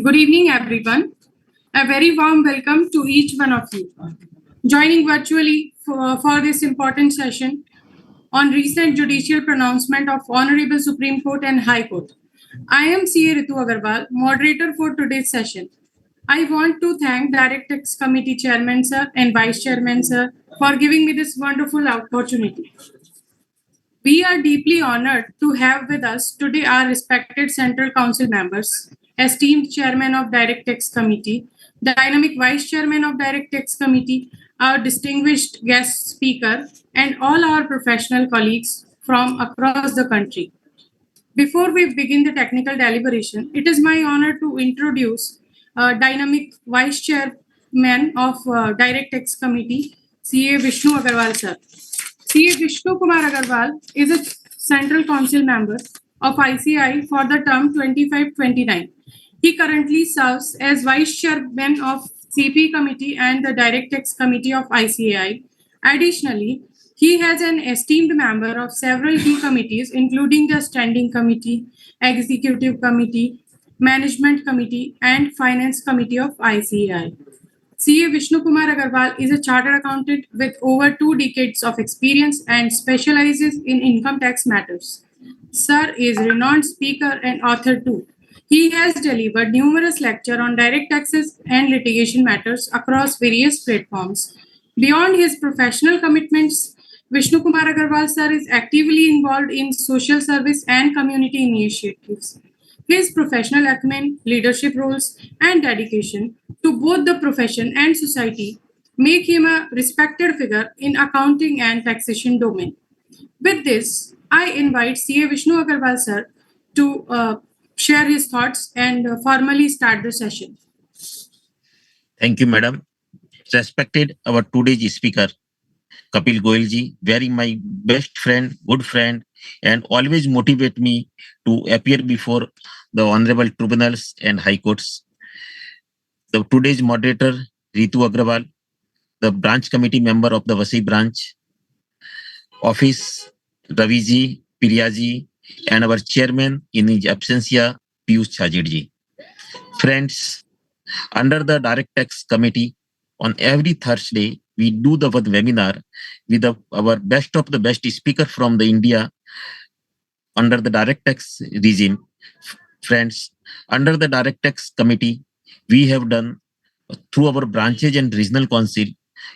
Good evening, everyone. A very warm welcome to each one of you joining virtually for this important session on recent judicial pronouncement of Honorable Supreme Court and High Court. I am CA Ritu Agarwal, moderator for today's session. I want to thank Direct Tax Committee Chairman Sir and Vice Chairman Sir for giving me this wonderful opportunity. We are deeply honored to have with us today our respected Central Council members, esteemed Chairman of Direct Tax Committee, dynamic Vice Chairman of Direct Tax Committee, our distinguished guest speaker, and all our professional colleagues from across the country. Before we begin the technical deliberation, it is my honor to introduce dynamic Vice Chairman of Direct Tax Committee, CA Vishnu Agarwal sir. CA Vishnu Kumar Agarwal is a Central Council member of ICI for the term 25-29. He currently serves as Vice Chairman of CP Committee and the Direct Tax Committee of ICI. Additionally, he has an esteemed member of several key committees, including the Standing Committee, Executive Committee, Management Committee, and Finance Committee of ICI. CA Vishnu Kumar Agarwal is a chartered accountant with over 2 decades of experience and specializes in income tax matters. Sir is a renowned speaker and author too. He has delivered numerous lectures on direct taxes and litigation matters across various platforms. Beyond his professional commitments, Vishnu Kumar Agarwal sir is actively involved in social service and community initiatives. His professional acumen, leadership roles, and dedication to both the profession and society make him a respected figure in accounting and taxation domain. With this, I invite CA Vishnu Agarwal sir to share his thoughts and formally start the session. Thank you, madam. Respected our today's speaker, Kapil Goyal ji, very my best friend, good friend, and always motivate me to appear before the honorable tribunals and high courts. The today's moderator, Ritu Agrawal, the branch committee member of the Vasai branch, office, Raviji, Priyaji, and our chairman in his absentia, Piyush Chajid ji. Friends, under the direct tax committee, on every Thursday, we do the webinar with our best of the best speaker from the India under the direct tax regime. Friends, under the direct tax committee, we have done through our branches and regional council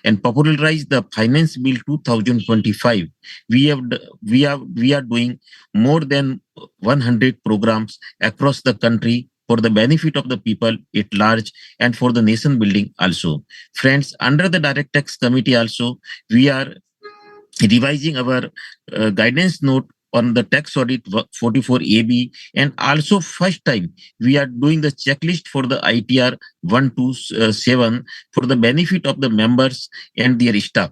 and popularized the finance bill 2025. We are doing more than 100 programs across the country for the benefit of the people at large and for the nation building also. Friends, under the direct tax committee also, we are revising our guidance note on the tax audit 44AB, and also first time we are doing the checklist for the ITR 127 for the benefit of the members and their staff.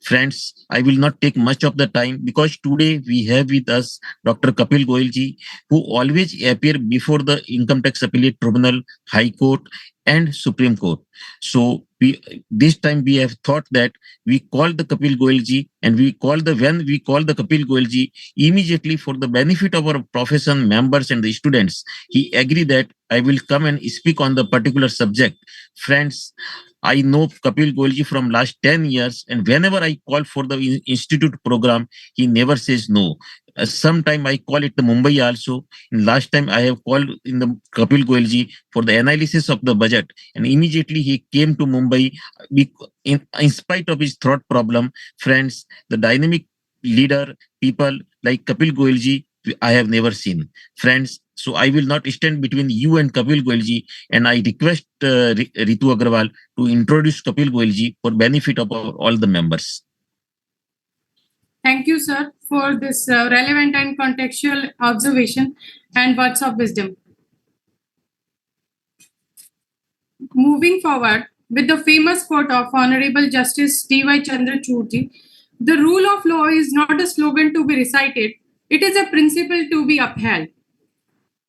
Friends, I will not take much of the time because today we have with us Dr. Kapil Goyal ji, who always appear before the Income Tax Appellate Tribunal, High Court, and Supreme Court. So this time we have thought that we call the Kapil Goyal ji, and when we call the Kapil Goyal ji, immediately for the benefit of our profession members and the students, he agreed that I will come and speak on the particular subject. Friends, I know Kapil Goyal ji from last 10 years, and whenever I call for the institute program, he never says no. Sometime I call it the Mumbai also. And last time I have called in the Kapil Goyal ji for the analysis of the budget, and immediately he came to Mumbai. In spite of his throat problem, friends, the dynamic leader, people like Kapil Goyal ji, I have never seen. Friends, so I will not stand between you and Kapil Goyal ji, and I request Ritu Agrawal to introduce Kapil Goyal ji for benefit of all the members. Thank you, sir, for this relevant and contextual observation and words of wisdom. Moving forward, with the famous quote of Honorable Justice D.Y. Chandrachud, the rule of law is not a slogan to be recited, it is a principle to be upheld.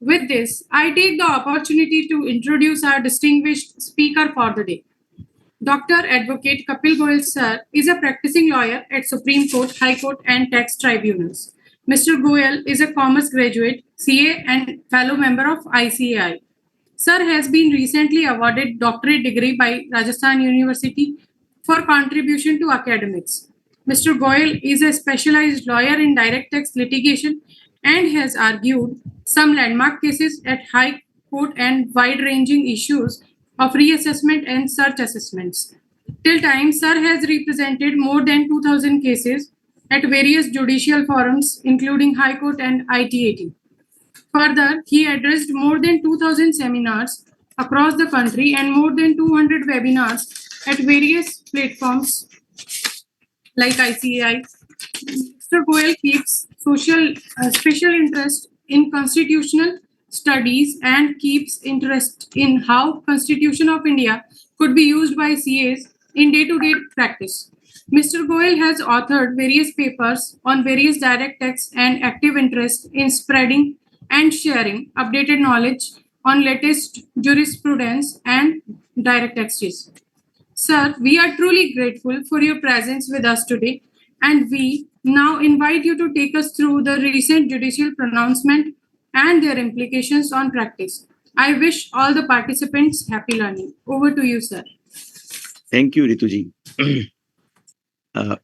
With this, I take the opportunity to introduce our distinguished speaker for the day. Dr. Advocate Kapil Goyal sir is a practicing lawyer at Supreme Court, High Court, and tax tribunals. Mr. Goyal is a commerce graduate, CA, and fellow member of ICAI. Sir has been recently awarded doctorate degree by Rajasthan University for contribution to academics. Mr. Goyal is a specialized lawyer in direct tax litigation and has argued some landmark cases at High Court and wide-ranging issues of reassessment and search assessments. Till time, Sir has represented more than 2,000 cases at various judicial forums, including High Court and ITAT. Further, he addressed more than 2,000 seminars across the country and more than 200 webinars at various platforms like ICAI. Mr. Goyal keeps special interest in constitutional studies and keeps interest in how Constitution of India could be used by CAs in day-to-day practice. Mr. Goyal has authored various papers on various direct tax and active interest in spreading and sharing updated knowledge on latest jurisprudence and direct taxes. Sir, we are truly grateful for your presence with us today, and we now invite you to take us through the recent judicial pronouncement and their implications on practice. I wish all the participants happy learning. Over to you, sir. Thank you, Rituji.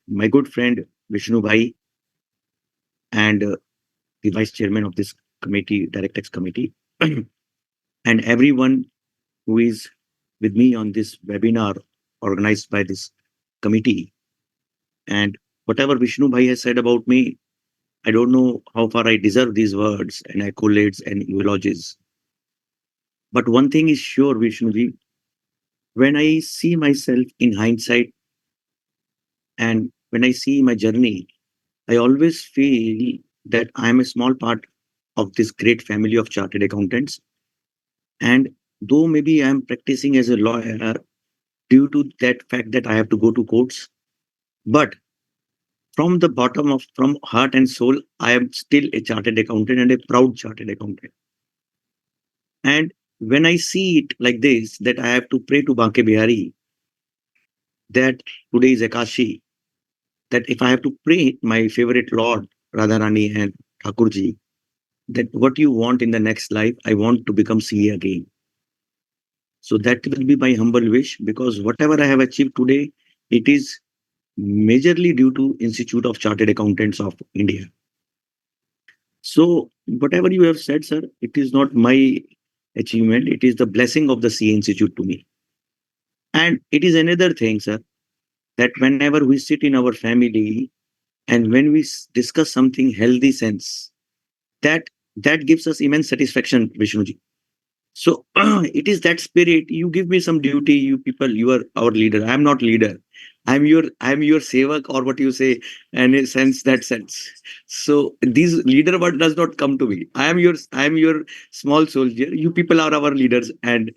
My good friend Vishnu Bhai and the vice chairman of this committee, Direct Tax Committee, and everyone who is with me on this webinar organized by this committee. And whatever Vishnu Bhai has said about me, I don't know how far I deserve these words and accolades and eulogies. But one thing is sure, Vishnuji, when I see myself in hindsight and when I see my journey, I always feel that I am a small part of this great family of chartered accountants. And though maybe I am practicing as a lawyer due to that fact that I have to go to courts, but from the bottom of from heart and soul, I am still a chartered accountant and a proud chartered accountant. And when I see it like this, that I have to pray to Banke Bihari, that today is Akashi, that if I have to pray my favorite Lord, Radharani and Thakurji, that what you want in the next life, I want to become CA again. So that will be my humble wish, because whatever I have achieved today, it is majorly due to Institute of Chartered Accountants of India. So whatever you have said, sir, it is not my achievement. It is the blessing of the CA Institute to me. And it is another thing, sir, that whenever we sit in our family and when we discuss something healthy sense, that that gives us immense satisfaction, Vishnuji. So it is that spirit. You give me some duty, you people, you are our leader. I am not leader. I'm your sevak, or what you say, and in a sense, that sense. So this leader word does not come to me. I am your small soldier. You people are our leaders, and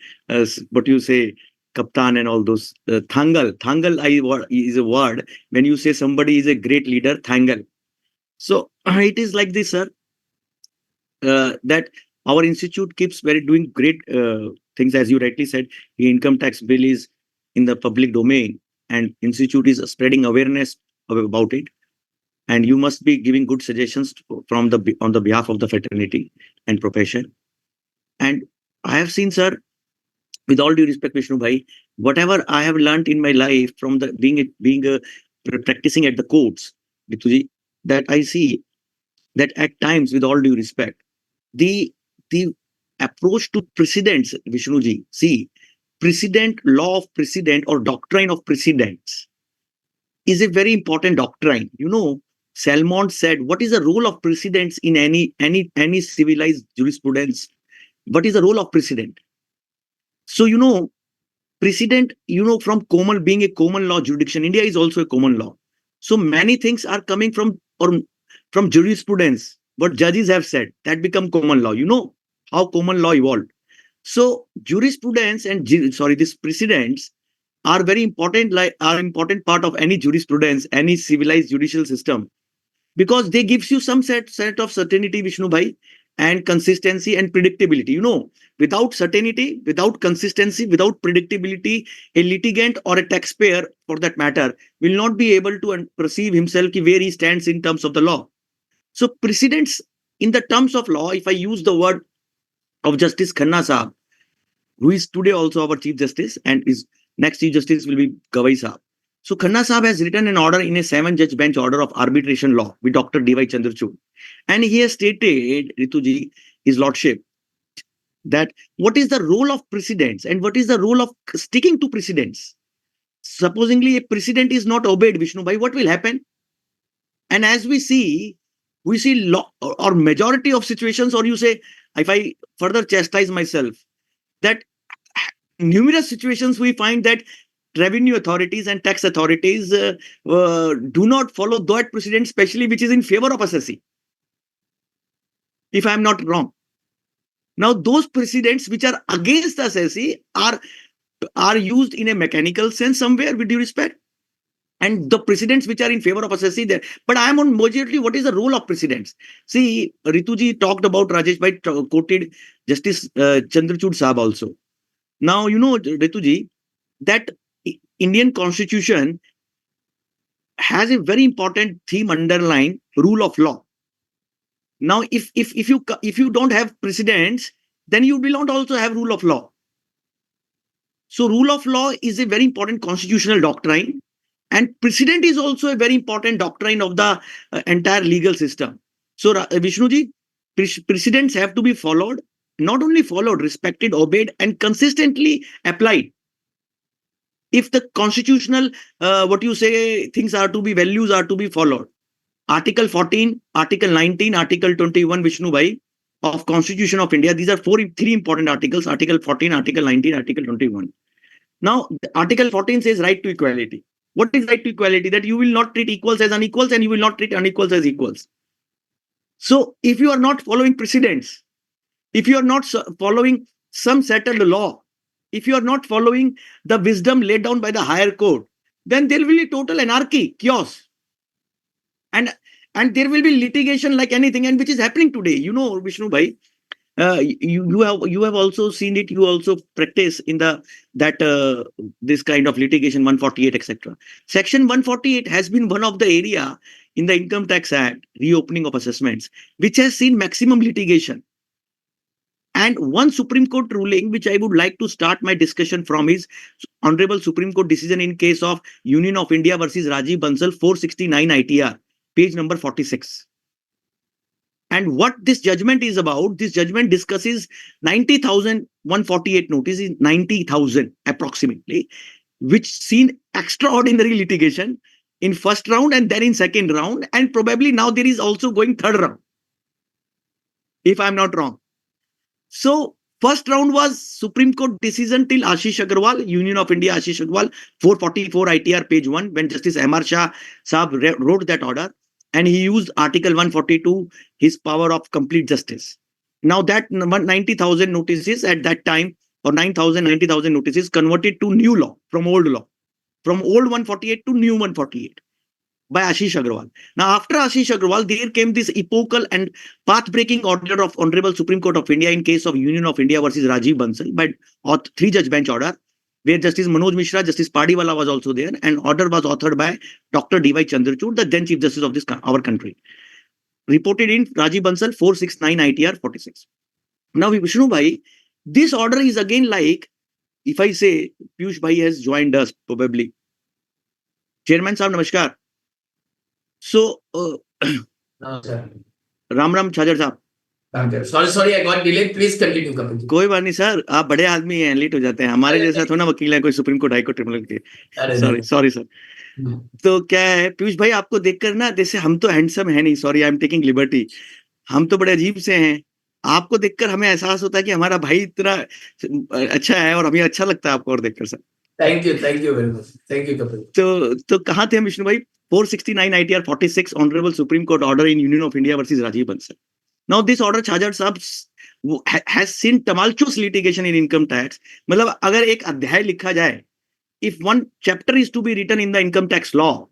what you say, kaptan and all those. Thangal is a word when you say somebody is a great leader. Thangal. So it is like this, sir, that our institute keeps very doing great things. As you rightly said, the income tax bill is in the public domain, and institute is spreading awareness about it. And you must be giving good suggestions from the on the behalf of the fraternity and profession. And I have seen, sir, with all due respect, Vishnu Bhai, whatever I have learned in my life from the being practicing at the courts, Rituji, that I see that at times, with all due respect, the the approach to precedents, Vishnuji, see, precedent, law of precedent or doctrine of precedents is a very important doctrine. Salmond said, what is the role of precedents in any civilized jurisprudence? What is the role of precedent? So precedent, from common, being a common law jurisdiction, India is also a common law. So many things are coming from jurisprudence, what judges have said, that become common law. You know how common law evolved. So jurisprudence and these precedents are very important, like are important part of any jurisprudence, any civilized judicial system, because they gives you some set of certainty, Vishnu Bhai, and consistency and predictability. Without certainty, without consistency, without predictability, a litigant or a taxpayer, for that matter, will not be able to perceive himself where he stands in terms of the law. So precedents in the terms of law, if I use the word of Justice Khanna Saab, who is today also our Chief Justice, and his next Chief Justice will be Gavai Saab. So Khanna Saab has written an order in a 7-judge bench order of arbitration law with Dr. D.Y. Chandrachud. And he has stated, Rituji, his lordship, that what is the role of precedents and what is the role of sticking to precedents. Supposingly a precedent is not obeyed, Vishnu Bhai, what will happen? And as we see law or majority of situations, or you say, if I further chastise myself, that numerous situations we find that revenue authorities and tax authorities do not follow that precedent, especially which is in favor of assessee, if I am not wrong. Now, those precedents which are against assessee are used in a mechanical sense somewhere, with due respect, and the precedents which are in favor of assessee there. But I am on majority, what is the role of precedents? See, Rituji talked about, Rajesh Bhai quoted Justice Chandrachud Saab also. Now, Rituji, that Indian Constitution has a very important theme underlined, rule of law. Now, if you don't have precedents, then you will not also have rule of law. So rule of law is a very important constitutional doctrine, and precedent is also a very important doctrine of the entire legal system. So Vishnuji, precedents have to be followed, not only followed, respected, obeyed, and consistently applied. If the constitutional, what you say, things are to be, values are to be followed. Article 14, Article 19, Article 21, Vishnu Bhai, of Constitution of India. These are three important articles: Article 14, Article 19, Article 21. Now, Article 14 says right to equality. What is right to equality? That you will not treat equals as unequals and you will not treat unequals as equals. So, if you are not following precedents, if you are not following some settled law, if you are not following the wisdom laid down by the higher court, then there will be total anarchy, chaos. And there will be litigation like anything, and which is happening today. Vishnu Bhai, you have also seen it. You also practice in this kind of litigation, 148, etc. Section 148 has been one of the area in the Income Tax Act, reopening of assessments, which has seen maximum litigation. And one Supreme Court ruling, which I would like to start my discussion from, is Honorable Supreme Court decision in case of Union of India versus Rajiv Bansal, 469 ITR, page number 46. And what this judgment is about, this judgment discusses 90,000, 148 notices, 90,000 approximately, which seen extraordinary litigation in first round and then in second round, and probably now there is also going third round, if I'm not wrong. So first round was Supreme Court decision till Ashish Agarwal, Union of India Ashish Agarwal, 444 ITR page 1, when Justice M.R. Shah Saab wrote that order, and he used Article 142, his power of complete justice. Now that 90,000 notices at that time, or 9,000, 90,000 notices converted to new law from old law, from old 148 to new 148 by Ashish Agarwal. Now, after Ashish Agarwal, there came this epochal and path-breaking order of Honorable Supreme Court of India in case of Union of India versus Rajiv Bansal by 3-judge bench order, where Justice Manoj Mishra, Justice Padiwala was also there, and order was authored by Dr. D.Y. Chandrachud, the then Chief Justice of our country. Reported in Rajiv Bansal 469 ITR 46. Now, Vishnu Bhai, this order is again like, if I say, Piyush Bhai has joined us probably. Chairman Sahab, Namaskar. So, Ram Chajar Sahab. Sorry, I got delayed. Please continue, Kapil ji. कोई बात नहीं sir, आप बड़े आदमी हैं, late हो जाते हैं, हमारे जैसा थोड़ा वकील है कोई Supreme Court, High Court, tribunal के. Sorry sir. तो क्या है पीयूष भाई, आपको देखकर ना, जैसे हम तो हैंडसम है नहीं, sorry I am taking liberty, हम तो बड़े अजीब से हैं. आपको देखकर हमें एहसास होता है कि हमारा भाई इतना अच्छा है, और हमें अच्छा लगता है आपको और देखकर sir. Thank you very much. Thank you Kapil. तो कहाँ थे हम विष्णु भाई? 469 ITR 46 Honorable Supreme Court order in Union of India versus Rajiv Bansal. Now this order, Chajar Sahab, has seen tumultuous litigation in income tax. मतलब अगर एक अध्याय लिखा जाए, if one chapter is to be written in the income tax law,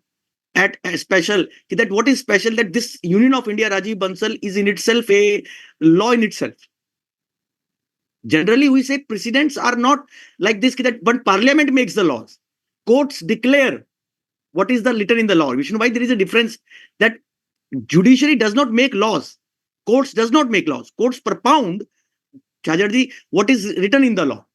at a special, that what is special, that this Union of India Rajiv Bansal is in itself a law in itself. Generally, we say precedents are not like this, that when Parliament makes the laws, courts declare what is the written in the law. Vishnu Bhai, there is a difference, that judiciary does not make laws. Courts does not make laws. Courts propound, Chajarji, what is written in the law.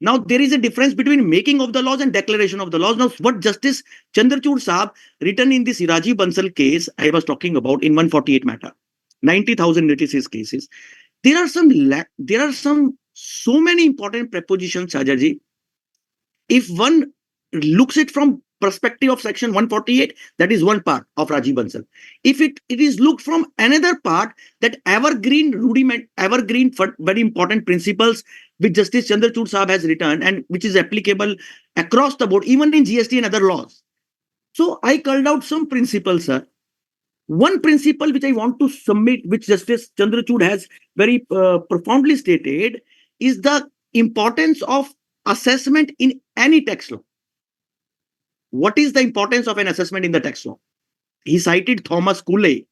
Now, there is a difference between making of the laws and declaration of the laws. Now, what Justice Chandrachud Saab written in this Rajiv Bansal case I was talking about in 148 matter, 90,000 notices cases, there are some so many important prepositions, Chajarji. If one looks it from perspective of section 148, that is one part of Rajiv Bansal. If it is looked from another part, that evergreen very important principles which Justice Chandrachud Saab has written and which is applicable across the board, even in GST and other laws. So I called out some principles, sir. One principle which I want to submit, which Justice Chandrachud has very profoundly stated, is the importance of assessment in any tax law. What is the importance of an assessment in the tax law? He cited Thomas Cooley,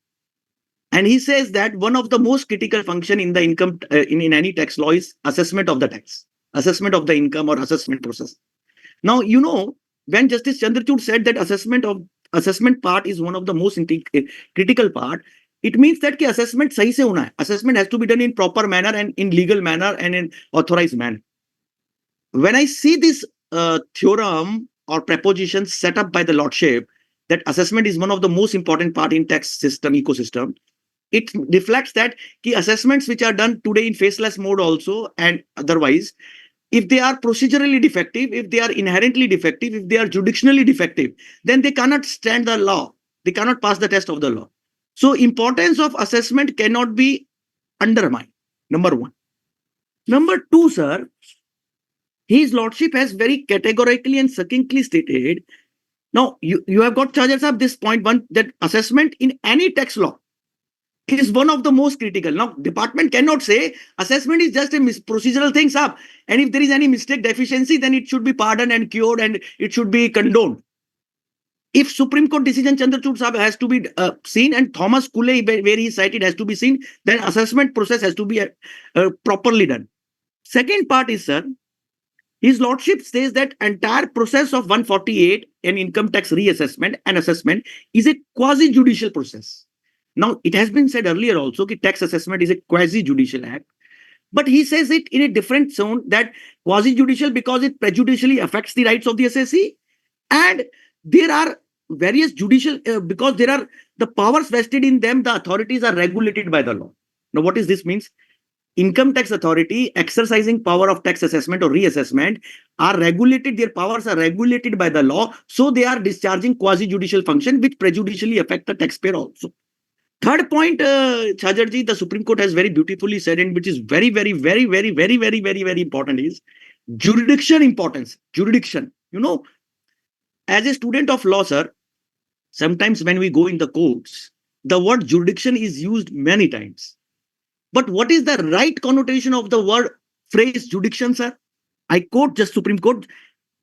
and he says that one of the most critical function in the income in any tax law is assessment of the tax, assessment of the income or assessment process. Now, when Justice Chandrachud said that assessment part is one of the most critical part, it means that ki assessment sahi se hona hai. Assessment has to be done in proper manner and in legal manner and in authorized manner. When I see this theorem or preposition set up by the Lordship, that assessment is one of the most important part in tax system ecosystem, it reflects that key assessments which are done today in faceless mode also and otherwise, if they are procedurally defective, if they are inherently defective, if they are jurisdictionally defective, then they cannot stand the law. They cannot pass the test of the law. So importance of assessment cannot be undermined. Number one. Number two, sir, His Lordship has very categorically and succinctly stated. Now, you have got, Charger Sahab, this point one, that assessment in any tax law is one of the most critical. Now, department cannot say assessment is just a procedural thing, Sahab. And if there is any mistake, deficiency, then it should be pardoned and cured and it should be condoned. If Supreme Court decision Chandrachud Sahab has to be seen and Thomas Cooley, where he cited, has to be seen, then assessment process has to be properly done. Second part is, sir, His Lordship says that entire process of 148 and income tax reassessment and assessment is a quasi-judicial process. Now, it has been said earlier also that tax assessment is a quasi-judicial act, but he says it in a different tone, that quasi-judicial because it prejudicially affects the rights of the assessee, and there are various judicial, because there are the powers vested in them, the authorities are regulated by the law. Now, what does this means? Income tax authority exercising power of tax assessment or reassessment are regulated, their powers are regulated by the law, so they are discharging quasi-judicial function which prejudicially affect the taxpayer also. Third point, Chajarji, the Supreme Court has very beautifully said, and which is very important, is jurisdiction importance. Jurisdiction. As a student of law, sir, sometimes when we go in the courts, the word jurisdiction is used many times. But what is the right connotation of the word phrase jurisdiction, sir? I quote just Supreme Court,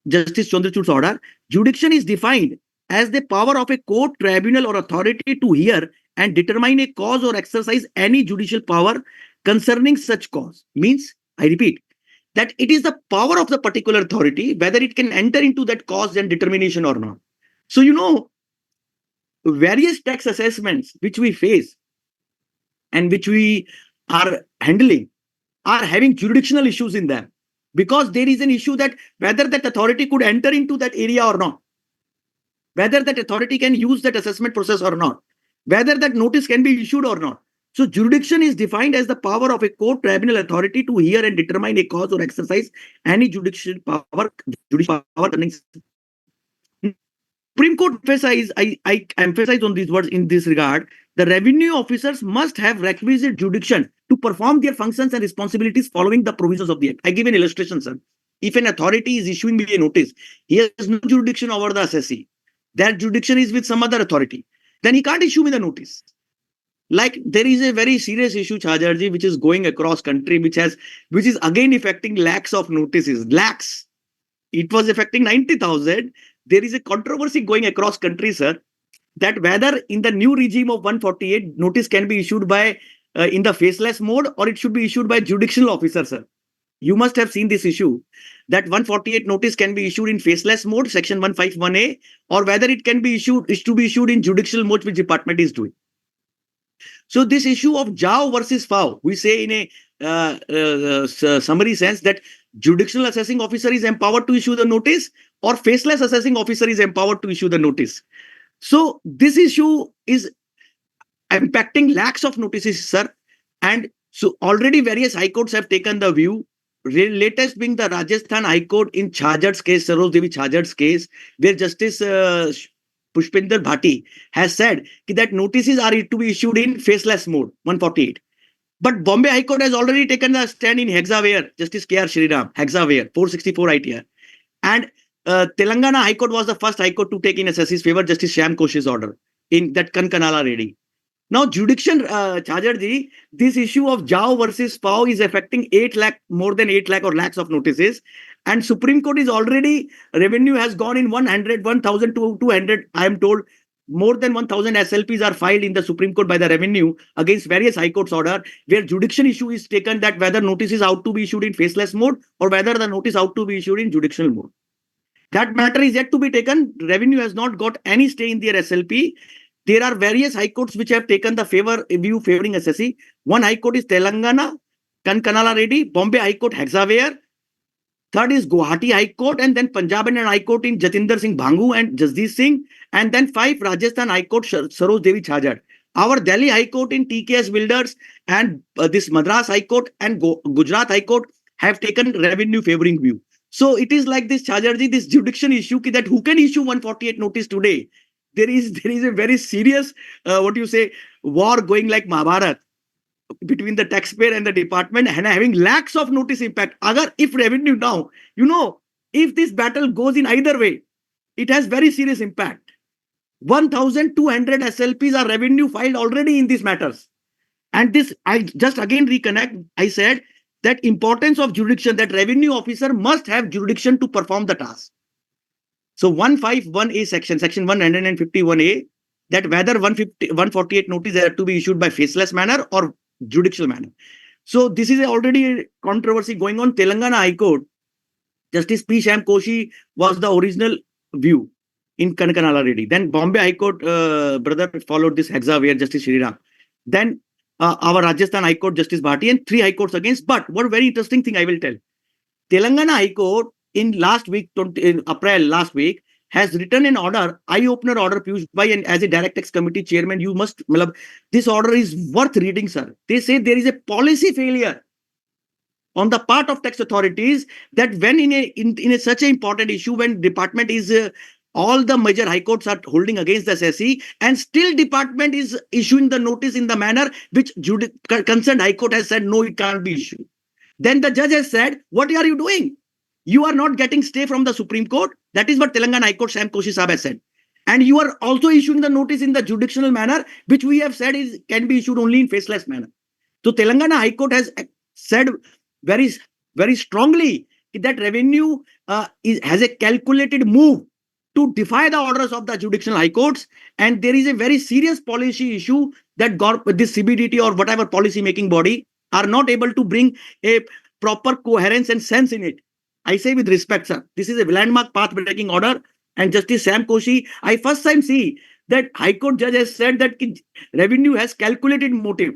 Justice Chandrachud's order. Jurisdiction is defined as the power of a court, tribunal, or authority to hear and determine a cause or exercise any judicial power concerning such cause. Means, I repeat, that it is the power of the particular authority, whether it can enter into that cause and determination or not. So, various tax assessments which we face and which we are handling are having jurisdictional issues in them, because there is an issue that whether that authority could enter into that area or not, whether that authority can use that assessment process or not, whether that notice can be issued or not. So jurisdiction is defined as the power of a court, tribunal, authority to hear and determine a cause or exercise any judicial power. Supreme Court emphasized, I emphasize on these words in this regard, the revenue officers must have requisite jurisdiction to perform their functions and responsibilities following the provisions of the Act. I give an illustration, sir. If an authority is issuing me a notice, he has no jurisdiction over the assessee. That jurisdiction is with some other authority. Then he can't issue me the notice. Like there is a very serious issue, Chajarji, which is going across country, which is again affecting lakhs of notices. Lakhs. It was affecting 90,000. There is a controversy going across country, sir, that whether in the new regime of 148 notice can be issued by in the faceless mode or it should be issued by judicial officer, sir. You must have seen this issue that 148 notice can be issued in faceless mode, section 151A, or whether it can be issued, is to be issued in judicial mode, which department is doing. So this issue of JAO versus FAO, we say in a summary sense that judicial assessing officer is empowered to issue the notice, or faceless assessing officer is empowered to issue the notice. So this issue is impacting lakhs of notices, sir. And so already various high courts have taken the view. Latest being the Rajasthan High Court in Chhajar's case, Saroj Devi Chhajar's case, where Justice Pushpinder Bhati has said that notices are to be issued in faceless mode, 148. But Bombay High Court has already taken the stand in Hexaware, Justice K.R. Shriram, Hexaware, 464 ITR. And Telangana High Court was the first High Court to take in SSC's favor, Justice Shyam Kosh's order in that Kankanala reading. Now, judicial Chajarji, this issue of Jao versus Pao is affecting 8 lakh, more than 8 lakh or lakhs of notices. And Supreme Court is already, revenue has gone in 100, 1,000 to 200. I am told more than 1,000 SLPs are filed in the Supreme Court by the revenue against various High Courts order, where judicial issue is taken that whether notice is out to be issued in faceless mode or whether the notice out to be issued in judicial mode. That matter is yet to be taken. Revenue has not got any stay in their SLP. There are various high courts which have taken the view favoring SSC. One high court is Telangana, Kankanala Reddy, Bombay High Court, Hexaware. Third is Guwahati High Court, and then Punjab and High Court in Jatinder Singh Bhangu and Jasdeep Singh. And then 5, Rajasthan High Court, Saroj Devi Chhajar. Our Delhi High Court in TKS Builders and this Madras High Court and Gujarat High Court have taken revenue favoring view. So it is like this Chajarji, this judicial issue that who can issue 148 notice today. There is a very serious, war going like Mahabharat between the taxpayer and the department and having lakhs of notice impact. If revenue now, if this battle goes in either way, it has very serious impact. 1,200 SLPs are revenue filed already in these matters. And this, I just again reconnect, I said that importance of jurisdiction, that revenue officer must have jurisdiction to perform the task. So 151A section 151A, that whether 148 notice are to be issued by faceless manner or judicial manner. So this is already a controversy going on. Telangana High Court, Justice P. Shyam Koshi was the original view in Kankanala Reddy. Then Bombay High Court, brother, followed this Hexaware, Justice Shriram. Then our Rajasthan High Court, Justice Bhati, and 3 High Courts against. But one very interesting thing I will tell. Telangana High Court in April last week has written an order, eye-opener order, Piyush Bhai, and as a direct tax committee chairman, you must, this order is worth reading, sir. They say there is a policy failure on the part of tax authorities that when in such an important issue, when department is all the major high courts are holding against the SSC, and still department is issuing the notice in the manner which concerned high court has said no, it can't be issued. Then the judge has said, what are you doing? You are not getting stay from the Supreme Court. That is what Telangana High Court Shyam Koshi Sahab has said. And you are also issuing the notice in the judicial manner, which we have said can be issued only in faceless manner. So Telangana High Court has said very, very strongly that revenue has a calculated move to defy the orders of the judicial high courts. And there is a very serious policy issue that this CBDT or whatever policy making body are not able to bring a proper coherence and sense in it. I say with respect, sir, this is a landmark path-breaking order. And Justice Shyam Koshi, I first time see that High Court judge has said that revenue has calculated motive.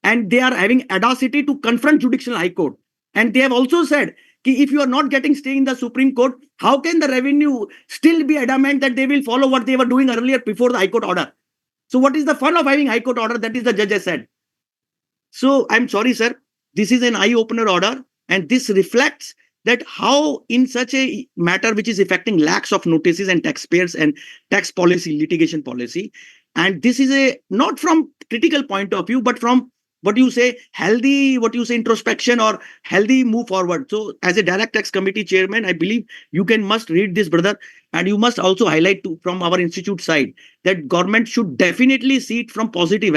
And they are having audacity to confront Judicial High Court. And they have also said, if you are not getting stay in the Supreme Court, how can the revenue still be adamant that they will follow what they were doing earlier before the High Court order? So what is the fun of having High Court order? That is the judge has said. So I'm sorry, sir. This is an eye-opener order. And this reflects that how in such a matter which is affecting lakhs of notices and taxpayers and tax policy, litigation policy. And this is a not from critical point of view, but from healthy, introspection or healthy move forward. So as a direct tax committee chairman, I believe you must read this, brother. And you must also highlight from our institute side that government should definitely see it from positive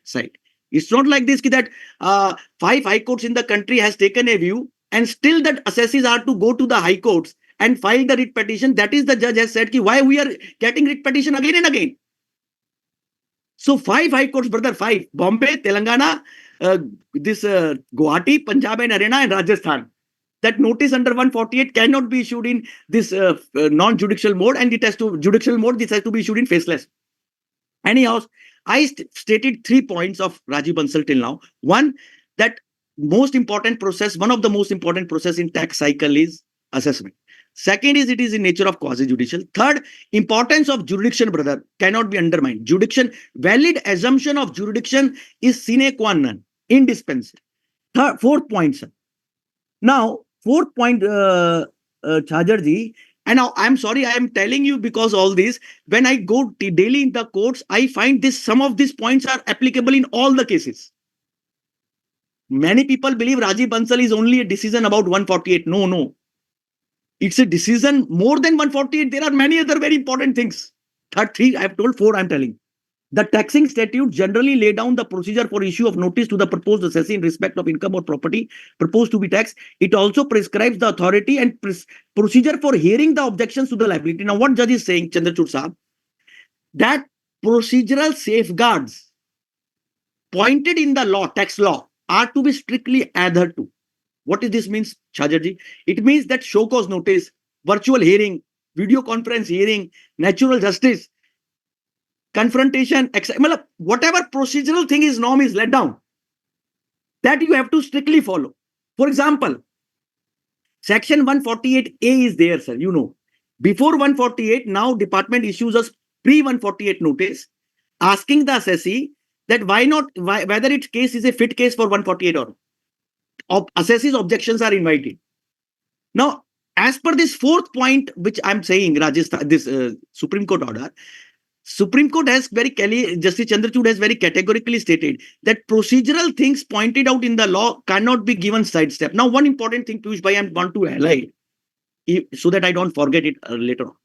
side. It's not like this that 5 high courts in the country has taken a view and still that assessees are to go to the high courts and file the writ petition. That is the judge has said why we are getting writ petition again and again. So 5 high courts, brother, 5. Bombay, Telangana, Guwahati, Punjab and Haryana and Rajasthan. That notice under 148 cannot be issued in this non-judicial mode, and it has to judicial mode. This has to be issued in faceless. Anyhow, I stated 3 points of Rajiv Bansal till now. One, that most important process, one of the most important process in tax cycle is assessment. Second is it is in nature of quasi-judicial. Third, importance of jurisdiction, brother, cannot be undermined. Jurisdiction, valid assumption of jurisdiction is sine qua non, indispensable. Fourth point, sir. Now, fourth point, Chajarji, and now I'm sorry, I am telling you because all this, when I go daily in the courts, I find this, some of these points are applicable in all the cases. Many people believe Rajiv Bansal is only a decision about 148. No, no. It's a decision more than 148. There are many other very important things. Third, three, I have told, four, I'm telling. The taxing statute generally lay down the procedure for issue of notice to the proposed assessee in respect of income or property proposed to be taxed. It also prescribes the authority and procedure for hearing the objections to the liability. Now, what judge is saying, Chandrachud Saab, that procedural safeguards pointed in the law, tax law, are to be strictly adhered to. What does this mean, Chajarji? It means that show cause notice, virtual hearing, video conference hearing, natural justice, confrontation, whatever procedural thing is norm is let down, that you have to strictly follow. For example, section 148A is there, sir. You know, before 148, now department issues us pre-148 notice asking the assessee that whether its case is a fit case for 148 or assessee's objections are invited. Now, as per this fourth point, which I'm saying, Rajasthan, this Supreme Court order, Supreme Court has Justice Chandrachud has very categorically stated that procedural things pointed out in the law cannot be given sidestep. Now, one important thing, Piyush Bhai, I want to highlight so that I don't forget it later on.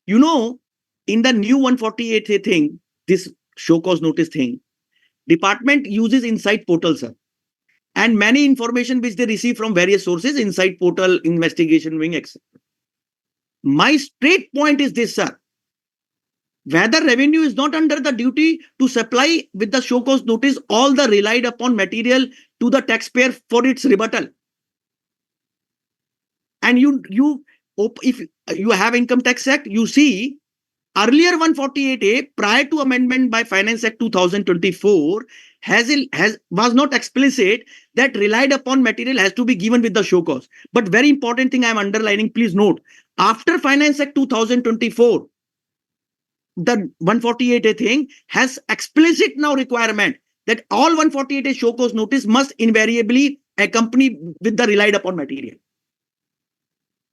You know, in the new 148 thing, this show cause notice thing, department uses inside portal, sir. And many information which they receive from various sources, inside portal, investigation wing, etc. My straight point is this, sir. Whether revenue is not under the duty to supply with the show cause notice all the relied upon material to the taxpayer for its rebuttal. And if you have Income Tax Act, you see earlier 148A prior to amendment by Finance Act 2024 was not explicit that relied upon material has to be given with the show cause. But very important thing I'm underlining, please note, after Finance Act 2024, the 148A thing has explicit now requirement that all 148A show cause notice must invariably accompany with the relied upon material.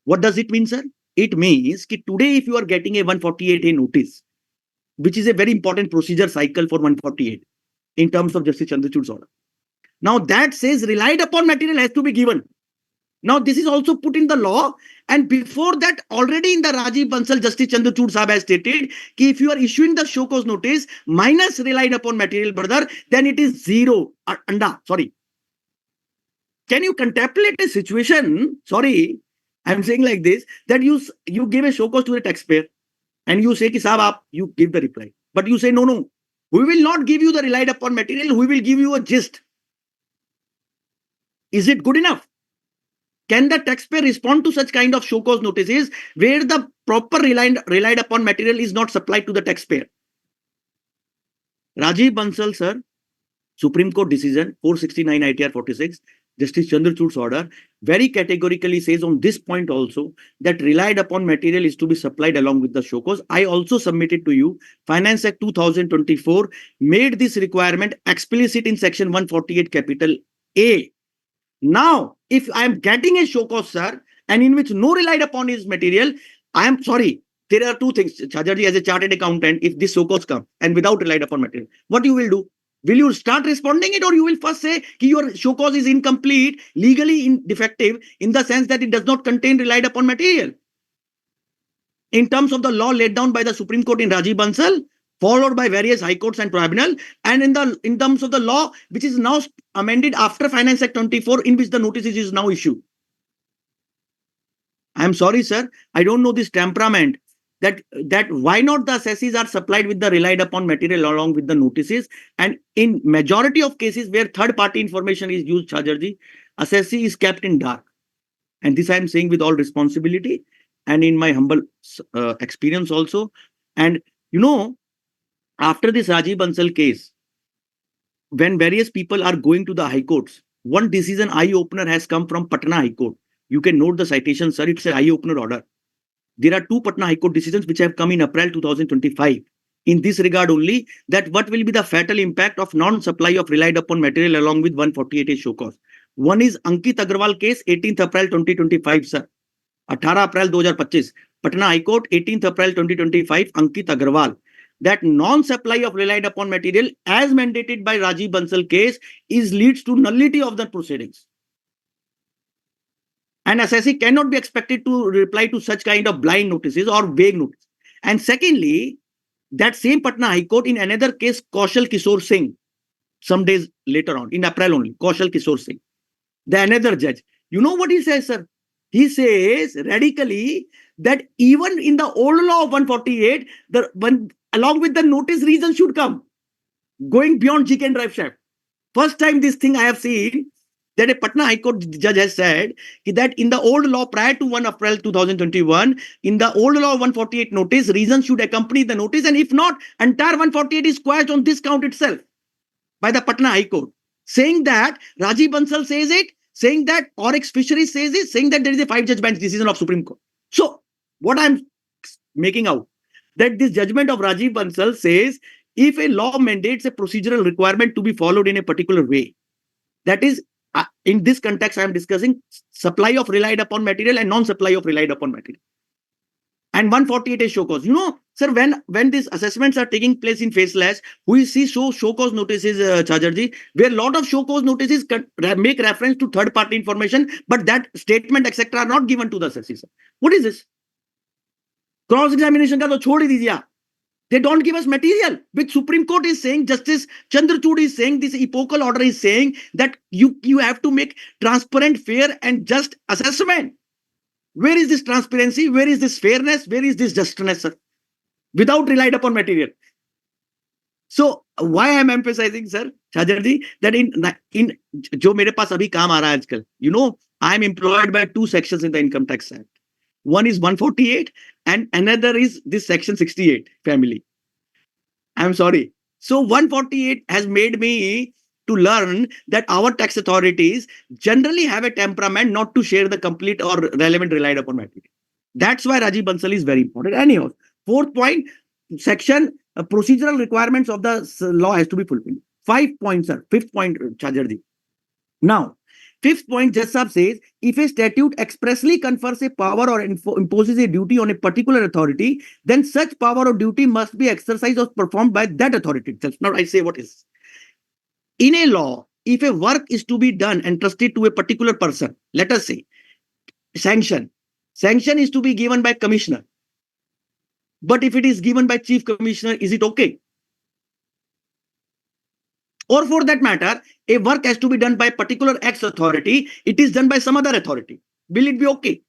What does it mean, sir? It means that today if you are getting a 148A notice, which is a very important procedure cycle for 148 in terms of Justice Chandrachud's order. Now that says relied upon material has to be given. Now this is also put in the law, and before that already in the Rajiv Bansal, Justice Chandrachud Sahab has stated that if you are issuing the show cause notice minus relied upon material, brother, then it is zero. Sorry. Can you contemplate a situation? Sorry, I'm saying like this, that you give a show cause to the taxpayer and you say, ki, Sahab, you give the reply. But you say, no, we will not give you the relied upon material, we will give you a gist. Is it good enough? Can the taxpayer respond to such kind of show cause notices where the proper relied upon material is not supplied to the taxpayer? Rajiv Bansal, sir, Supreme Court decision 469 ITR 46, Justice Chandrachud's order very categorically says on this point also that relied upon material is to be supplied along with the show cause. I also submitted to you Finance Act 2024 made this requirement explicit in section 148 capital A. Now, if I am getting a show cause, sir, and in which no relied upon is material, I am sorry. There are two things, Chajarji, as a chartered accountant, if this show cause comes and without relied upon material, what you will do? Will you start responding it, or you will first say your show cause is incomplete, legally defective, in the sense that it does not contain relied upon material? In terms of the law laid down by the Supreme Court in Rajiv Bansal, followed by various high courts and tribunal, and in terms of the law which is now amended after Finance Act 24, in which the notice is now issued. I am sorry, sir, I don't know this temperament that why not the assessees are supplied with the relied upon material along with the notices, and in majority of cases where third party information is used, Chajarji, assessee is kept in dark. And this I am saying with all responsibility and in my humble experience also. And you know, after this Rajiv Bansal case, when various people are going to the high courts, one decision eye-opener has come from Patna High Court. You can note the citation, sir. It's an eye-opener order. There are two Patna High Court decisions which have come in April 2025. In this regard only, that what will be the fatal impact of non-supply of relied upon material along with 148A show cause. One is Ankit Agarwal case, 18th April 2025, sir. 18 April 2025. Patna High Court, 18th April 2025, Ankit Agarwal. That non-supply of relied upon material as mandated by Rajiv Bansal case leads to nullity of the proceedings. And assessee cannot be expected to reply to such kind of blind notices or vague notices. And secondly, that same Patna High Court in another case, Kaushal Kishore Singh, some days later on, in April only, Kaushal Kishore Singh, the another judge. You know what he says, sir? He says radically that even in the old law of 148, along with the notice, reason should come, going beyond GK and drive shaft. First time this thing I have seen, that a Patna High Court judge has said that in the old law prior to 1 April 2021, in the old law 148 notice, reason should accompany the notice, and if not, entire 148 is quashed on this count itself by the Patna High Court, saying that Rajiv Bansal says it, saying that Oryx Fisheries says it, saying that there is a 5-judge bench decision of Supreme Court. So what I'm making out, that this judgment of Rajiv Bansal says if a law mandates a procedural requirement to be followed in a particular way, that is, in this context, I am discussing supply of relied upon material and non-supply of relied upon material. And 148 is show cause. You know, sir, when these assessments are taking place in faceless, we see show cause notices, Chajarji, where a lot of show cause notices make reference to third-party information, but that statement, etc., are not given to the assessee. What is this? Cross-examination ka to chhod hi dijiye. They don't give us material, which Supreme Court is saying, Justice Chandrachud is saying, this epochal order is saying that you have to make transparent, fair and just assessment. Where is this transparency? Where is this fairness? Where is this justness, sir? Without relied upon material. So why I am emphasizing, sir, Chajarji, that in jo mere paas abhi kaam aa raha hai aajkal, you know, I am employed by two sections in the Income Tax Act. One is 148 and another is this section 68 family. I'm sorry. So 148 has made me to learn that our tax authorities generally have a temperament not to share the complete or relevant relied upon material. That's why Rajiv Bansal is very important. Anyhow, fourth point, section procedural requirements of the law has to be fulfilled. 5 points, sir. Fifth point, Chajarji. Now, fifth point, Judge Saab says, if a statute expressly confers a power or imposes a duty on a particular authority, then such power or duty must be exercised or performed by that authority itself. Now, I say what is. In a law, if a work is to be done and trusted to a particular person, let us say, sanction is to be given by commissioner. But if it is given by chief commissioner, is it okay? Or for that matter, a work has to be done by a particular X authority, it is done by some other authority. Will it be okay?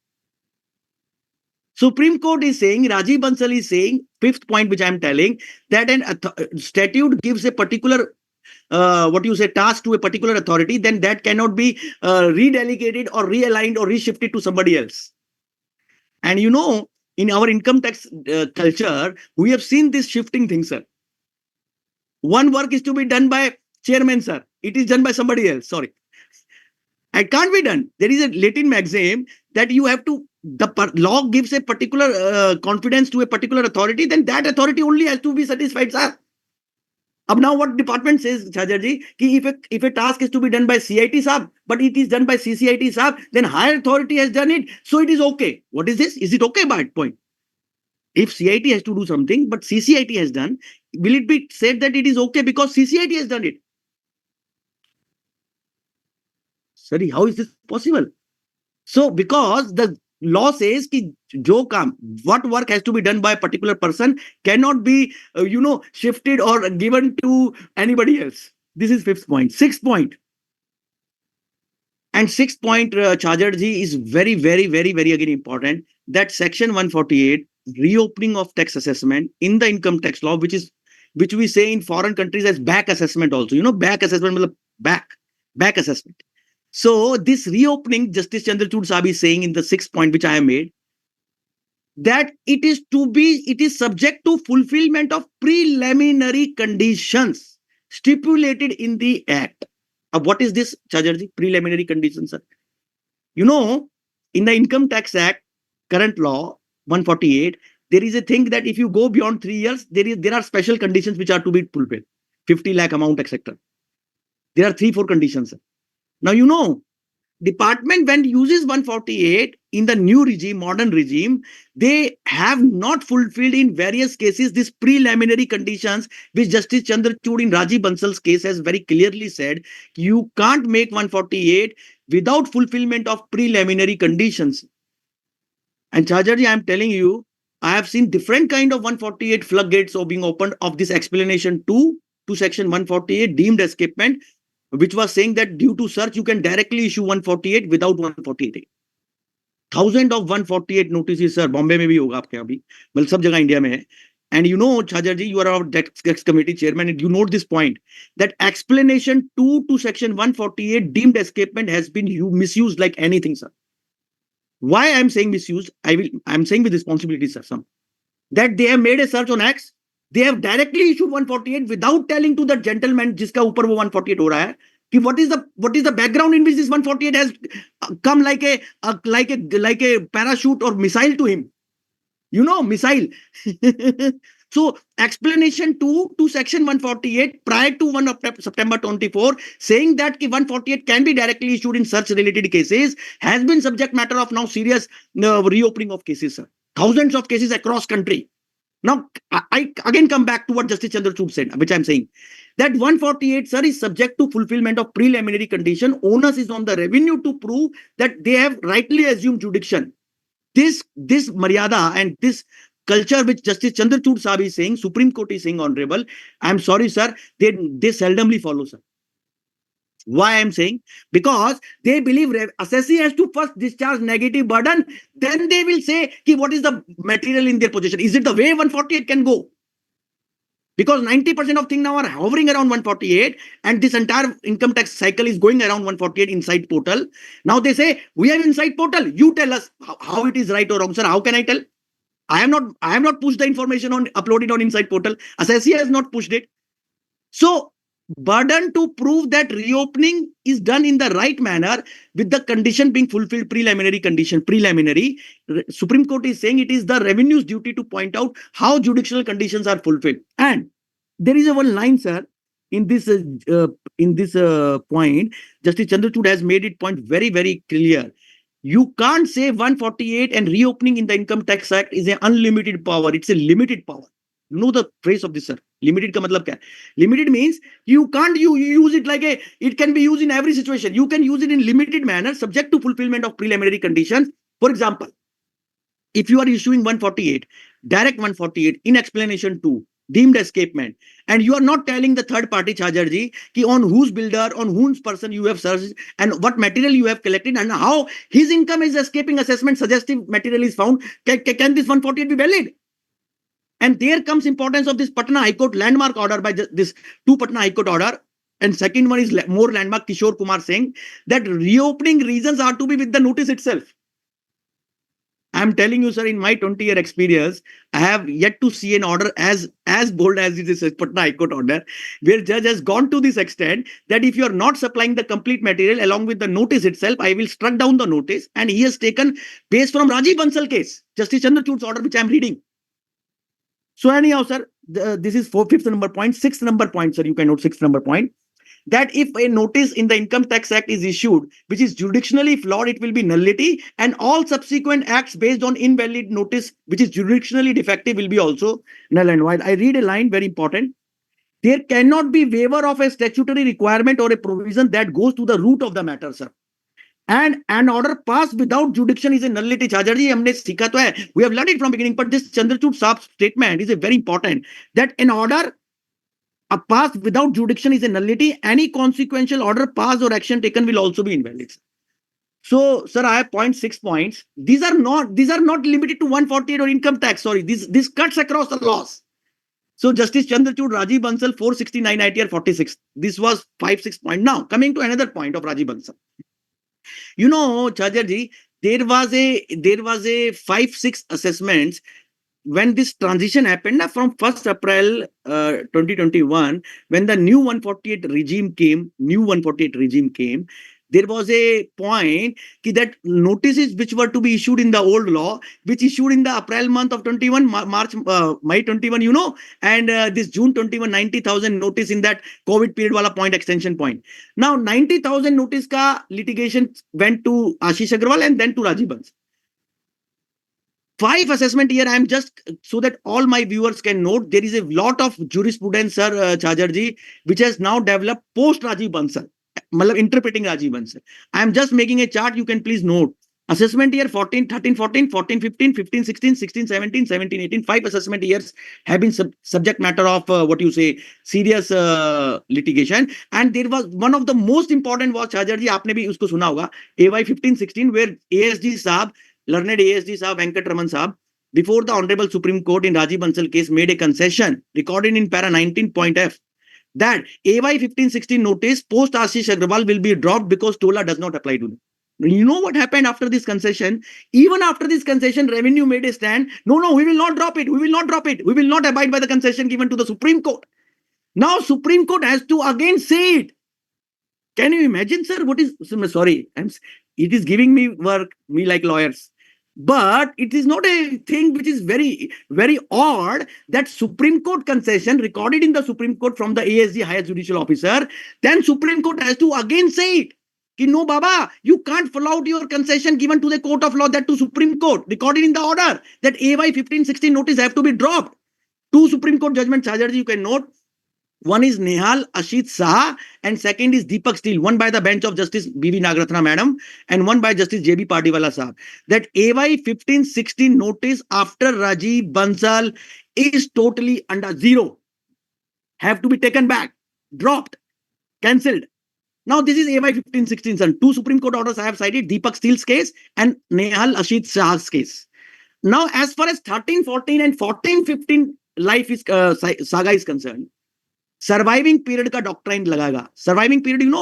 Supreme Court is saying, Rajiv Bansal is saying, fifth point which I am telling, that an statute gives a particular task to a particular authority, then that cannot be redelegated or realigned or reshifted to somebody else. And you know, in our income tax culture, we have seen this shifting thing, sir. One work is to be done by chairman, sir. It is done by somebody else. Sorry. It can't be done. There is a Latin maxim that you have to, the law gives a particular confidence to a particular authority, then that authority only has to be satisfied, sir. Now what department says, Chajarji, if a task is to be done by CIT Saab, but it is done by CCIT Saab, then higher authority has done it, so it is okay. What is this? Is it okay by that point? If CIT has to do something, but CCIT has done, will it be said that it is okay because CCIT has done it? Sorry, how is this possible? So because the law says ki what work has to be done by a particular person cannot be, shifted or given to anybody else. This is fifth point. Sixth point. And sixth point, Chajarji, is very, very, very, very again important. That section 148, reopening of tax assessment in the income tax law, which we say in foreign countries as back assessment also. You know, back assessment means back assessment. So this reopening, Justice Chandrachud Saab is saying in the sixth point, which I have made, that it is subject to fulfillment of preliminary conditions stipulated in the Act. What is this, Chajarji? Preliminary conditions, sir. You know, in the Income Tax Act, current law 148, there is a thing that if you go beyond 3 years, there are special conditions which are to be fulfilled. 50 lakh amount, etc. There are 3-4 conditions. Sir. Now, you know, department when uses 148 in the new regime, modern regime, they have not fulfilled in various cases these preliminary conditions, which Justice Chandrachud in Rajiv Bansal's case has very clearly said, you can't make 148 without fulfillment of preliminary conditions. And Chajarji, I am telling you, I have seen different kind of 148 floodgates of being opened of this explanation 2 to section 148 deemed escapement, which was saying that due to search, you can directly issue 148 without 148. Thousand of 148 notices, sir. Bombay में भी होगा आपके यहाँ भी, मतलब सब जगह India में है. And you know, Chajarji, you are our tax committee chairman, and you note this point that explanation 2 to section 148 deemed escapement has been misused like anything, sir. Why I'm saying misused? I'm saying with responsibility, sir. Some that they have made a search on X, they have directly issued 148 without telling to the gentleman जिसका ऊपर वो 148 हो रहा है कि what is the background in which this 148 has come like a parachute or missile to him. You know, missile. So explanation 2 to section 148 prior to 1 of September 24 saying that 148 can be directly issued in such related cases has been subject matter of now serious reopening of cases, sir. Thousands of cases across country. Now, I again come back to what Justice Chandrachud said, which I'm saying. That 148, sir, is subject to fulfillment of preliminary condition. Onus is on the revenue to prove that they have rightly assumed jurisdiction. This Maryada and this culture which Justice Chandrachud Sahib is saying, Supreme Court is saying, Honorable, I'm sorry, sir, they seldomly follow, sir. Why I'm saying? Because they believe assessee has to first discharge negative burden, then they will say what is the material in their possession. Is it the way 148 can go? Because 90% of things now are hovering around 148 and this entire income tax cycle is going around 148 inside portal. Now they say, we have inside portal. You tell us how it is right or wrong, sir. How can I tell? I have not pushed the information on uploaded on inside portal. Assessee has not pushed it. So burden to prove that reopening is done in the right manner with the condition being fulfilled, preliminary condition, Supreme Court is saying it is the revenue's duty to point out how judicial conditions are fulfilled. And there is a one line, sir, in this point, Justice Chandrachud has made it point very, very clear. You can't say 148 and reopening in the Income Tax Act is an unlimited power. It's a limited power. You know the phrase of this, sir. Limited ka matlab kya? Limited means you can't use it like it can be used in every situation. You can use it in limited manner subject to fulfillment of preliminary conditions. For example, if you are issuing 148, direct 148 in explanation 2, deemed escapement, and you are not telling the third party Chajarji ki on whose builder, on whose person you have searched and what material you have collected and how his income is escaping assessment, suggestive material is found, can this 148 be valid? And there comes importance of this Patna High Court landmark order by this 2 Patna High Court order. And second one is more landmark, Kishore Kumar saying that reopening reasons are to be with the notice itself. I'm telling you, sir, in my 20-year experience, I have yet to see an order as bold as it is Patna High Court order, where judge has gone to this extent that if you are not supplying the complete material along with the notice itself, I will struck down the notice. And he has taken based from Rajiv Bansal case, Justice Chandrachud's order, which I'm reading. So anyhow, sir, this is fifth number point. Sixth number point, sir, you can note sixth number point. That if a notice in the Income Tax Act is issued, which is jurisdictionally flawed, it will be nullity, and all subsequent acts based on invalid notice, which is jurisdictionally defective, will be also null and void. I read a line, very important. There cannot be waiver of a statutory requirement or a provision that goes to the root of the matter, sir. And an order passed without jurisdiction is a nullity. Chajarji, humne sikha to hai. We have learned it from beginning, but this Chandrachud Saab's statement is a very important that an order passed without jurisdiction is a nullity. Any consequential order passed or action taken will also be invalid. So, sir, I have 0.6 points. These are not limited to 148 or income tax. Sorry, this cuts across the laws. So, Justice Chandrachud, Rajiv Bansal, 469 ITR 46. This was 5-6 point. Now, coming to another point of Rajiv Bansal. You know, Chajarji, there was a 5-6 assessments when this transition happened from 1st April 2021, when the new 148 regime came, there was a point that notices which were to be issued in the old law, which issued in the April month of 21, May 21, and this June 21, 90,000 notice in that COVID period wala point, extension point. Now 90,000 notice ka litigation went to Ashish Agrawal and then to Rajiv Bansal. 5 assessment year, I am just so that all my viewers can note, there is a lot of jurisprudence, sir, Chajarji, which has now developed post Rajiv Bansal, interpreting Rajiv Bansal. I am just making a chart, you can please note. Assessment year 14, 13, 14, 14, 15, 15, 16, 16, 17, 17, 18. 5 assessment years have been subject matter of serious litigation. And there was one of the most important was, Chajarji, aapne bhi usko suna hoga, AY 15, 16, where ASG Saab, learned ASG Saab, Venkat Raman Saab, before the Honorable Supreme Court in Rajiv Bansal case made a concession recorded in para 19.f that AY 1516 notice post Ashish Agrawal will be dropped because TOLA does not apply to them. You know what happened after this concession? Even after this concession, revenue made a stand. No, we will not drop it. We will not drop it. We will not abide by the concession given to the Supreme Court. Now Supreme Court has to again say it. Can you imagine, sir? What is, sorry, it is giving me work, me like lawyers. But it is not a thing which is very, very odd that Supreme Court concession recorded in the Supreme Court from the ASG, highest judicial officer, then Supreme Court has to again say it. Ki no, Baba, you can't follow out your concession given to the court of law, that to Supreme Court, recorded in the order that AY 1516 notice have to be dropped. 2 Supreme Court judgment, Chajarji, you can note. One is Nehal Ashit Saha and second is Deepak Steel, one by the bench of Justice B.V. Nagratna Madam and one by Justice J.B. Padiwala Sahab. That AY 1516 notice after Rajiv Bansal is totally under zero. Have to be taken back, dropped, cancelled. Now this is AY 1516, son. 2 Supreme Court orders I have cited, Deepak Steel's case and Nehal Ashit Saha's case. Now as far as 1314 and 1415 life is saga is concerned, surviving period ka doctrine lagayega. Surviving period,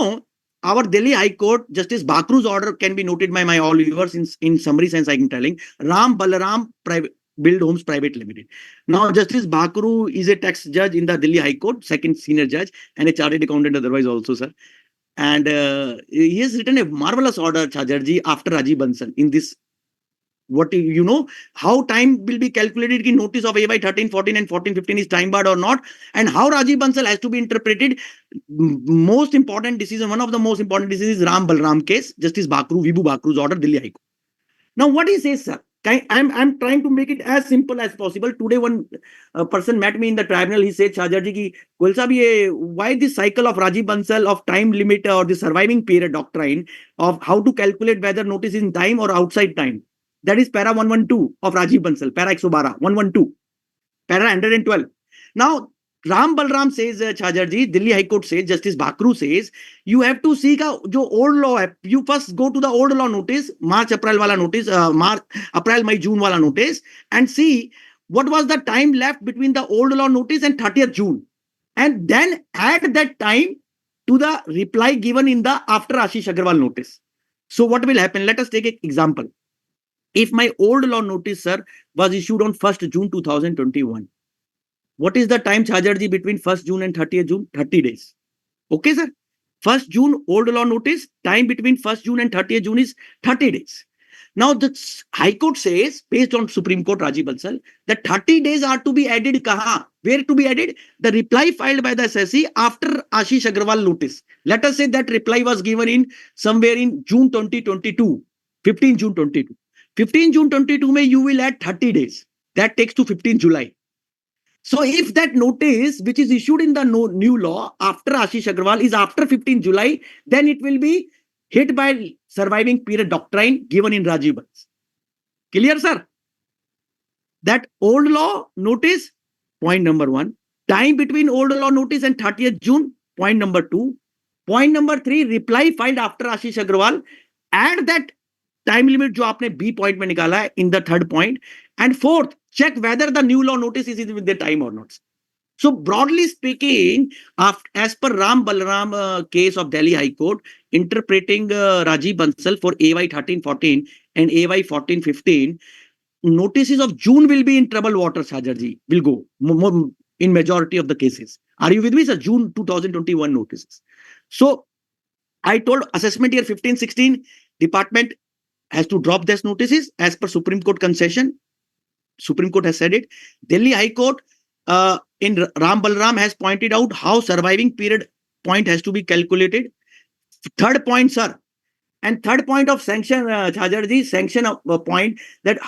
our Delhi High Court, Justice Bakru's order can be noted by my all viewers in summary sense I am telling. Ram Balaram Build Homes Private Limited. Now Justice Bakru is a tax judge in the Delhi High Court, second senior judge and a chartered accountant otherwise also, sir. And he has written a marvelous order, Chajarji, after Rajiv Bansal in this. What how time will be calculated in notice of AY 1314 and 1415 is time barred or not, and how Rajiv Bansal has to be interpreted. Most important decision, one of the most important decisions is Ram Balram case, Justice Vibhu Bakru's order, Delhi High Court. Now what he says, sir, I'm trying to make it as simple as possible. Today one person met me in the tribunal. He said, Chajarji ki Goel sahab, why this cycle of Rajiv Bansal of time limit or the surviving period doctrine of how to calculate whether notice is in time or outside time. That is para 112 of Rajiv Bansal, para 112, 112, para 112. Now, Ram Balram says, Chajarji, Delhi High Court says, Justice Bakru says, you have to see jo old law hai. You first go to the old law notice, March, April wala notice, April, May, June wala notice, and see what was the time left between the old law notice and 30th June. And then add that time to the reply given in the after Ashish Agrawal notice. So what will happen? Let us take an example. If my old law notice, sir, was issued on 1st June 2021, what is the time, Chajarji, between 1st June and 30th June? 30 days. Okay, sir. 1st June, old law notice, time between 1st June and 30th June is 30 days. Now, the High Court says, based on Supreme Court, Rajiv Bansal, that 30 days are to be added. Kaha? Where to be added? The reply filed by the SSC after Ashish Agrawal notice. Let us say that reply was given in somewhere in June 2022, 15 June 22. 15 June 22 mein you will add 30 days. That takes to 15 July. So if that notice which is issued in the new law after Ashish Agrawal is after 15 July, then it will be hit by surviving period doctrine given in Rajiv Bansal. Clear, sir? That old law notice, point number 1. Time between old law notice and 30th June, point number 2. Point number 3, reply filed after Ashish Agrawal. Add that time limit jo aapne B point mein nikala hai in the 3rd point. And 4th, check whether the new law notice is with the time or not. So broadly speaking, as per Ram Balaram case of Delhi High Court, interpreting Rajiv Bansal for AY 1314 and AY 1415, notices of June will be in troubled water, Sajarji, will go in majority of the cases. Are you with me, sir? June 2021 notices. So I told assessment year 15-16, department has to drop these notices as per Supreme Court concession. Supreme Court has said it. Delhi High Court in Ram Balram has pointed out how surviving period point has to be calculated. Third point, sir. And third point of sanction, Chajarji, sanction of point that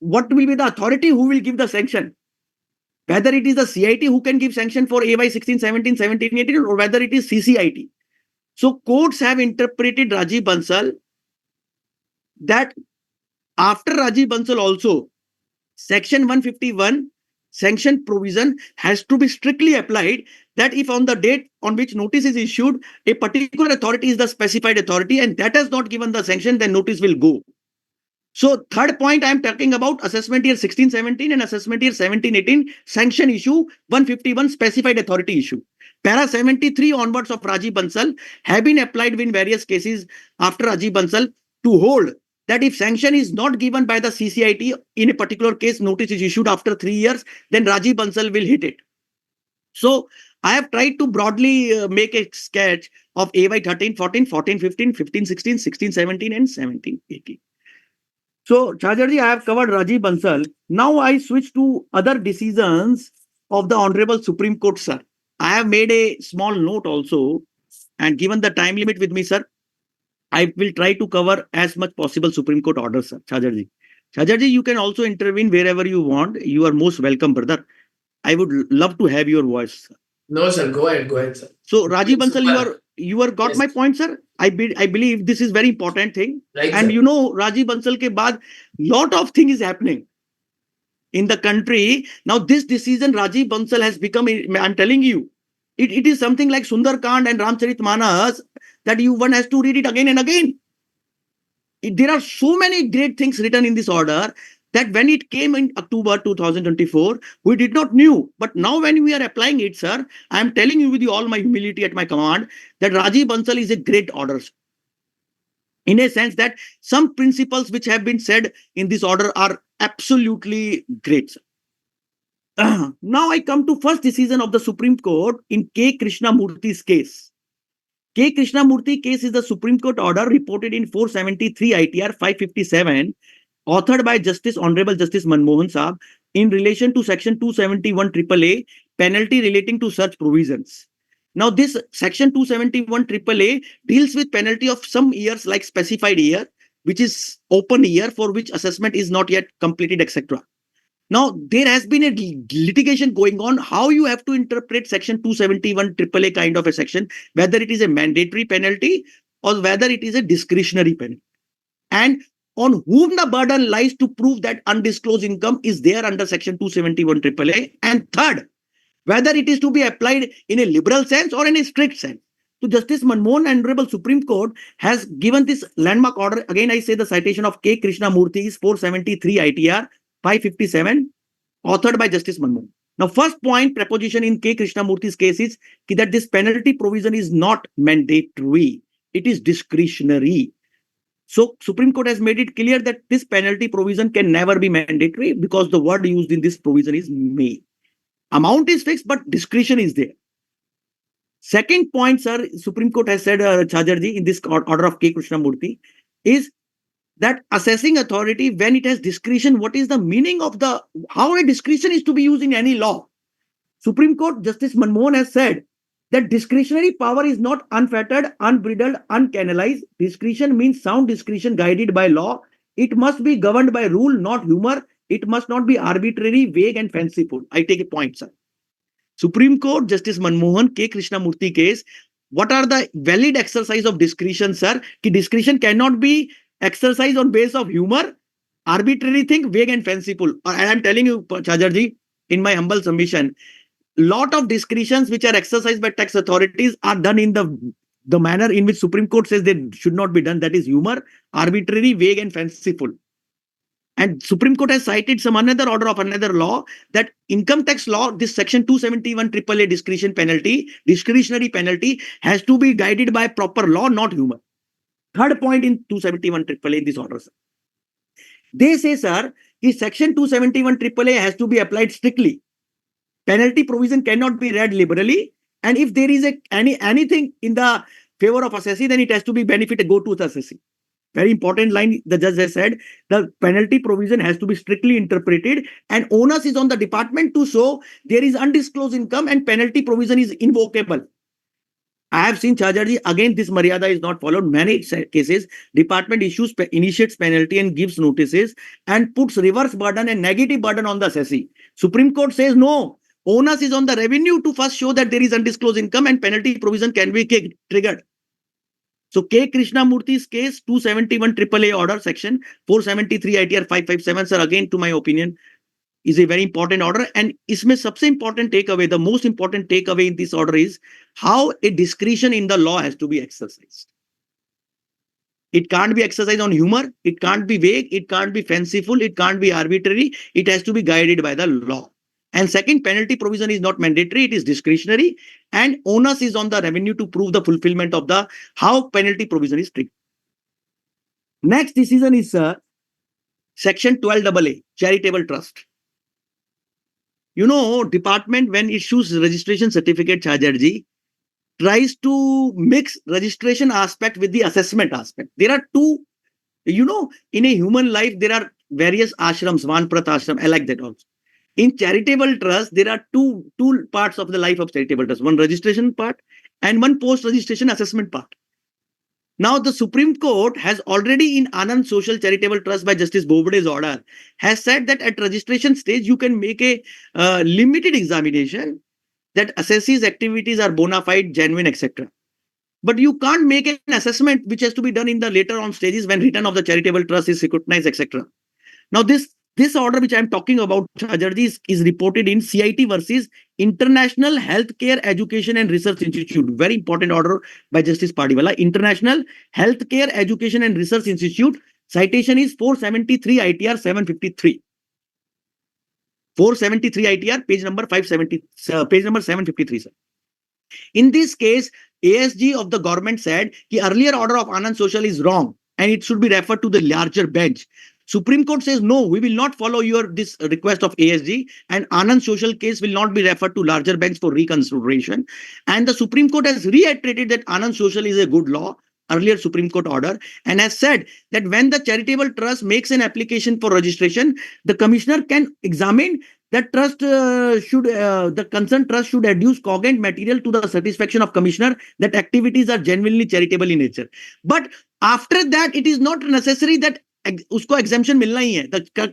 what will be the authority who will give the sanction? Whether it is the CIT who can give sanction for AY 16, 17, 17, 18, or whether it is CCIT. So courts have interpreted Rajiv Bansal that after Rajiv Bansal also, section 151 sanction provision has to be strictly applied, that if on the date on which notice is issued, a particular authority is the specified authority and that has not given the sanction, then notice will go. So third point I am talking about assessment year 16-17 and assessment year 17-18 sanction issue 151 specified authority issue. Para 73 onwards of Rajiv Bansal have been applied in various cases after Rajiv Bansal to hold that if sanction is not given by the CCIT in a particular case, notice is issued after 3 years, then Rajiv Bansal will hit it. So I have tried to broadly make a sketch of AY 13-14, 14-15, 15-16, 16-17 and 17-18. So, Chajarji, I have covered Rajiv Bansal. Now I switch to other decisions of the Honorable Supreme Court, sir. I have made a small note also, and given the time limit with me, sir, I will try to cover as much possible Supreme Court orders, sir. Chajarji. Chajarji, you can also intervene wherever you want. You are most welcome, brother. I would love to have your voice, sir. No, sir. Go ahead, sir. So, Rajiv Bansal, you are got yes. My point, sir. I believe this is very important thing. Right, and sir. You know, Rajiv Bansal ke baad, lot of things is happening in the country. Now, this decision Rajiv Bansal has become, I'm telling you, it is something like Sundarkand and Ramcharitmanas that one has to read it again and again. There are so many great things written in this order that when it came in October 2024, we did not knew. But now when we are applying it, sir, I am telling you with all my humility at my command that Rajiv Bansal is a great order. In a sense that some principles which have been said in this order are absolutely great, sir. Now I come to first decision of the Supreme Court in K. Krishnamurthy's case. K. Krishnamurthy case is the Supreme Court order reported in 473 ITR 557, authored by Honorable Justice Manmohan Saab in relation to Section 271 AAA, penalty relating to such provisions. Now, this Section 271 AAA deals with penalty of some years like specified year, which is open year for which assessment is not yet completed, etc. Now, there has been a litigation going on how you have to interpret Section 271 AAA kind of a section, whether it is a mandatory penalty or whether it is a discretionary penalty. And on whom the burden lies to prove that undisclosed income is there under Section 271 AAA. And third, whether it is to be applied in a liberal sense or in a strict sense. So Justice Manmohan, Honorable Supreme Court, has given this landmark order. Again, I say the citation of K. Krishnamurthy is 473 ITR 557, authored by Justice Manmohan. Now, first point preposition in K. Krishnamurthy's case is that this penalty provision is not mandatory. It is discretionary. So, Supreme Court has made it clear that this penalty provision can never be mandatory because the word used in this provision is may. Amount is fixed, but discretion is there. Second point, sir, Supreme Court has said, Chajarji, in this order of K. Krishnamurthy, is that assessing authority, when it has discretion, what is the meaning of how a discretion is to be used in any law? Supreme Court Justice Manmohan has said that discretionary power is not unfettered, unbridled, uncanalized. Discretion means sound discretion guided by law. It must be governed by rule, not humor. It must not be arbitrary, vague, and fanciful. I take a point, sir. Supreme Court Justice Manmohan K. Krishnamurthy case. What are the valid exercise of discretion, sir? Ki discretion cannot be exercised on base of humor, arbitrary thing, vague, and fanciful. And I'm telling you, Chajarji, in my humble submission, lot of discretions which are exercised by tax authorities are done in the manner in which Supreme Court says they should not be done. That is humor, arbitrary, vague, and fanciful. And Supreme Court has cited some another order of another law that income tax law, this Section 271 AAA discretionary penalty has to be guided by proper law, not humor. Third point in 271 AAA in this order, sir. They say, sir, is section 271 AAA has to be applied strictly. Penalty provision cannot be read liberally. And if there is anything in the favor of assessee, then it has to be benefit go to the assessee. Very important line the judge has said. The penalty provision has to be strictly interpreted, and onus is on the department to show there is undisclosed income and penalty provision is invocable. I have seen Chajarji, again, this Maryada is not followed. Many cases, department initiates penalty and gives notices and puts reverse burden and negative burden on the assessee. Supreme Court says no. Onus is on the revenue to first show that there is undisclosed income and penalty provision can be triggered. So K. Krishnamurthy's case, 271 AAA order, section 473 ITR 557, sir, again, to my opinion, is a very important order. And isme sabse important takeaway, the most important takeaway in this order is how a discretion in the law has to be exercised. It can't be exercised on humor. It can't be vague. It can't be fanciful. It can't be arbitrary. It has to be guided by the law. And second, penalty provision is not mandatory. It is discretionary. And onus is on the revenue to prove the fulfillment of the how penalty provision is triggered. Next decision is section 12AA, charitable trust. You know, department when issues registration certificate, Chajarji, tries to mix registration aspect with the assessment aspect. There are two, you know, in a human life, there are various ashrams, Vanprat ashram, I like that also. In charitable trust, there are two parts of the life of charitable trust. One registration part and one post-registration assessment part. Now, the Supreme Court has already in Anand Social Charitable Trust by Justice Bobade's order has said that at registration stage, you can make a limited examination that assessees activities are bona fide, genuine, etc. But you can't make an assessment which has to be done in the later on stages when return of the charitable trust is scrutinized, etc. Now, this order which I am talking about, Chajarji, is reported in CIT versus International Healthcare Education and Research Institute. Very important order by Justice Padiwala. International Healthcare Education and Research Institute. Citation is 473 ITR 753. 473 ITR, page number 570, page number 753, sir. In this case, ASG of the government said the earlier order of Anand Social is wrong and it should be referred to the larger bench. Supreme Court says, no, we will not follow this request of ASG, and Anand Social case will not be referred to larger bench for reconsideration. And the Supreme Court has reiterated that Anand Social is a good law, earlier Supreme Court order, and has said that when the charitable trust makes an application for registration, the commissioner can examine that trust the concerned trust should adduce cogent material to the satisfaction of commissioner that activities are genuinely charitable in nature. But after that, it is not necessary that usko exemption milna hi hai. The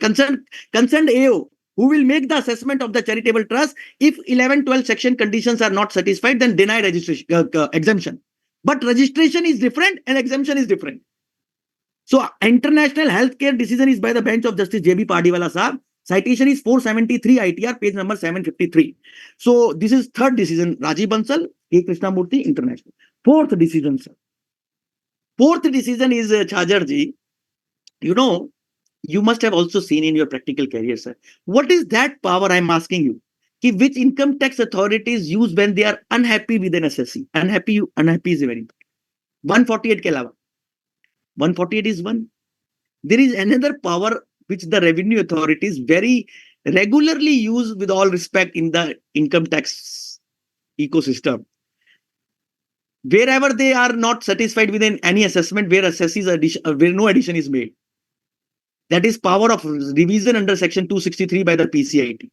concerned AO who will make the assessment of the charitable trust, if 11-12 section conditions are not satisfied, then deny registration exemption. But registration is different and exemption is different. So international healthcare decision is by the bench of Justice J.B. Padiwala Saab. Citation is 473 ITR, page number 753. So this is third decision, Rajiv Bansal, K. Krishnamurthy, international. Fourth decision, sir. Fourth decision is Chajarji. You know, you must have also seen in your practical career, sir. What is that power, I'm asking you? Which income tax authorities use when they are unhappy with an assessee? Unhappy is a very important. 148 ke alawa. 148 is one. There is another power which the revenue authorities very regularly use with all respect in the income tax ecosystem. Wherever they are not satisfied with any assessment where where no addition is made. That is power of revision under section 263 by the PCIT.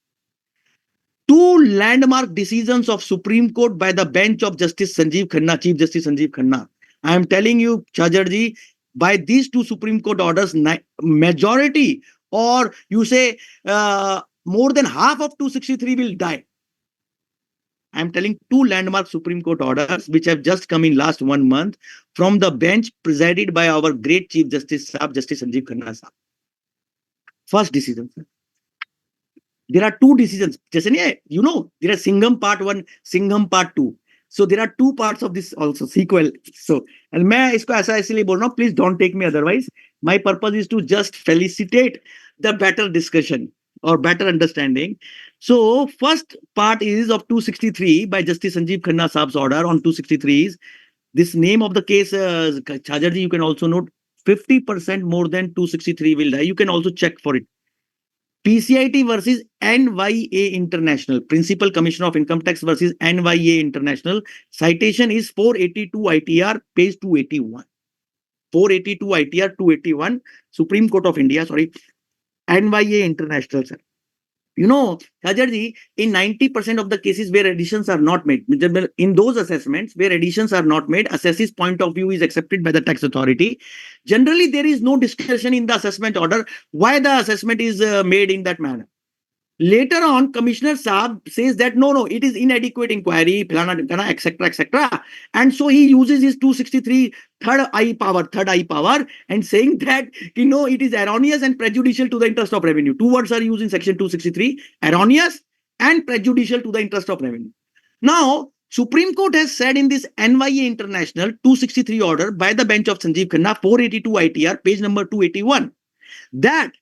Two landmark decisions of Supreme Court by the bench of Justice Sanjeev Khanna, Chief Justice Sanjeev Khanna. I am telling you, Chajarji, by these two Supreme Court orders, majority or you say more than half of 263 will die. I am telling two landmark Supreme Court orders which have just come in last 1 month from the bench presided by our great Chief Justice Saab, Justice Sanjeev Khanna Saab. First decision, sir. There are two decisions. You know, there are Singham part 1, Singham part 2. So there are two parts of this also, sequel. So, and मैं इसको ऐसा इसलिए बोल रहा हूँ, please don't take me otherwise. My purpose is to just felicitate the better discussion or better understanding. So first part is of 263 by Justice Sanjeev Khanna Saab's order on 263 is this name of the case, Chajarji, you can also note 50% more than 263 will die. You can also check for it. PCIT versus NYA International, Principal Commissioner of Income Tax versus NYA International. Citation is 482 ITR, page 281. 482 ITR 281, Supreme Court of India, sorry, NYA International, sir. You know, Hajarji, in 90% of the cases where additions are not made, in those assessments where additions are not made, assessee's point of view is accepted by the tax authority. Generally, there is no discussion in the assessment order why the assessment is made in that manner. Later on, Commissioner Saab says that no, it is inadequate inquiry, etc., etc. And so he uses his 263 third I power, and saying that, it is erroneous and prejudicial to the interest of revenue. Two words are used in section 263, erroneous and prejudicial to the interest of revenue. Now, Supreme Court has said in this NYA International 263 order by the bench of Sanjeev Khanna, 482 ITR, page number 281, that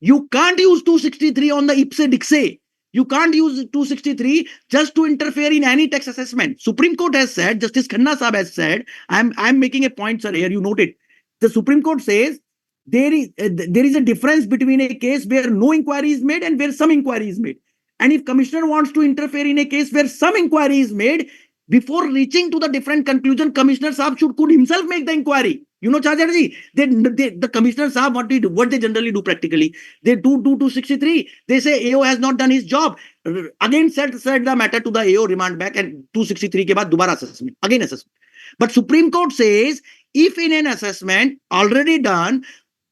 you can't use 263 on the ipse dixit. You can't use 263 just to interfere in any tax assessment. Supreme Court has said, Justice Khanna Saab has said, I'm making a point, sir, here, you note it. The Supreme Court says there is a difference between a case where no inquiry is made and where some inquiry is made. And if Commissioner wants to interfere in a case where some inquiry is made, before reaching to the different conclusion, Commissioner Saab could himself make the inquiry. You know, Chajarji, the Commissioner Saab, what they generally do practically, they do 263. They say AO has not done his job. Again, said the matter to the AO, remand back, and 263 ke baad dobara assessment. Again assessment. But Supreme Court says, if in an assessment already done,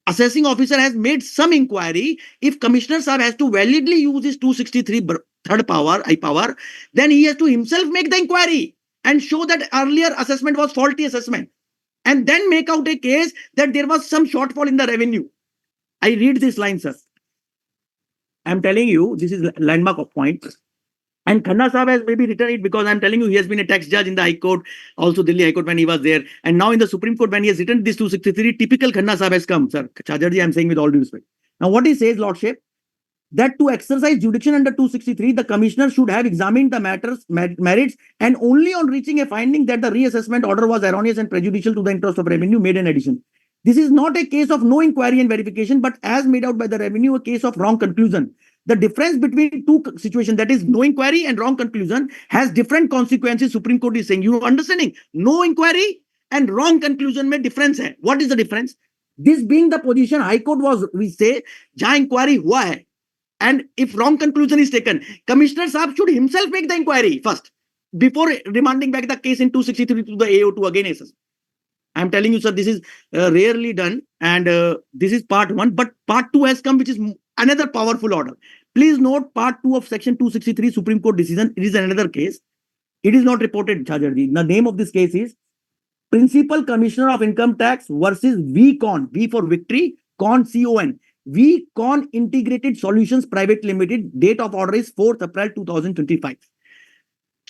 assessing officer has made some inquiry, if Commissioner Saab has to validly use his 263 third power, I power, then he has to himself make the inquiry and show that earlier assessment was faulty assessment, and then make out a case that there was some shortfall in the revenue. I read this line, sir. I'm telling you, this is landmark of point. And Khanna Saab has maybe written it because I'm telling you, he has been a tax judge in the High Court, also Delhi High Court when he was there. And now in the Supreme Court, when he has written this 263, typical Khanna Saab has come, sir. Chajarji, I'm saying with all due respect. Now, what he says, Lordship, that to exercise jurisdiction under 263, the Commissioner should have examined the merits, and only on reaching a finding that the reassessment order was erroneous and prejudicial to the interest of revenue, made an addition. This is not a case of no inquiry and verification, but as made out by the revenue, a case of wrong conclusion. The difference between two situations, that is no inquiry and wrong conclusion, has different consequences. Supreme Court is saying, you understanding? No inquiry and wrong conclusion mein difference hai. What is the difference? This being the position, High Court was, we say, jahan inquiry hua hai. And if wrong conclusion is taken, Commissioner Saab should himself make the inquiry first, before remanding back the case in 263 to the AO to again assess. I'm telling you, sir, this is rarely done, and this is part one. But part two has come, which is another powerful order. Please note part two of section 263 Supreme Court decision. It is another case. It is not reported, Chajarji. The name of this case is Principal Commissioner of Income Tax versus VCon, V for victory, Con, CON. VCon Integrated Solutions Private Limited. Date of order is 4th April 2025.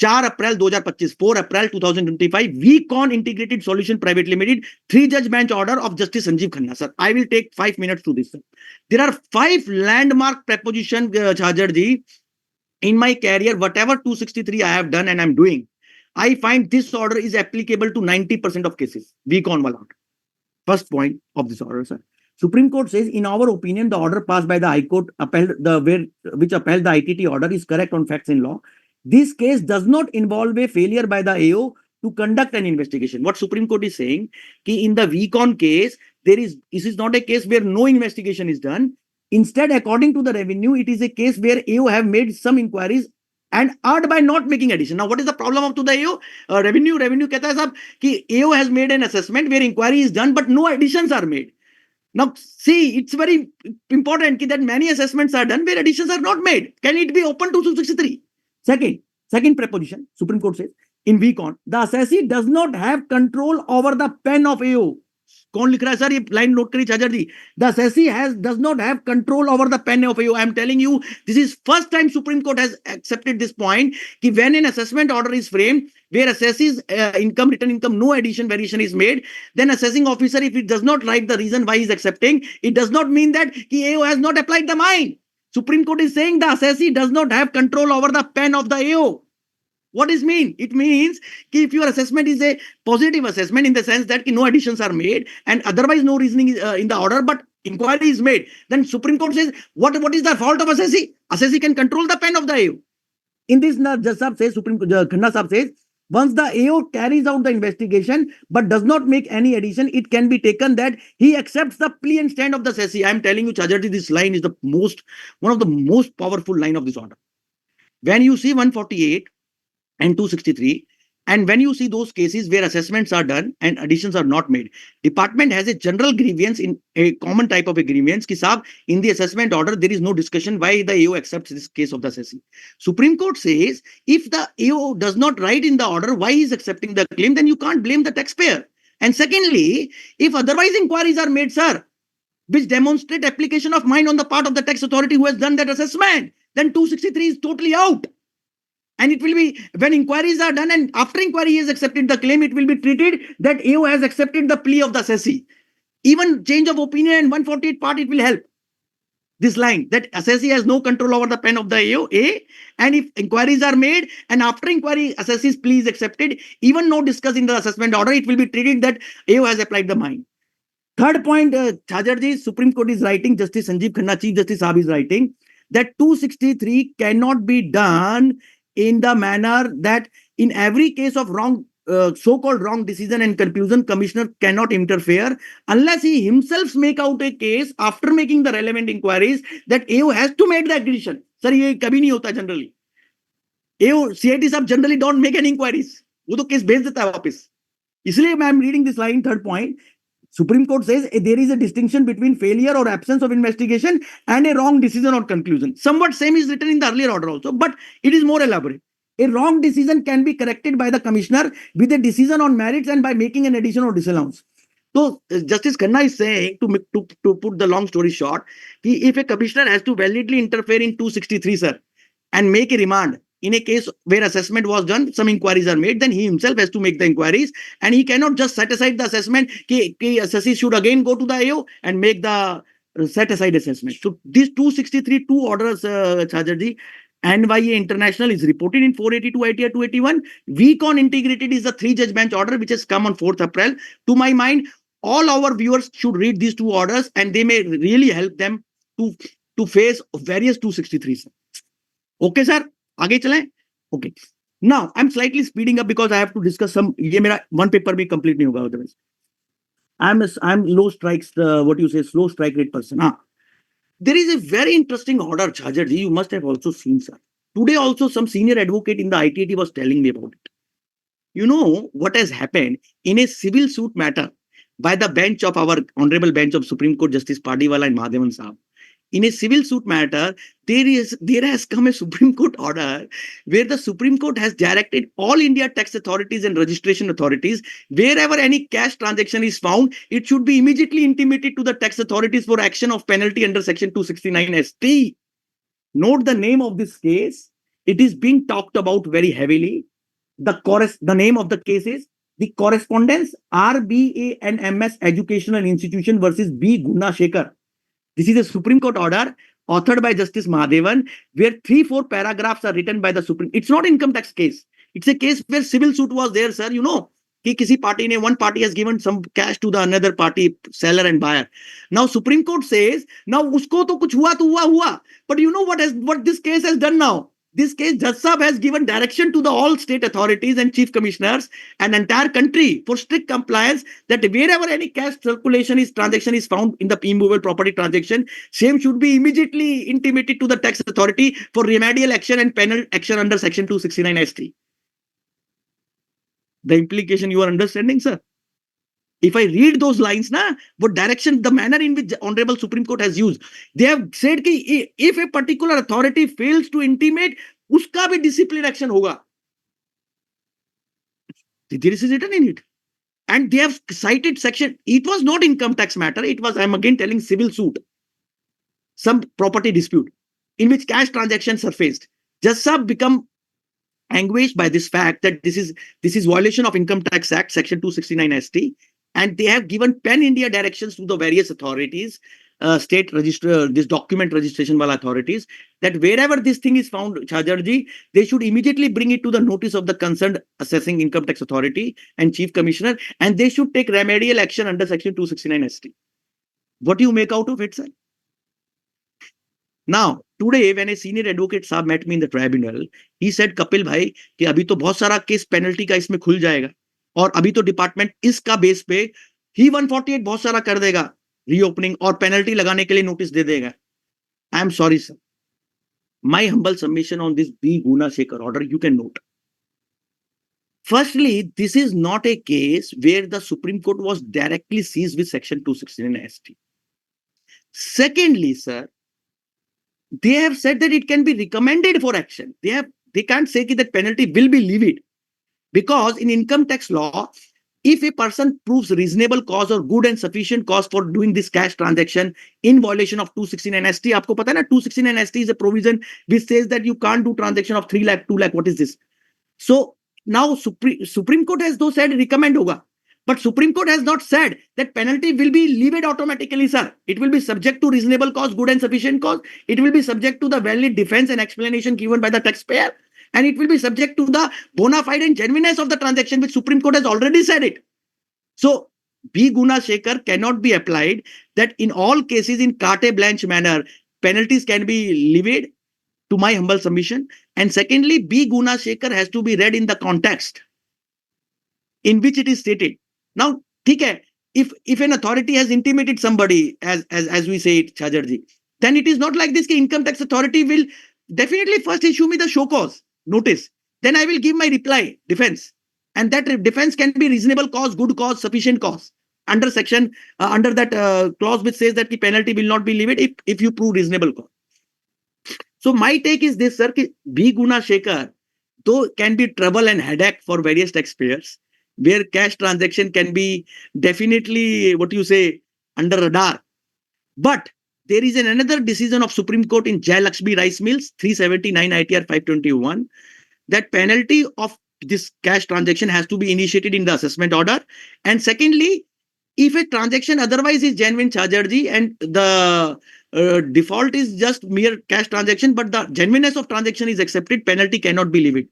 4 April 2025, 4 April 2025, VCon Integrated Solution Private Limited, 3-judge bench order of Justice Sanjeev Khanna. Sir, I will take 5 minutes to this. Sir. There are 5 landmark prepositions, Chajarji. In my career, whatever 263 I have done and I'm doing, I find this order is applicable to 90% of cases. VCon wala. First point of this order, sir. Supreme Court says, in our opinion, the order passed by the High Court which upheld the ITT order is correct on facts in law. This case does not involve a failure by the AO to conduct an investigation. What Supreme Court is saying, ki in the VCon case, this is not a case where no investigation is done. Instead, according to the revenue, it is a case where AO have made some inquiries and erred by not making addition. Now, what is the problem up to the AO? Revenue kehta hai sahab ki AO has made an assessment where inquiry is done, but no additions are made. Now, see, it's very important that many assessments are done where additions are not made. Can it be open to 263? Second preposition, Supreme Court says, in VCon, the assessee does not have control over the pen of AO. कौन लिख रहा है sir ये line note करिए चाचर जी. The assessee does not have control over the pen of AO. I am telling you, this is first time Supreme Court has accepted this point कि when an assessment order is framed where assessee's written income, no addition, variation is made, then assessing officer, if it does not write the reason why he is accepting, it does not mean that AO has not applied the mine. Supreme Court is saying the assessee does not have control over the pen of the AO. What does mean? It means if your assessment is a positive assessment in the sense that no additions are made and otherwise no reasoning is in the order, but inquiry is made, then Supreme Court says, what is the fault of assessee? Assessee can control the pen of the AO. In this, Judge Sahab says, Khanna Sahab says, once the AO carries out the investigation but does not make any addition, it can be taken that he accepts the plea and stand of the assessee. I am telling you, Chajarji, this line is one of the most powerful line of this order. When you see 148 and 263, and when you see those cases where assessments are done and additions are not made, department has a general grievance, in a common type of a grievance, ki sahab, in the assessment order, there is no discussion why the AO accepts this case of the assessee. Supreme Court says, if the AO does not write in the order why he is accepting the claim, then you can't blame the taxpayer. And secondly, if otherwise inquiries are made, sir, which demonstrate application of mind on the part of the tax authority who has done that assessment, then 263 is totally out. And it will be, when inquiries are done and after inquiry he has accepted the claim, it will be treated that AO has accepted the plea of the assessee. Even change of opinion in 148 part, it will help. This line, that assessee has no control over the pen of the AO, and if inquiries are made and after inquiry assessee's plea is accepted, even no discuss in the assessment order, it will be treated that AO has applied the mind. Third point, Chajarji, Supreme Court is writing, Justice Sanjeev Khanna, Chief Justice Saab is writing, that 263 cannot be done in the manner that in every case of wrong, so-called wrong decision and conclusion, commissioner cannot interfere unless he himself make out a case after making the relevant inquiries that AO has to make the decision. Sir, ये कभी नहीं होता generally. AO, CIT साहब generally don't make any inquiries. वो तो case भेज देता है वापस. इसलिए I am reading this line, third point. Supreme Court says there is a distinction between failure or absence of investigation and a wrong decision or conclusion. Somewhat same is written in the earlier order also, but it is more elaborate. A wrong decision can be corrected by the commissioner with a decision on merits and by making an addition or disallowance. So Justice Khanna is saying, to put the long story short, if a commissioner has to validly interfere in 263, sir, and make a remand, in a case where assessment was done, some inquiries are made, then he himself has to make the inquiries, and he cannot just set aside the assessment. Assessee should again go to the AO and make the set aside assessment. So these 263 two orders, Chajarji, NYA International is reported in 482 ITR 281. Weak on integrated is the 3-judge bench order which has come on 4th April. To my mind, all our viewers should read these two orders and they may really help them to face various 263s. Okay, sir? आगे चलें? Okay. Now, I'm slightly speeding up because I have to discuss some. ये मेरा one paper भी complete नहीं होगा otherwise. I'm low strikes, slow strike rate person. There is a very interesting order, Chajarji. You must have also seen, sir. Today also some senior advocate in the ITT was telling me about it. You know what has happened in a civil suit matter by the bench of our honorable bench of Supreme Court Justice Padiwala and Madhavan Saab. In a civil suit matter, there has come a Supreme Court order where the Supreme Court has directed all India tax authorities and registration authorities, wherever any cash transaction is found, it should be immediately intimated to the tax authorities for action of penalty under Section 269 ST. Note the name of this case. It is being talked about very heavily. The name of the case is the correspondence RBANMS Educational Institution versus B. Gunashekhar. This is a Supreme Court order authored by Justice Mahadevan, where 3-4 paragraphs are written by the Supreme. It's not income tax case. It's a case where civil suit was there, sir. You know, one party has given some cash to the another party, seller and buyer. Now Supreme Court says, now usko to kuch hua. But you know what this case has done now? This case, Judge Sahab has given direction to the all state authorities and chief commissioners and entire country for strict compliance that wherever any cash transaction is found in the immovable property transaction, same should be immediately intimated to the tax authority for remedial action and penal action under Section 269 ST. The implication you are understanding, sir? If I read those lines, what direction, the manner in which the Honorable Supreme Court has used, they have said कि if a particular authority fails to intimate, uska bhi discipline action hoga. This is written in it. And they have cited section, it was not income tax matter, it was, I'm again telling, civil suit. Some property dispute in which cash transactions surfaced. Just have become anguished by this fact that this is violation of Income Tax Act, Section 269 ST. And they have given pan-India directions to the various authorities state register, this document registration wala authorities, that wherever this thing is found, Chajarji, they should immediately bring it to the notice of the concerned assessing income tax authority and chief commissioner, and they should take remedial action under section 269 ST. What do you make out of it, sir? Now, today when a senior advocate साहब met me in the tribunal, he said, Kapil भाई कि अभी तो बहुत सारा case penalty का इसमें खुल जाएगा और अभी तो डिपार्टमेंट इसका बेस पे ही 148 बहुत सारा कर देगा रीओपनिंग और पेनल्टी लगाने के लिए नोटिस दे देगा. I am sorry, sir. My humble submission on this B. Guna Shekhar order, you can note. Firstly, this is not a case where the Supreme Court was directly seized with section 269 ST. Secondly, sir, they have said that it can be recommended for action. They can't say that penalty will be levied, because in income tax law, if a person proves reasonable cause or good and sufficient cause for doing this cash transaction in violation of 269 ST, आपको पता है ना, 269 ST is a provision which says that you can't do transaction of 3 lakh, 2 lakh. What is this? So now Supreme Court has though said recommend hoga, but Supreme Court has not said that penalty will be levied automatically, sir. It will be subject to reasonable cause, good and sufficient cause. It will be subject to the valid defense and explanation given by the taxpayer. And it will be subject to the bona fide and genuineness of the transaction, which Supreme Court has already said it. So B. Guna Shekhar cannot be applied that in all cases in carte blanche manner, penalties can be levied, to my humble submission. And secondly, B. Guna Shekhar has to be read in the context in which it is stated. Now, ठीक है, if an authority has intimated somebody, as we say it, Chajarji, then it is not like this. Income tax authority will definitely first issue me the show cause notice. Then I will give my reply, defense. And that defense can be reasonable cause, good cause, sufficient cause. Under section, under that clause which says that the penalty will not be levied if you prove reasonable cause. So my take is this, sir, कि B. Guna Shekhar, though can be trouble and headache for various taxpayers, where cash transaction can be definitely, what you say, under radar. But there is another decision of Supreme Court in Jai Lakshmi Rice Mills, 379 ITR 521, that penalty of this cash transaction has to be initiated in the assessment order. And secondly, if a transaction otherwise is genuine, Chajarji, and the default is just mere cash transaction, but the genuineness of transaction is accepted, penalty cannot be levied.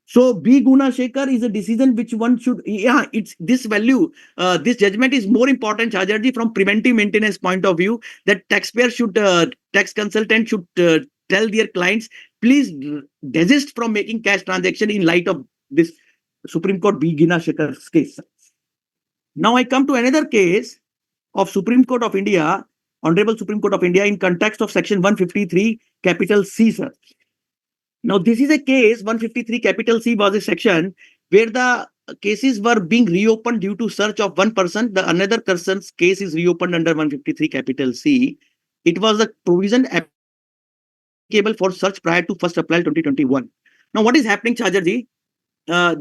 So B. Guna Shekhar is a decision which one should, it's this value, this judgment is more important, Chajarji, from preventive maintenance point of view, that taxpayer should, tax consultant should tell their clients, please desist from making cash transaction in light of this Supreme Court B. Guna Shekhar's case. Now I come to another case of Supreme Court of India, Honorable Supreme Court of India, in context of section 153 capital C, sir. Now this is a case, 153 capital C was a section where the cases were being reopened due to search of one person. The another person's case is reopened under 153 capital C. It was a provision applicable for search prior to 1st April 2021. Now what is happening, Chajarji?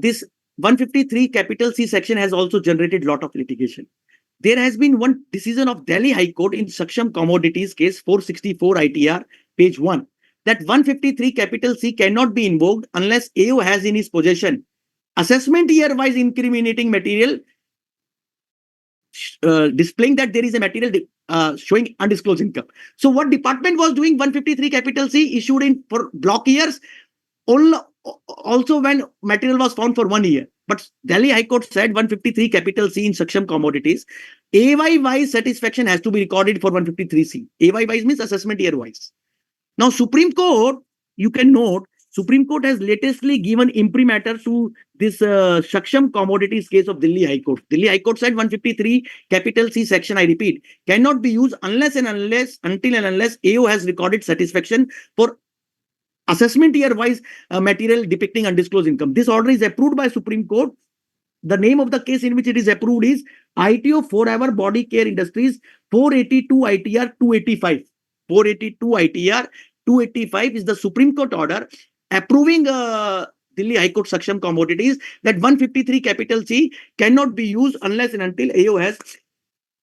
This 153 capital C section has also generated lot of litigation. There has been one decision of Delhi High Court in Saksham Commodities case 464 ITR, page 1, that 153 capital C cannot be invoked unless AO has in his possession assessment year-wise incriminating material displaying that there is a material showing undisclosed income. So what department was doing, 153 capital C issued in for block years, also when material was found for 1 year. But Delhi High Court said 153 capital C in Saksham Commodities, AY-wise satisfaction has to be recorded for 153C. AY-wise means assessment year-wise. Now Supreme Court, you can note, Supreme Court has latestly given imprimatur to this Saksham Commodities case of Delhi High Court. Delhi High Court said 153 capital C section, I repeat, cannot be used until and unless AO has recorded satisfaction for assessment year-wise material depicting undisclosed income. This order is approved by Supreme Court. The name of the case in which it is approved is ITO Forever Body Care Industries 482 ITR 285. 482 ITR 285 is the Supreme Court order approving Delhi High Court Saksham Commodities that 153 capital C cannot be used unless and until AO has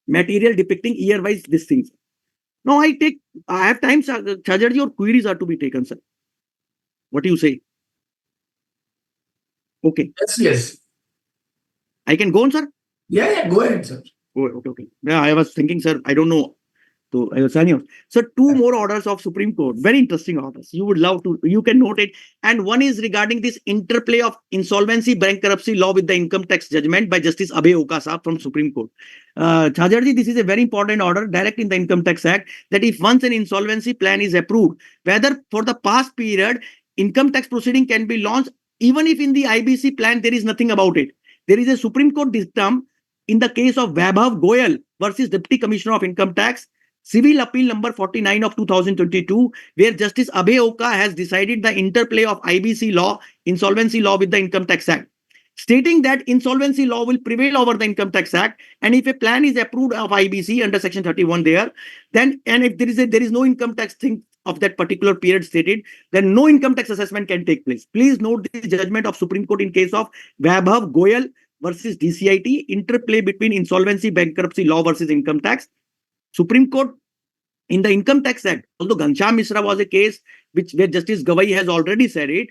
material depicting year-wise these things. Now I have time, Chajarji, your queries are to be taken, sir. What do you say? Okay. Yes. I can go on, sir? Yeah, go ahead, sir. Oh, okay. Yeah, I was thinking, sir, I don't know. So I was signing off. So two more orders of Supreme Court, very interesting orders. You would love to, you can note it. And one is regarding this interplay of insolvency bankruptcy law with the income tax judgment by Justice Abhay Oka Saab from Supreme Court. Chajarji, this is a very important order direct in the Income Tax Act that if once an insolvency plan is approved, whether for the past period, income tax proceeding can be launched, even if in the IBC plan there is nothing about it. There is a Supreme Court dictum in the case of Vaibhav Goyal versus Deputy Commissioner of Income Tax, Civil Appeal number 49 of 2022, where Justice Abhay Oka has decided the interplay of IBC law, insolvency law with the Income Tax Act, stating that insolvency law will prevail over the Income Tax Act, and if a plan is approved of IBC under Section 31 there, then and if there is no income tax thing of that particular period stated, then no income tax assessment can take place. Please note the judgment of Supreme Court in case of Vaibhav Goyal versus DCIT, interplay between insolvency bankruptcy law versus income tax. Supreme Court in the Income Tax Act, although Ghanshyam Mishra was a case where Justice Gawai has already said it,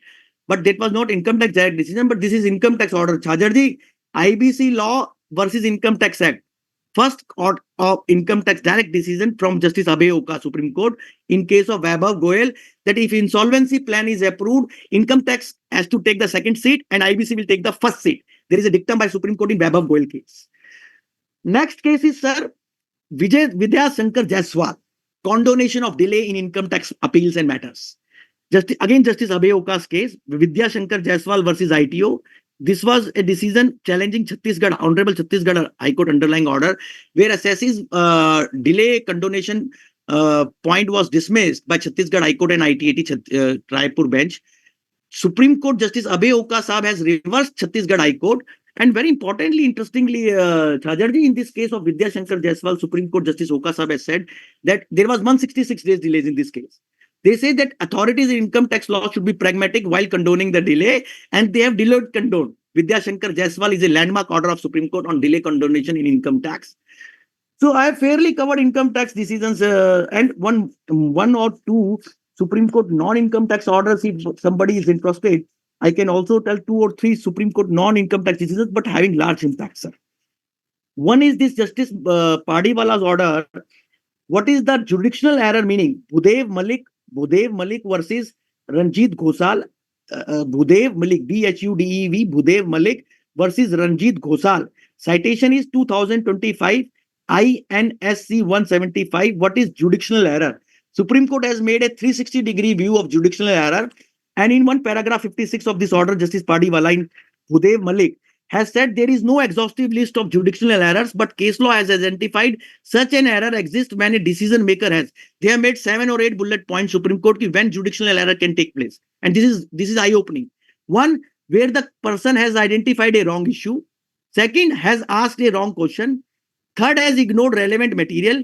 but that was not Income Tax Act decision, but this is Income Tax order. Chajarji, IBC law versus Income Tax Act. First court of income tax direct decision from Justice Abhay Oka, Supreme Court, in case of Vaibhav Goyal, that if insolvency plan is approved, income tax has to take the second seat and IBC will take the first seat. There is a dictum by Supreme Court in Vaibhav Goyal case. Next case is, sir, Vidya Shankar Jaiswal, condonation of delay in income tax appeals and matters. Justice Abhay Oka's case, Vidya Shankar Jaiswal versus ITO. This was a decision challenging Honorable Chhattisgarh High Court underlying order, where assesses delay condonation point was dismissed by Chhattisgarh High Court and ITAT Raipur bench. Supreme Court Justice Abhay Oka Saab has reversed Chhattisgarh High Court. And very importantly, interestingly, Chajarji, in this case of Vidya Shankar Jaiswal, Supreme Court Justice Oka Saab has said that there was 166 days delays in this case. They say that authorities in income tax law should be pragmatic while condoning the delay, and they have delayed condoned. Vidya Shankar Jaiswal is a landmark order of Supreme Court on delay condonation in income tax. So I have fairly covered income tax decisions and one or two Supreme Court non-income tax orders. If somebody is interested, I can also tell 2 or 3 Supreme Court non-income tax decisions, but having large impact, sir. One is this Justice Padiwala's order. What is the jurisdictional error meaning? Bhudev Malik versus Ranjit Ghosal. Bhudev Malik, Bhudev, Bhudev Malik versus Ranjit Ghosal. Citation is 2025 INSC 175. What is jurisdictional error? Supreme Court has made a 360-degree view of jurisdictional error. And in one paragraph 56 of this order, Justice Padiwala in Bhudev Malik has said there is no exhaustive list of jurisdictional errors, but case law has identified such an error exists when a decision maker has. They have made 7 or 8 bullet points, Supreme Court, when jurisdictional error can take place. And this is eye-opening. One, where the person has identified a wrong issue. Second, has asked a wrong question. Third, has ignored relevant material.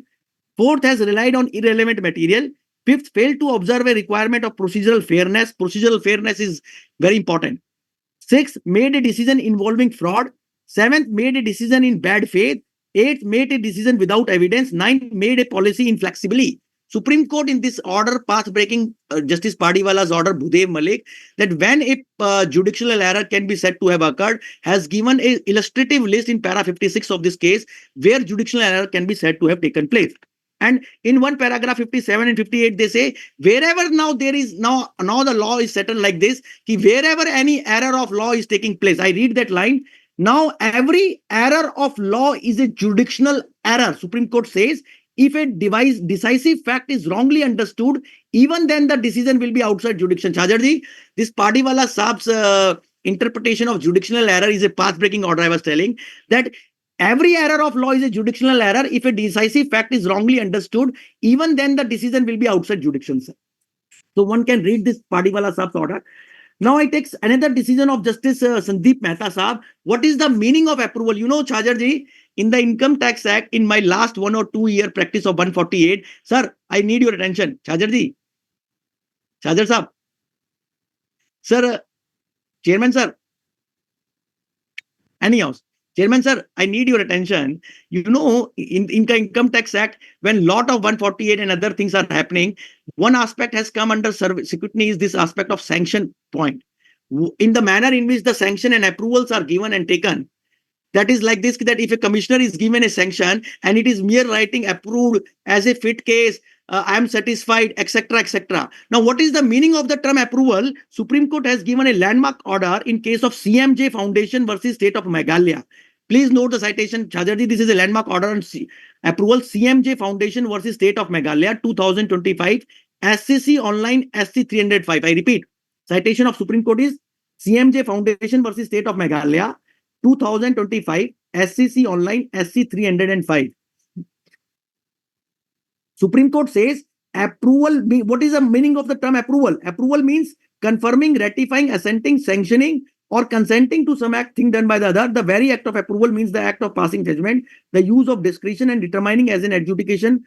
Fourth, has relied on irrelevant material. Fifth, failed to observe a requirement of procedural fairness. Procedural fairness is very important. Sixth, made a decision involving fraud. Seventh, made a decision in bad faith. Eighth, made a decision without evidence. Ninth, made a policy inflexibly. Supreme Court in this order, path-breaking Justice Padiwala's order, Bhudev Malik, that when a judicial error can be said to have occurred, has given an illustrative list in para 56 of this case where judicial error can be said to have taken place. And in one paragraph 57 and 58, they say, wherever now there is now the law is settled like this, wherever any error of law is taking place, I read that line. Now, every error of law is a jurisdictional error. Supreme Court says, if a decisive fact is wrongly understood, even then the decision will be outside jurisdiction. Chajarji, this Padiwala Saab's interpretation of jurisdictional error is a path-breaking order. I was telling that every error of law is a jurisdictional error. If a decisive fact is wrongly understood, even then the decision will be outside jurisdiction. So one can read this Padiwala Saab's order. Now I take another decision of Justice Sandeep Mehta Saab. What is the meaning of approval? You know, Chajarji, in the Income Tax Act, in my last 1 or 2 year practice of 148, sir, I need your attention. Chajarji, Chajar Saab, sir, Chairman sir, anyhow, Chairman sir, I need your attention. You know, in the Income Tax Act, when lot of 148 and other things are happening, one aspect has come under scrutiny is this aspect of sanction point. In the manner in which the sanction and approvals are given and taken, That is like this, that if a commissioner is given a sanction and it is mere writing approved as a fit case, I am satisfied, etc., etc. Now, what is the meaning of the term approval? Supreme Court has given a landmark order in case of CMJ Foundation versus State of Meghalaya. Please note the citation, Chajarji. This is a landmark order on approval CMJ Foundation versus State of Meghalaya 2025 SCC online SC 305. I repeat, citation of Supreme Court is CMJ Foundation versus State of Meghalaya 2025 SCC online SC 305. Supreme Court says approval. What is the meaning of the term approval? Approval means confirming, ratifying, assenting, sanctioning, or consenting to some act thing done by the other. The very act of approval means the act of passing judgment, the use of discretion and determining as an adjudication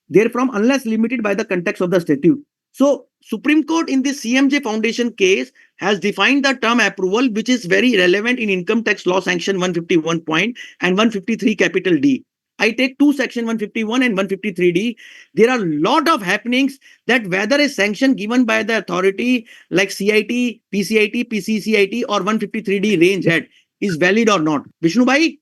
therefrom, unless limited by the context of the statute. So, Supreme Court in this CMJ Foundation case has defined the term approval, which is very relevant in income tax law sanction 151 point and 153 capital D. I take two section 151 and 153D. There are a lot of happenings that whether a sanction given by the authority like CIT, PCIT, PCCIT or 153D range head is valid or not. Vishnu Bhai,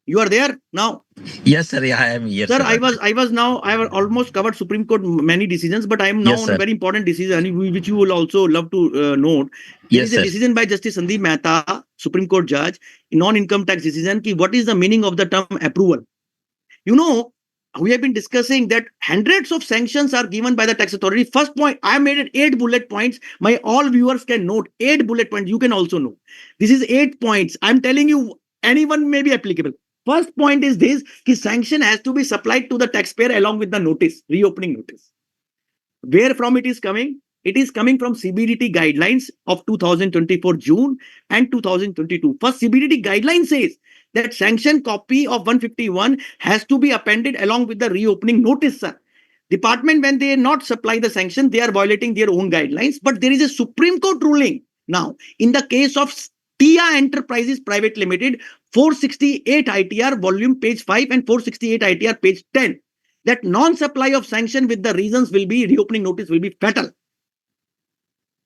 you are there now? Yes, sir. Yeah, I am here. Sir, I have almost covered Supreme Court many decisions, but I am now on a very important decision, which you will also love to note. There is a decision by Justice Sandeep Mehta, Supreme Court judge, non-income tax decision. What is the meaning of the term approval? You know, we have been discussing that hundreds of sanctions are given by the tax authority. First point, I made it 8 bullet points. My all viewers can note 8 bullet points. You can also know. This is 8 points. I'm telling you, anyone may be applicable. First point is this, that sanction has to be supplied to the taxpayer along with the notice, reopening notice. Where from it is coming? It is coming from CBDT guidelines of 2024 June and 2022. First, CBDT guideline says that sanction copy of 151 has to be appended along with the reopening notice, sir. Department, when they not supply the sanction, they are violating their own guidelines. But there is a Supreme Court ruling now in the case of TIA Enterprises Private Limited, 468 ITR volume page 5 and 468 ITR page 10, that non-supply of sanction with the reasons will be reopening notice will be fatal.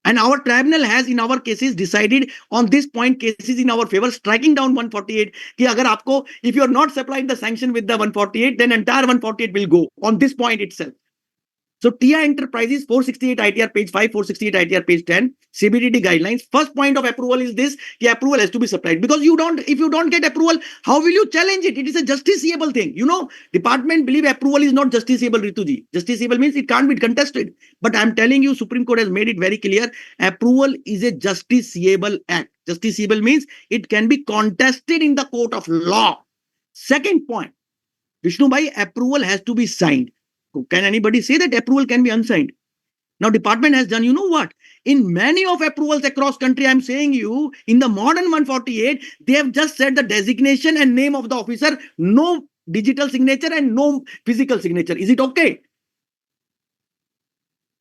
And our tribunal has in our cases decided on this point cases in our favor, striking down 148. Ki agar aapko, if you are not supplying the sanction with the 148, then entire 148 will go on this point itself. So TIA Enterprises 468 ITR page 5, 468 ITR page 10, CBDT guidelines. First point of approval is this, the approval has to be supplied. Because if you don't get approval, how will you challenge it? It is a justiciable thing. You know, department believe approval is not justiciable, Rituji. Justiciable means it can't be contested. But I'm telling you, Supreme Court has made it very clear, approval is a justiciable act. Justiciable means it can be contested in the court of law. Second point, Vishnu Bhai, approval has to be signed. Can anybody say that approval can be unsigned? Now, department has done, you know what? In many of approvals across country, I'm saying you, in the modern 148, they have just said the designation and name of the officer, no digital signature and no physical signature. Is it okay?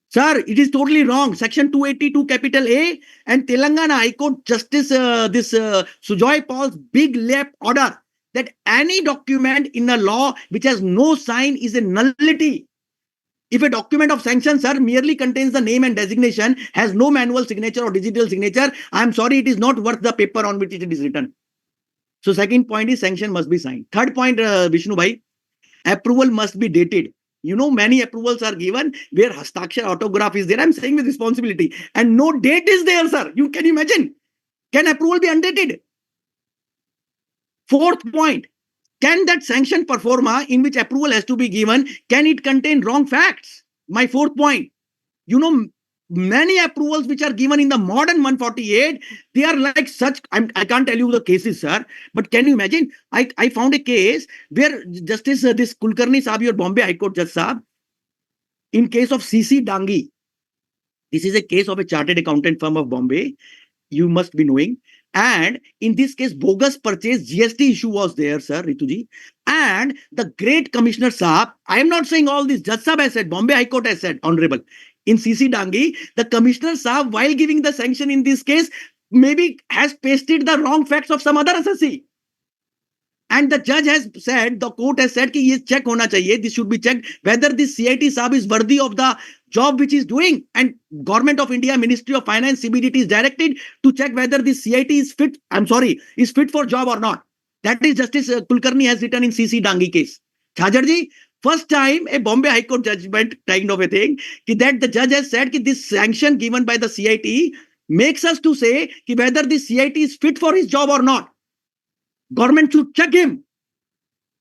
Sir, it is totally wrong. Section 282 capital A and Telangana High Court Justice Sujoy Paul's big lap order that any document in a law which has no sign is a nullity. If a document of sanction, sir, merely contains the name and designation, has no manual signature or digital signature, I am sorry, it is not worth the paper on which it is written. So second point is sanction must be signed. Third point, Vishnu Bhai, approval must be dated. You know, many approvals are given where Hastakshar autograph is there. I'm saying with responsibility. And no date is there, sir. You can imagine. Can approval be undated? Fourth point, can that sanction pro forma in which approval has to be given, can it contain wrong facts? My fourth point, you know, many approvals which are given in the modern 148, they are like such, I can't tell you the cases, sir, but can you imagine? I found a case where Justice this Kulkarni Sahab, your Bombay High Court Judge Sahab, in case of CC Dangi, this is a case of a chartered accountant firm of Bombay, you must be knowing. And in this case, bogus purchase GST issue was there, sir, Rituji. And the great Commissioner Saab, I am not saying all this, Judge Saab has said, Bombay High Court has said, Honorable. In CC Dangi, the Commissioner Saab, while giving the sanction in this case, maybe has pasted the wrong facts of some other assessee. And the judge has said, the court has said, ki ye check hona chahiye, this should be checked, whether this CIT Saab is worthy of the job which is doing. And Government of India, Ministry of Finance, CBDT is directed to check whether this CIT is fit, is fit for job or not. That is Justice Kulkarni has written in CC Dangi case. Chajarji, first time a Bombay High Court judgment kind of a thing, that the judge has said that this sanction given by the CIT makes us to say whether the CIT is fit for his job or not. Government should check him.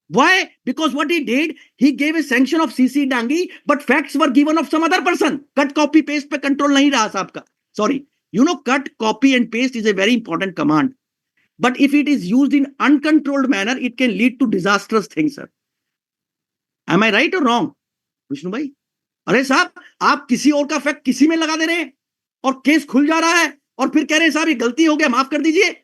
Why? Because what he did, he gave a sanction of CC Dangi, but facts were given of some other person. Cut, copy, paste pe control nahi raha saab ka. Sorry. You know, cut, copy and paste is a very important command. But if it is used in uncontrolled manner, it can lead to disastrous things, sir. Am I right or wrong? Vishnu भाई, अरे साहब, आप किसी और का fact किसी में लगा दे रहे हैं और केस खुल जा रहा है और फिर कह रहे हैं साहब ये गलती हो गया, माफ कर दीजिए.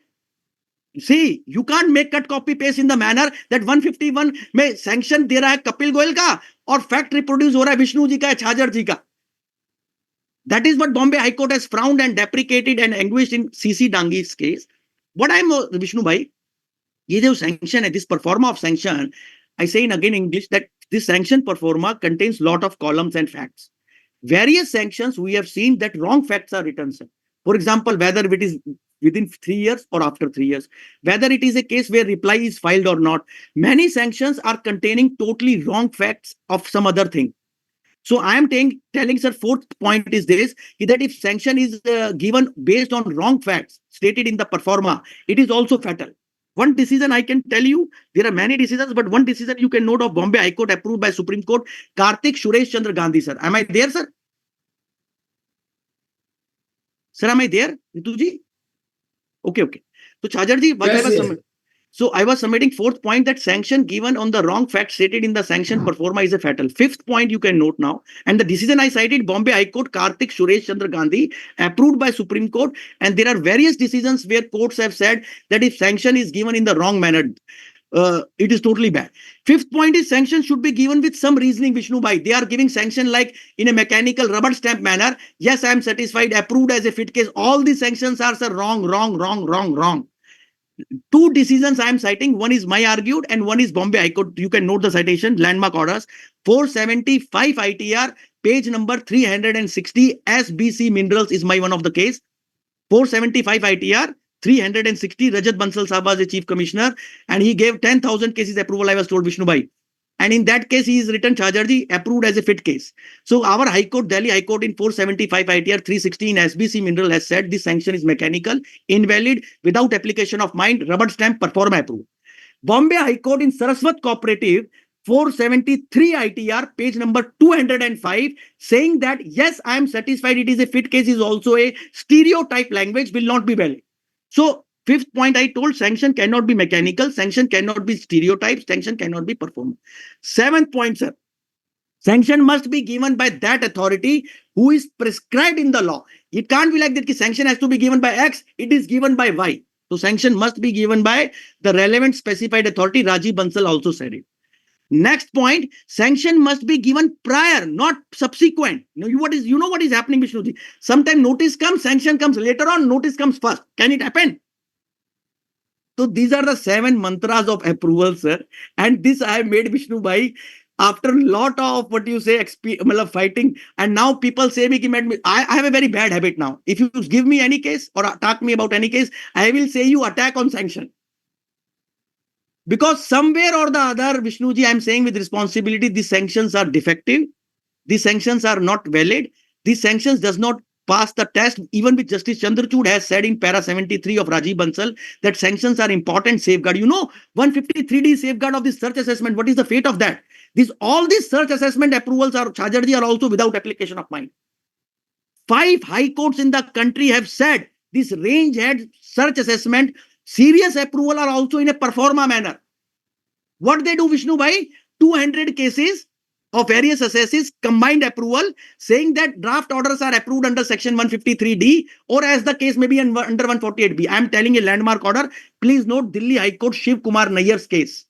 See, you can't make cut copy paste in the manner that 151 में sanction दे रहा है कपिल गोयल का और fact reproduce हो रहा है विष्णु जी का, छाजर जी का. That is what Bombay High Court has frowned and deprecated and anguished in CC Dangi's case. What I'm Vishnu bhai, ये जो sanction है, this performa of sanction, I say in again English that this sanction performa contains lot of columns and facts. Various sanctions we have seen that wrong facts are written, sir. For example, whether it is within 3 years or after 3 years, whether it is a case where reply is filed or not. Many sanctions are containing totally wrong facts of some other thing. So I am telling sir, fourth point is this, that if sanction is given based on wrong facts stated in the performa, it is also fatal. One decision I can tell you, there are many decisions, but one decision you can note of Bombay High Court approved by Supreme Court, Kartik Suresh Chandra Gandhi, sir. Am I there, sir? Sir, am I there, Ritu ji? Okay. So Chajarji, I was submitting fourth point that sanction given on the wrong fact stated in the sanction performa is a fatal. Fifth point you can note now, and the decision I cited, Bombay High Court, Kartik Suresh Chandra Gandhi, approved by Supreme Court, and there are various decisions where courts have said that if sanction is given in the wrong manner, it is totally bad. Fifth point is sanction should be given with some reasoning, Vishnu bhai. They are giving sanction like in a mechanical rubber stamp manner. Yes, I am satisfied, approved as a fit case. All these sanctions are, sir, wrong. Two decisions I am citing. One is my argued and one is Bombay High Court. You can note the citation, landmark orders. 475 ITR, page number 360, SBC Minerals is my one of the case. 475 ITR, 360, Rajat Bansal Sahab was the chief commissioner and he gave 10,000 cases approval, I was told, Vishnu bhai. And in that case, he is written Chajarji approved as a fit case. So our High Court, Delhi High Court in 475 ITR 316 SBC Mineral has said this sanction is mechanical, invalid, without application of mind, rubber stamp, performa approved. Bombay High Court in Saraswat Cooperative 473 ITR, page number 205, saying that yes, I am satisfied it is a fit case is also a stereotype language, will not be valid. So fifth point I told, sanction cannot be mechanical, sanction cannot be stereotypes, sanction cannot be performed. Seventh point, sir. Sanction must be given by that authority who is prescribed in the law. It can't be like that sanction has to be given by X, it is given by Y. So sanction must be given by the relevant specified authority. Rajiv Bansal also said it. Next point, sanction must be given prior, not subsequent. You know what is happening, Vishnuji? Sometimes notice comes, sanction comes later on, notice comes first. Can it happen? So these are the 7 mantras of approval, sir. And this I have made, Vishnu bhai, after a lot of fighting. And now people say me, I have a very bad habit now. If you give me any case or attack me about any case, I will say you attack on sanction. Because somewhere or the other, Vishnuji, I am saying with responsibility, these sanctions are defective. These sanctions are not valid. These sanctions does not pass the test. Even with Justice Chandrachud has said in para 73 of Rajiv Bansal that sanctions are important safeguard. 153D safeguard of the search assessment. What is the fate of that? All these search assessment approvals are also without application of mind. 5 high courts in the country have said this range head search assessment serious approval are also in a performa manner. What they do, Vishnu bhai? 200 cases of various assesses, combined approval, saying that draft orders are approved under section 153D or as the case may be under 148B. I am telling a landmark order. Please note Delhi High Court Shiv Kumar Nayyar's case.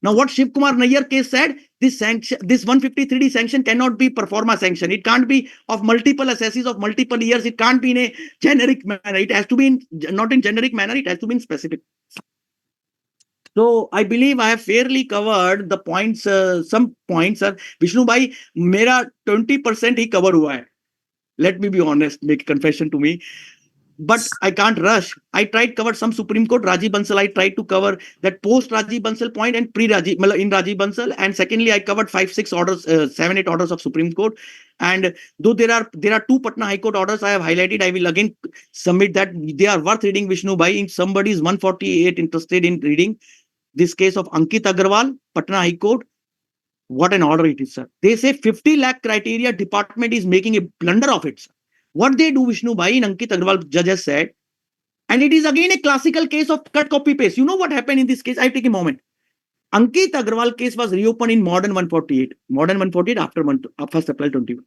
Now what Shiv Kumar Nayyar case said, this 153D sanction cannot be performa sanction. It can't be of multiple assesses of multiple years. It can't be in a generic manner. It has to be not in generic manner. It has to be in specific. So I believe I have fairly covered the points, some points. Vishnu bhai, mera 20% he cover हुआ है. Let me be honest, make a confession to me. but I can't rush. I tried cover some Supreme Court, Rajiv Bansal. I tried to cover that post Rajiv Bansal point and pre Rajiv in Rajiv Bansal. And secondly, I covered 5-6 orders, 7-8 orders of Supreme Court. And though there are 2 Patna High Court orders I have highlighted, I will again submit that they are worth reading. Vishnu Bhai, if somebody is 148 interested in reading this case of Ankit Agarwal, Patna High Court, what an order it is, sir. They say 50 lakh criteria department is making a blunder of it, sir. What they do, Vishnu Bhai, in Ankit Agarwal, judge has said, and it is again a classical case of cut, copy, paste. You know what happened in this case? I take a moment. Ankit Agarwal case was reopened in modern 148. Modern 148 after 1st April 21.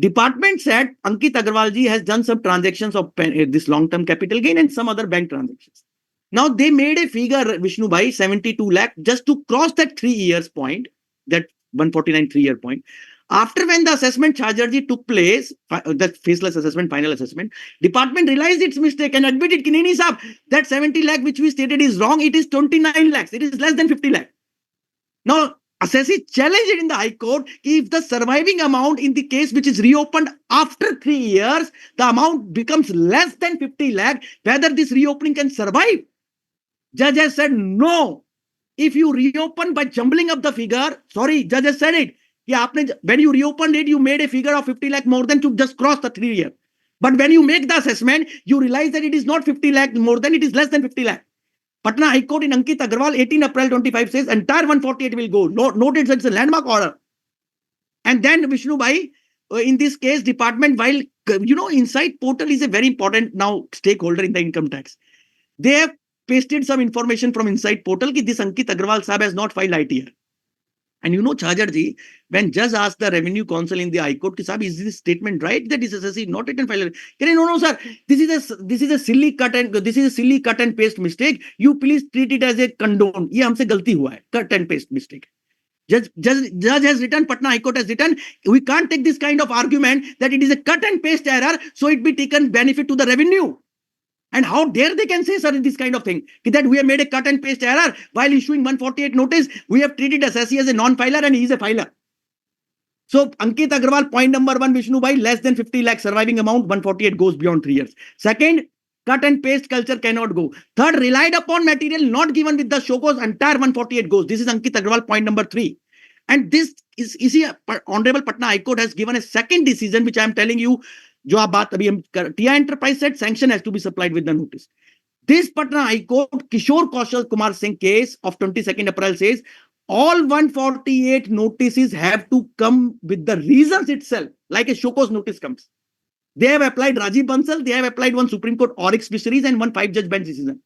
Department said Ankit Agarwal ji has done some transactions of this long-term capital gain and some other bank transactions. Now they made a figure, Vishnu Bhai, 72 lakh just to cross that 3 years point, that 149 3-year point. After when the assessment Chajarji took place, that faceless assessment, final assessment, department realized its mistake and admitted, Kineni Saab, that 70 lakh which we stated is wrong. It is 29 lakhs. It is less than 50 lakh. Now, assessee challenged it in the High Court if the surviving amount in the case which is reopened after 3 years, the amount becomes less than 50 lakh, whether this reopening can survive. Judge has said no. If you reopen by jumbling up the figure, sorry, judge has said it. When you reopened it, you made a figure of 50 lakh more than to just cross the 3 year. But when you make the assessment, you realize that it is not 50 lakh more than, it is less than 50 lakh. Patna High Court in Ankit Agarwal, 18 April 25 says entire 148 will go. Noted that it's a landmark order. And then Vishnu Bhai, in this case, department, while, Insight Portal is a very important now stakeholder in the income tax. They have pasted some information from Insight Portal that this Ankit Agarwal Saab has not filed ITR. And Chajarji, when judge asked the Revenue Council in the High Court, Saab, is this statement right that this SSC not written file? No, sir. This is a silly cut and paste mistake. You please treat it as a condone. Ye humse galti hua hai. Cut and paste mistake. Judge has written, Patna High Court has written, we can't take this kind of argument that it is a cut and paste error, so it be taken benefit to the revenue. And how dare they can say, sir, this kind of thing, that we have made a cut and paste error while issuing 148 notice. We have treated assessee as a non-filer and he is a filer. So Ankit Agarwal, point number 1, Vishnu Bhai, less than 50 lakh surviving amount, 148 goes beyond 3 years. Second, cut and paste culture cannot go. Third, relied upon material not given with the show cause, entire 148 goes. This is Ankit Agarwal, point number 3. And this is Honorable Patna High Court has given a second decision, which I am telling you. जो आप बात अभी हम TI Enterprise said sanction has to be supplied with the notice. This Patna High Court Kishore Kaushal Kumar Singh case of 22nd April says all 148 notices have to come with the reasons itself, like a show cause notice comes. They have applied Rajiv Bansal, they have applied one Supreme Court Oryx Fisheries and one 5-judge bench decision.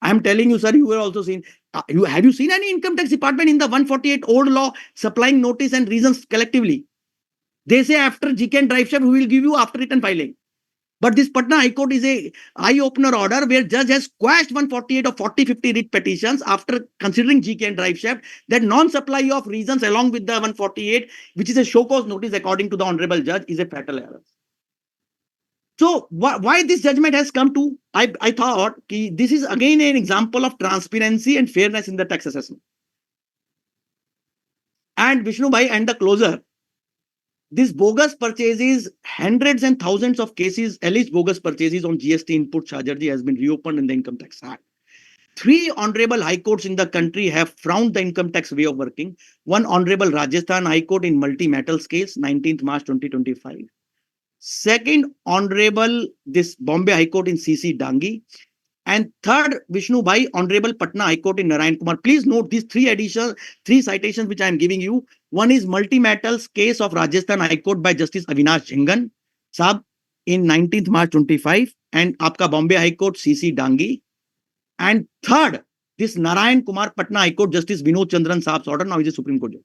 I am telling you, sir, you have also seen. Have you seen any income tax department in the 148 old law supplying notice and reasons collectively? They say after GK and drive shaft, we will give you after written filing. But this Patna High Court is a eye-opener order where judge has quashed 148 of 40-50 writ petitions after considering GK and drive shaft, that non-supply of reasons along with the 148, which is a show cause notice according to the Honorable Judge, is a fatal error. So why this judgment has come to, I thought this is again an example of transparency and fairness in the tax assessment. And Vishnu Bhai, and the closer, this bogus purchases, hundreds and thousands of cases, alleged bogus purchases on GST input Chajarji has been reopened in the Income Tax Act. 3 honorable high courts in the country have frowned the income tax way of working. One honorable Rajasthan High Court in multi-metals case, 19th March 2025. Second honorable this Bombay High Court in CC Dangi. And third, Vishnu Bhai, Honorable Patna High Court in Narayan Kumar. Please note these 3 citations which I am giving you. One is multi-metals case of Rajasthan High Court by Justice Avinash Jhingan Saab in 19th March 25, and Aapka Bombay High Court CC Dangi. And third, this Narayan Kumar Patna High Court Justice Vinod Chandran Saab's order, now is a Supreme Court judge.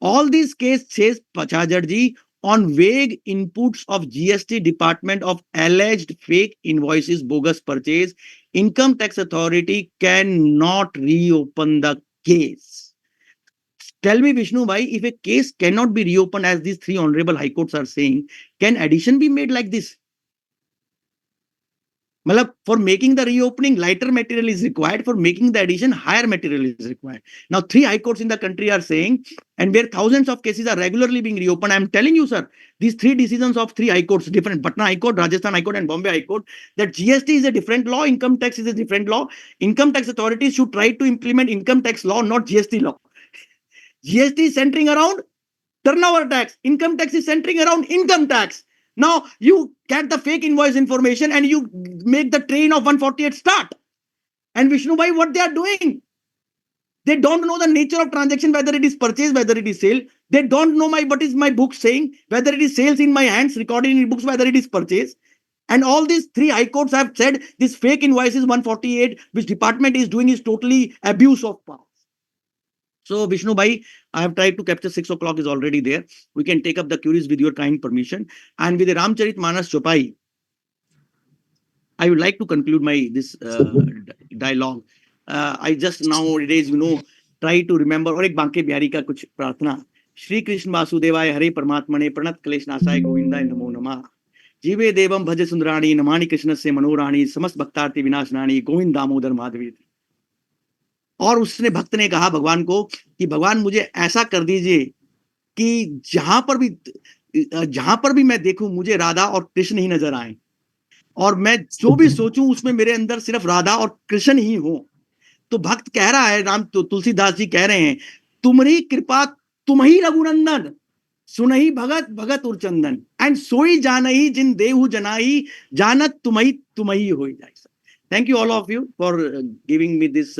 All these cases says Chajarji on vague inputs of GST department of alleged fake invoices, bogus purchase, Income Tax Authority cannot reopen the case. Tell me, Vishnu Bhai, if a case cannot be reopened as these 3 honorable high courts are saying, can addition be made like this? Matlab, for making the reopening, lighter material is required. For making the addition, higher material is required. Now, 3 high courts in the country are saying, and where thousands of cases are regularly being reopened, I'm telling you, sir, these 3 decisions of 3 high courts, different, Patna High Court, Rajasthan High Court, and Bombay High Court, that GST is a different law, income tax is a different law. Income tax authorities should try to implement income tax law, not GST law. GST is centering around turnover tax. Income tax is centering around income tax. Now you get the fake invoice information and you make the train of 148 start. And Vishnu Bhai, what they are doing? They don't know the nature of transaction, whether it is purchase, whether it is sale. They don't know what is my book saying, whether it is sales in my hands, recorded in books, whether it is purchase. And all these 3 high courts have said this fake invoices 148, which department is doing, is totally abuse of power. So Vishnu Bhai, I have tried to capture 6 o'clock is already there. We can take up the queries with your kind permission. And with the Ramcharit Manas Chopai, I would like to conclude my this dialogue. I just nowadays, try to remember और एक बांके बिहारी का कुछ प्रार्थना. श्री कृष्ण वासुदेवाय हरे परमात्मने प्रणत क्लेश नाशाय गोविंदाय नमो नमः. जीवे देवम भज सुंदराणी नमानि कृष्ण से मनोराणी समस्त भक्तार्ति विनाशनाणी गोविंद दामोदर माधवी. और उसने भक्त ने कहा भगवान को कि भगवान मुझे ऐसा कर दीजिए कि जहां पर भी मैं देखूं मुझे राधा और कृष्ण ही नजर आए, और मैं जो भी सोचूं उसमें मेरे अंदर सिर्फ राधा और कृष्ण ही हो. तो भक्त कह रहा है, राम तुलसीदास जी कह रहे हैं, तुम्हारी कृपा तुम ही रघुनंदन, सुनहि भगत भगत उरचंदन, एंड सोई जानही जिन देहु जनाई, जानत तुम ही हो जाए. Thank you all of you for giving me this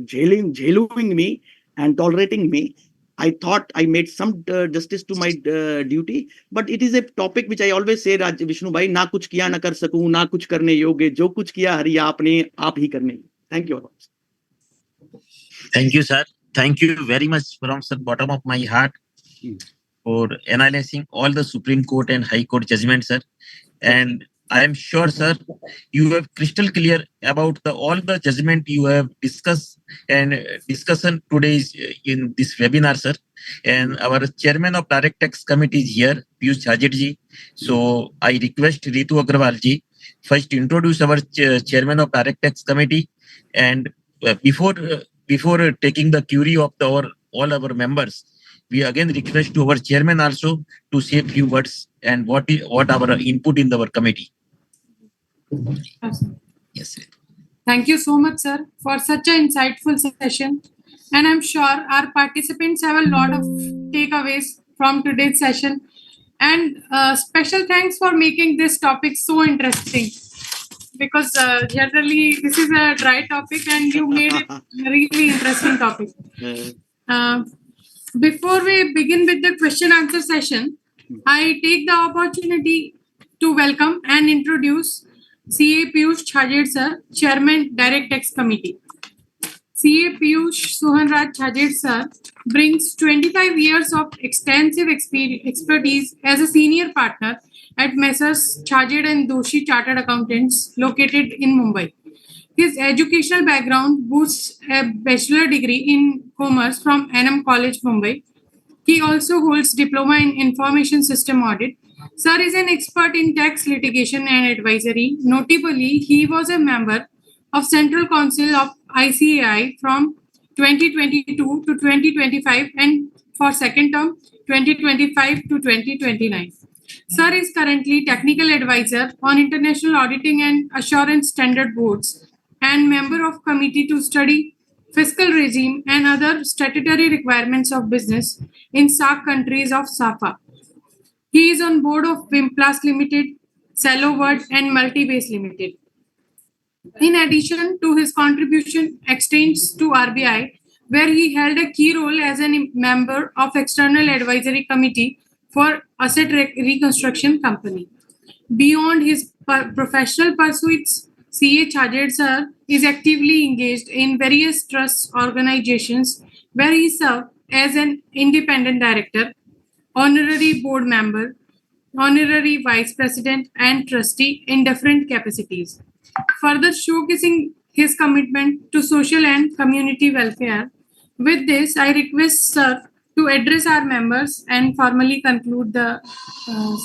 jailing me and tolerating me. I thought I made some justice to my duty, but it is a topic which I always say, Vishnu Bhai, na kuch kiya na kar sakun, na kuch karne yoge, jo kuch kiya hari aapne aap hi karne. Thank you all. Thank you, sir. Thank you very much from the bottom of my heart for analyzing all the Supreme Court and High Court judgments, sir. And I am sure, sir, you have crystal clear about all the judgment you have discussed and discussion today in this webinar, sir. And our chairman of Direct Tax Committee is here, Piyush Jhajit ji. So I request Ritu Agrawal ji first introduce our chairman of Direct Tax Committee, and before taking the query of all our members, we again request to our chairman also to say a few words and what our input in our committee. Yes, sir. Thank you so much, sir, for such an insightful session. And I'm sure our participants have a lot of takeaways from today's session. And special thanks for making this topic so interesting, because generally this is a dry topic and you made it a really interesting topic. Before we begin with the question answer session, I take the opportunity to welcome and introduce CA Piyush Jhajit sir, Chairman Direct Tax Committee. CA Piyush Sohanraj Jhajit sir brings 25 years of extensive expertise as a senior partner at Messrs. Jhajit and Doshi Chartered Accountants located in Mumbai. His educational background boasts a bachelor degree in commerce from NM College, Mumbai. He also holds diploma in information system audit. Sir is an expert in tax litigation and advisory. Notably, he was a member of Central Council of ICAI from 2022 to 2025 and for second term 2025 to 2029. Sir is currently technical advisor on international auditing and assurance standard boards and member of committee to study fiscal regime and other statutory requirements of business in SAARC countries of SAFA. He is on board of Wimplas Limited, Celloword and Multibase Limited. In addition to his contribution extends to RBI, where he held a key role as a member of External Advisory Committee for Asset Reconstruction Company. Beyond his professional pursuits, CA Jhajit sir is actively engaged in various trust organizations where he served as an independent director, honorary board member, honorary vice president, and trustee in different capacities. Further showcasing his commitment to social and community welfare. With this, I request sir to address our members and formally conclude the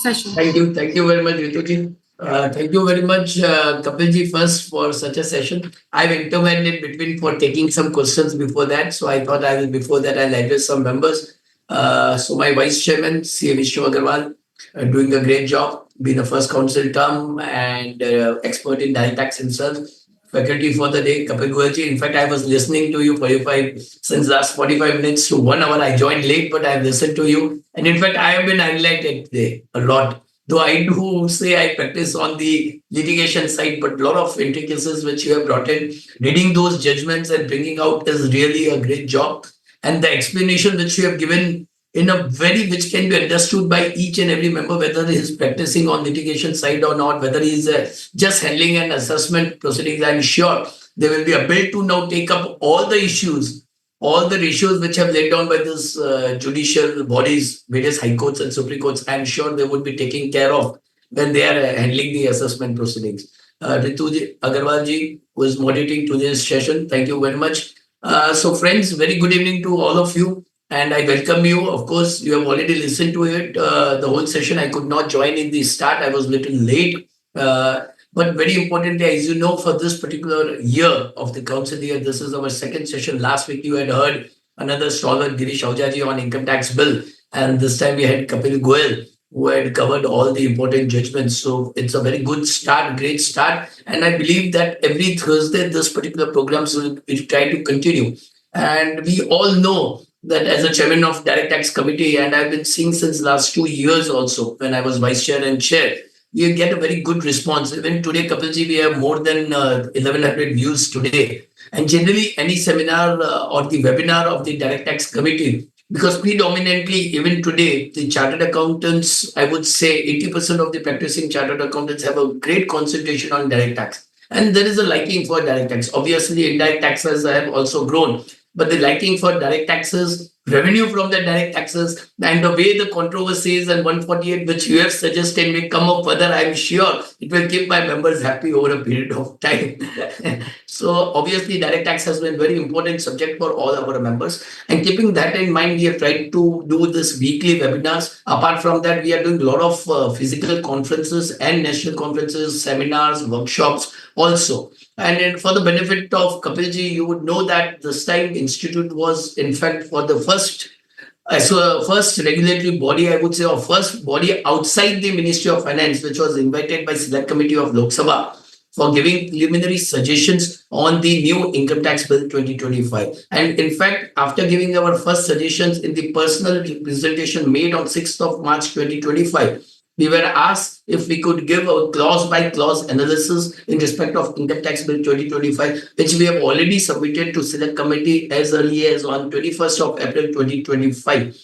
session. Thank you very much, Rituji. Thank you very much, Kapilji, first for such a session. I've intervened in between for taking some questions before that. So I thought before that, I'll address some members. So my vice chairman, C. Vishnu Agarwal, doing a great job, being a first council term and expert in direct tax himself. Faculty for the day, Kapil Goyalji. In fact, I was listening to you 45 since last 45 minutes to 1 hour. I joined late, but I've listened to you. And in fact, I have been highlighted today a lot. Though I do say I practice on the litigation side, but a lot of intricacies which you have brought in, reading those judgments and bringing out is really a great job. And the explanation which you have given in a very which can be understood by each and every member, whether he is practicing on litigation side or not, whether he is just handling an assessment proceedings. I'm sure there will be a bill to now take up all the issues, all the ratios which have laid down by this judicial bodies, various high courts and supreme courts. I'm sure they would be taking care of when they are handling the assessment proceedings. Ritu Agarwal ji, who is moderating today's session, thank you very much. So friends, very good evening to all of you. And I welcome you. Of course, you have already listened to it. The whole session, I could not join in the start. I was a little late. But very importantly, as you know, for this particular year of the council year, this is our second session. Last week, you had heard another stalwart, Girish Ahujaji, on income tax bill. And this time we had Kapil Goyal, who had covered all the important judgments. So it's a very good start, great start. And I believe that every Thursday, this particular program will try to continue. And we all know that as a chairman of direct tax committee, and I've been seeing since last 2 years also when I was vice chair and chair, we get a very good response. Even today, Kapilji, we have more than 1100 views today. And generally, any seminar or the webinar of the direct tax committee, because predominantly, even today, the chartered accountants, I would say 80% of the practicing chartered accountants have a great concentration on direct tax. And there is a liking for direct tax. Obviously, indirect taxes have also grown, but the liking for direct taxes, revenue from the direct taxes, and the way the controversies and 148 which you have suggested may come up further, I'm sure it will keep my members happy over a period of time. So obviously direct tax has been a very important subject for all our members. And keeping that in mind, we have tried to do this weekly webinars. Apart from that, we are doing a lot of physical conferences and national conferences, seminars, workshops also. And for the benefit of Kapilji, you would know that this time Institute was, in fact, for the first regulatory body, I would say, or first body outside the Ministry of Finance, which was invited by Select Committee of Lok Sabha for giving preliminary suggestions on the new Income Tax Bill 2025. And in fact, after giving our first suggestions in the personal presentation made on 6th of March 2025, we were asked if we could give a clause by clause analysis in respect of Income Tax Bill 2025, which we have already submitted to Select Committee as early as on 21st of April 2025.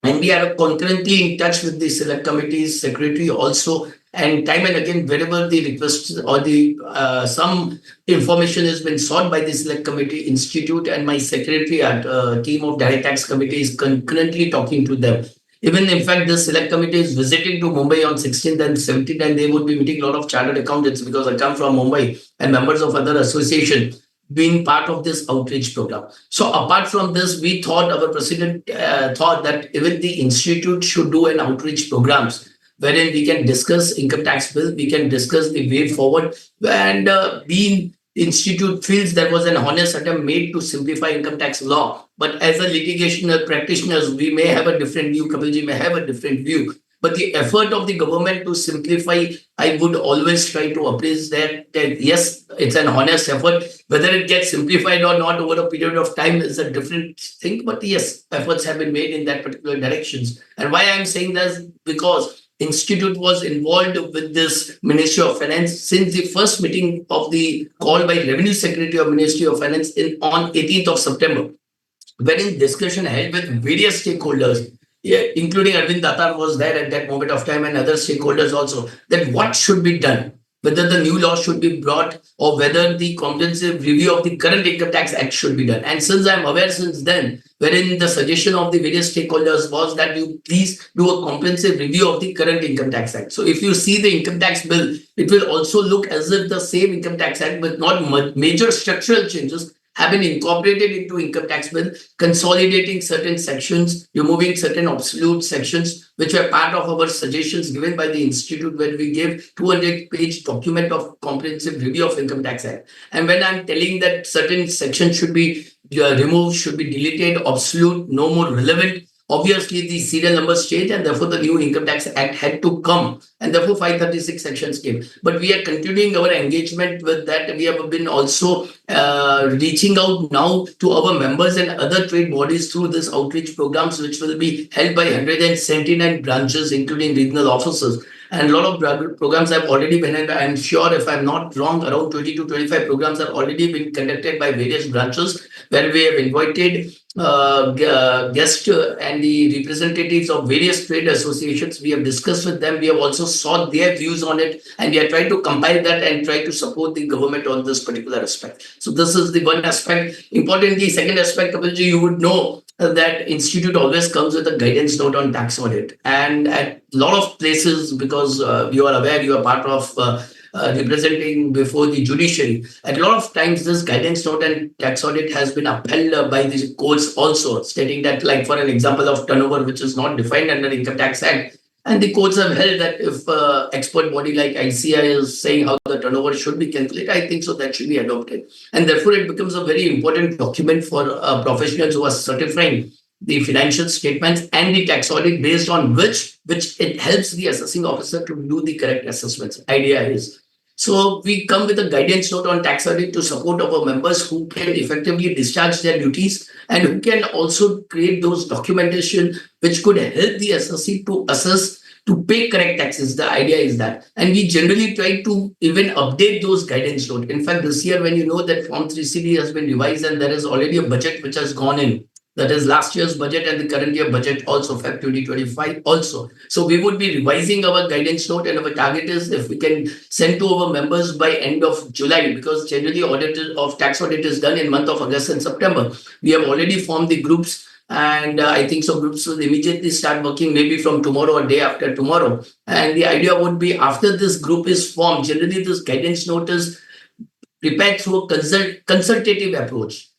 And we are concurrently in touch with the Select Committee's secretary also. And time and again, wherever the request or the some information has been sought by the Select Committee Institute, and my secretary at team of Direct Tax Committee is concurrently talking to them. Even in fact, the Select Committee is visiting to Mumbai on 16th and 17th, and they would be meeting a lot of chartered accountants because I come from Mumbai and members of other associations being part of this outreach program. So apart from this, we thought, our president thought that even the institute should do an outreach programs wherein we can discuss income tax bill, we can discuss the way forward, and being institute feels there was an honest attempt made to simplify income tax law. But as a litigational practitioners, we may have a different view, Kapilji may have a different view. But the effort of the government to simplify, I would always try to appraise that yes, it's an honest effort. Whether it gets simplified or not over a period of time is a different thing. But yes, efforts have been made in that particular directions. And why I'm saying that, because Institute was involved with this Ministry of Finance since the first meeting of the call by Revenue Secretary of Ministry of Finance on 18th of September, wherein discussion held with various stakeholders, including Arvind Datar was there at that moment of time and other stakeholders also, that what should be done, whether the new law should be brought or whether the comprehensive review of the current Income Tax Act should be done. And since I'm aware since then, wherein the suggestion of the various stakeholders was that you please do a comprehensive review of the current Income Tax Act. So if you see the Income Tax Bill, it will also look as if the same Income Tax Act with not major structural changes have been incorporated into income tax bill, consolidating certain sections, removing certain obsolete sections, which were part of our suggestions given by the institute when we gave 200-page document of comprehensive review of income tax act. And when I'm telling that certain sections should be removed, should be deleted, obsolete, no more relevant, obviously the serial numbers change, and therefore the new income tax act had to come, and therefore 536 sections came. But we are continuing our engagement with that. We have been also reaching out now to our members and other trade bodies through this outreach programs, which will be held by 179 branches, including regional offices. And a lot of programs have already been, and I'm sure, if I'm not wrong, around 20 to 25 programs have already been conducted by various branches, where we have invited guests and the representatives of various trade associations. We have discussed with them. We have also sought their views on it, and we are trying to compile that and try to support the government on this particular aspect. So this is the one aspect. Importantly, second aspect, Kapilji, you would know that institute always comes with a guidance note on tax audit, and at a lot of places, because you are aware, you are part of representing before the judiciary. At a lot of times, this guidance note and tax audit has been upheld by the courts also, stating that, like for an example of turnover, which is not defined under Income Tax Act, and the courts have held that if expert body like ICI is saying how the turnover should be calculated, I think so that should be adopted. And therefore, it becomes a very important document for professionals who are certifying the financial statements and the tax audit, based on which it helps the assessing officer to do the correct assessments. Idea is. So we come with a guidance note on tax audit to support our members who can effectively discharge their duties, and who can also create those documentation which could help the assessee to assess, to pay correct taxes. The idea is that. And we generally try to even update those guidance note. In fact, this year, when you know that Form 3CD has been revised and there is already a budget which has gone in, that is last year's budget and the current year budget also, Feb 2025 also. So we would be revising our guidance note, and our target is if we can send to our members by end of July, because generally audit of tax audit is done in month of August and September. We have already formed the groups, and I think so groups will immediately start working, maybe from tomorrow or day after tomorrow. And the idea would be, after this group is formed, generally this guidance note is prepared through a consultative approach.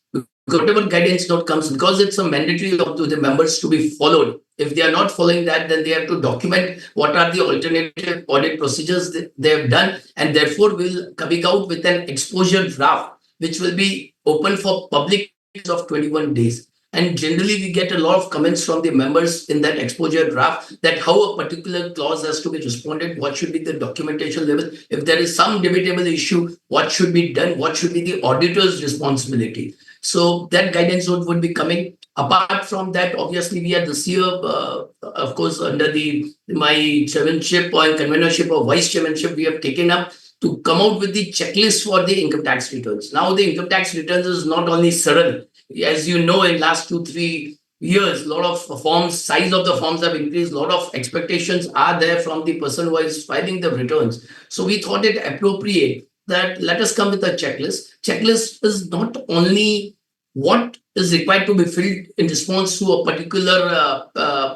Whatever guidance note comes, because it's a mandatory of the members to be followed. If they are not following that, then they have to document what are the alternative audit procedures that they have done, and therefore will coming out with an exposure draft, which will be open for public of 21 days. And generally, we get a lot of comments from the members in that exposure draft, that how a particular clause has to be responded, what should be the documentation level. If there is some debatable issue, what should be done, what should be the auditor's responsibility. So that guidance note would be coming. Apart from that, obviously, we are this year, of course, under my chairmanship or convenorship or vice chairmanship, we have taken up to come out with the checklist for the income tax returns. Now, the income tax returns is not only sudden. As you know, in last 2-3 years, a lot of forms, size of the forms have increased. A lot of expectations are there from the person who is filing the returns. So we thought it appropriate that let us come with a checklist. Checklist is not only what is required to be filled in response to a particular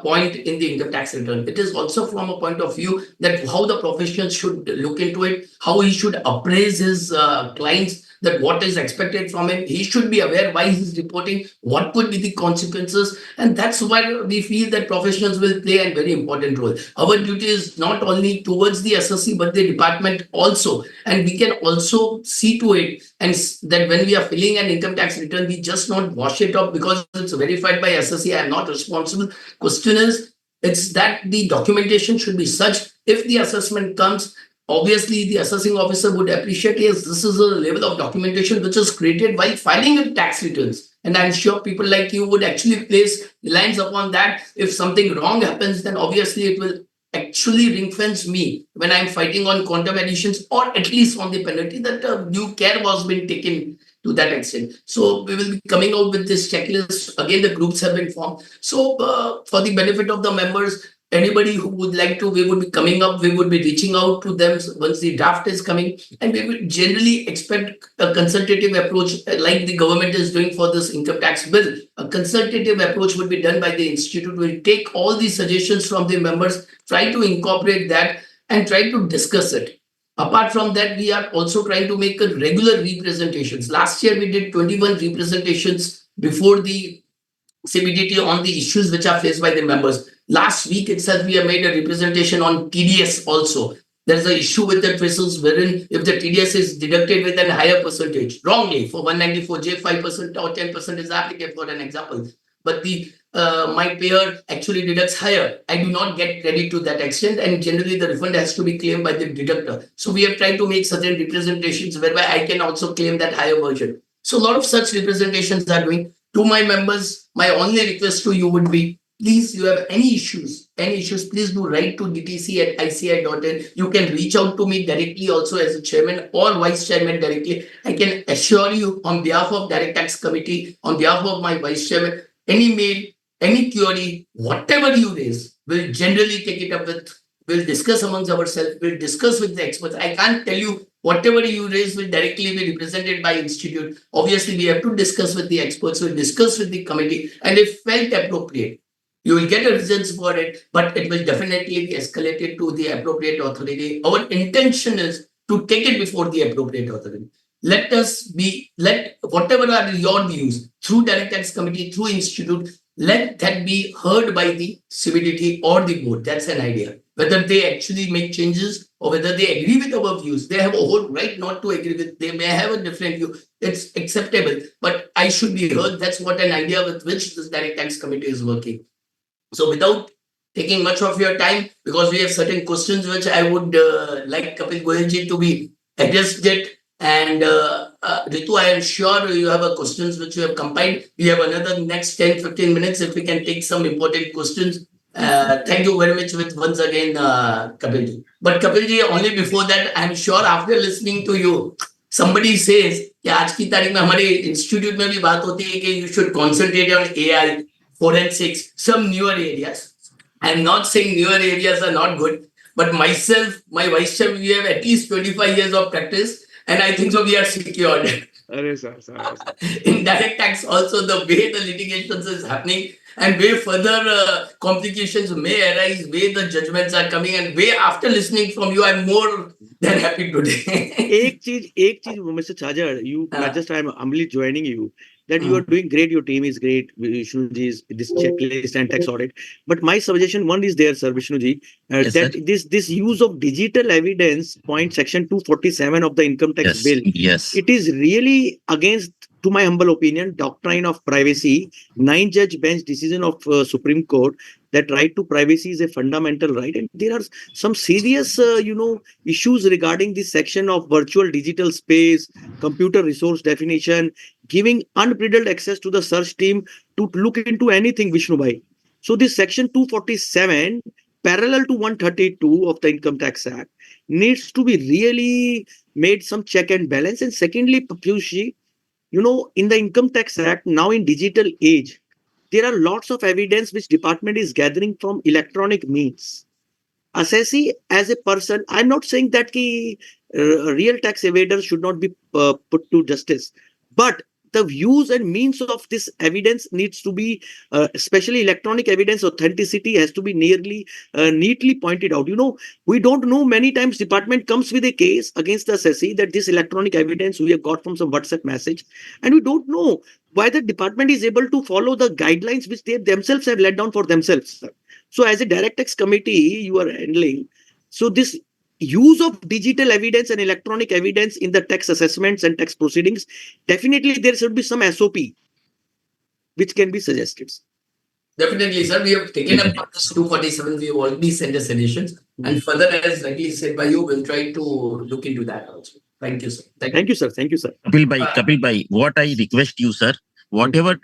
point in the income tax return. It is also from a point of view that how the professional should look into it, how he should appraise his clients, that what is expected from him. He should be aware why he's reporting, what could be the consequences. And that's why we feel that professionals will play a very important role. Our duty is not only towards the assessee, but the department also. And we can also see to it, and that when we are filling an income tax return, we just not wash it up because it's verified by assessee. I am not responsible. Question is, it's that the documentation should be such, if the assessment comes, obviously the assessing officer would appreciate, yes, this is a level of documentation which is created while filing a tax returns. And I'm sure people like you would actually place reliance upon that. If something wrong happens, then obviously it will actually ring fence me when I'm fighting on quantum additions, or at least on the penalty, that due care was being taken to that extent. So we will be coming out with this checklist. Again, the groups have been formed. So for the benefit of the members, anybody who would like to, we would be coming up, we would be reaching out to them once the draft is coming. And we will generally expect a consultative approach like the government is doing for this income tax bill. A consultative approach would be done by the institute. We'll take all the suggestions from the members, try to incorporate that and try to discuss it. Apart from that, we are also trying to make a regular representations. Last year, we did 21 representations before the CBDT on the issues which are faced by the members. Last week itself, we have made a representation on TDS also. There is an issue with the trestles wherein if the TDS is deducted with a higher percentage, wrongly for 194J, 5% or 10% is applicable for an example. But the my payer actually deducts higher. I do not get credit to that extent, and generally the refund has to be claimed by the deductor. So we have tried to make certain representations whereby I can also claim that higher version. So a lot of such representations are doing. To my members, my only request to you would be, please, you have any issues, please do write to dtc@ici.in. You can reach out to me directly also as a chairman or vice chairman directly. I can assure you on behalf of Direct Tax Committee, on behalf of my vice chairman, any mail, any query, whatever you raise, we'll generally take it up with, we'll discuss amongst ourselves, we'll discuss with the experts. I can't tell you whatever you raise will directly be represented by institute. Obviously, we have to discuss with the experts, we'll discuss with the committee, and if felt appropriate, you will get a results for it, but it will definitely be escalated to the appropriate authority. Our intention is to take it before the appropriate authority. Let whatever are your views through Direct Tax Committee, through institute, let that be heard by the CBDT or the board. That's an idea. Whether they actually make changes or whether they agree with our views, they have a whole right not to agree with. They may have a different view. It's acceptable, but I should be heard. That's what an idea with which this Direct Tax Committee is working. So without taking much of your time, because we have certain questions which I would like Kapil Goyalji to be addressed it. And Ritu, I am sure you have a questions which you have compiled. We have another next 10-15 minutes if we can take some important questions. Thank you very much with once again, Kapilji. But Kapilji, only before that, I'm sure after listening to you, somebody says कि आज की तारीख में हमारे institute में भी बात होती है कि you should concentrate on AI, forensics, some newer areas. I'm not saying newer areas are not good, but myself, my vice chair, we have at least 25 years of practice, and I think so we are secured. In direct tax also, the way the litigations is happening and way further complications may arise, way the judgments are coming, and way after listening from you, I'm more than happy today. एक चीज Mr. Chajar, I'm humbly joining you that you are doing great. Your team is great. Vishnuji is this checklist and tax audit. But my suggestion one is there, sir, Vishnuji, Yes, that sir. this use of digital evidence, point section 247 of the income tax Yes, bill, yes. it is really against, to my humble opinion, doctrine of privacy. 9-judge bench decision of Supreme Court that right to privacy is a fundamental right, and there are some serious, issues regarding this section of virtual digital space, computer resource definition, giving unbridled access to the search team to look into anything, Vishnu bhai. So this section 247, parallel to 132 of the Income Tax Act, needs to be really made some check and balance. And secondly, Piyushji, in the Income Tax Act, now in digital age, there are lots of evidence which department is gathering from electronic means. Assessee as a person, I'm not saying that real tax evaders should not be put to justice, but the views and means of this evidence needs to be, especially electronic evidence authenticity has to be neatly pointed out. We don't know, many times department comes with a case against the assessee that this electronic evidence we have got from some WhatsApp message, and we don't know why the department is able to follow the guidelines which they themselves have laid down for themselves. So as a direct tax committee, you are handling. So this use of digital evidence and electronic evidence in the tax assessments and tax proceedings, definitely there should be some SOP which can be suggested. Definitely, sir. We have taken up this 247. We have already sent the suggestions. And further, as rightly said by you, we'll try to look into that also. Thank you, sir. Thank you, sir. Thank you, sir. Kapil bhai, what I request you, sir, whatever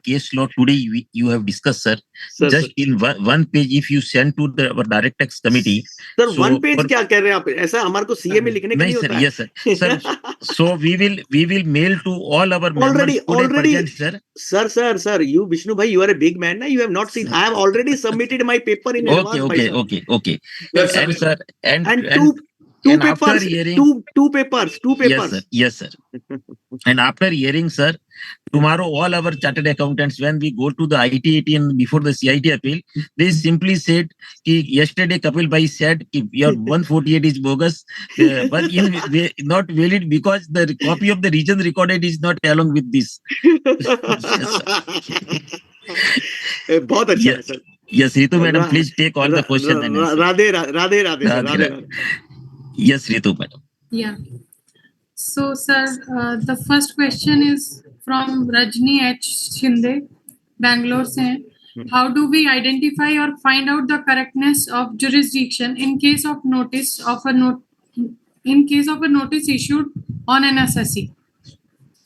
case law today you have discussed, sir, just sir. in one page, if you send to our direct tax committee. Sir, so one page क्या कर रहे हैं आप? ऐसा हमारे को CA में लिखने का नहीं होता है. Yes, sir. So we will mail to all our members already, present, sir. Sir, you Vishnu bhai, you are a big man, na? You have not seen. I have already submitted my paper in advance. Okay. And Two And after papers, hearing, two papers, two yes, papers. sir. Yes, sir. And after hearing, sir, tomorrow all our chartered accountants, when we go to the ITAT and before the CIT appeal, they simply said, ki, yesterday Kapil Bhai said ki your 148 is bogus, but not valid because the copy of the region recorded is not along with this. Yes, sir. बहुत अच्छा है Yes, sir. yes, Ritu madam, Ra- please take all the question and answer. Radhe Radhe Radhe sir, Radhe, Radhe Radhe. Radhe. Yes, Ritu madam. Yeah. So, sir, the first question is from Rajni H. Shinde, Bangalore. Se, how do we identify or find out the correctness of jurisdiction in case of notice of a notice issued on an assessee?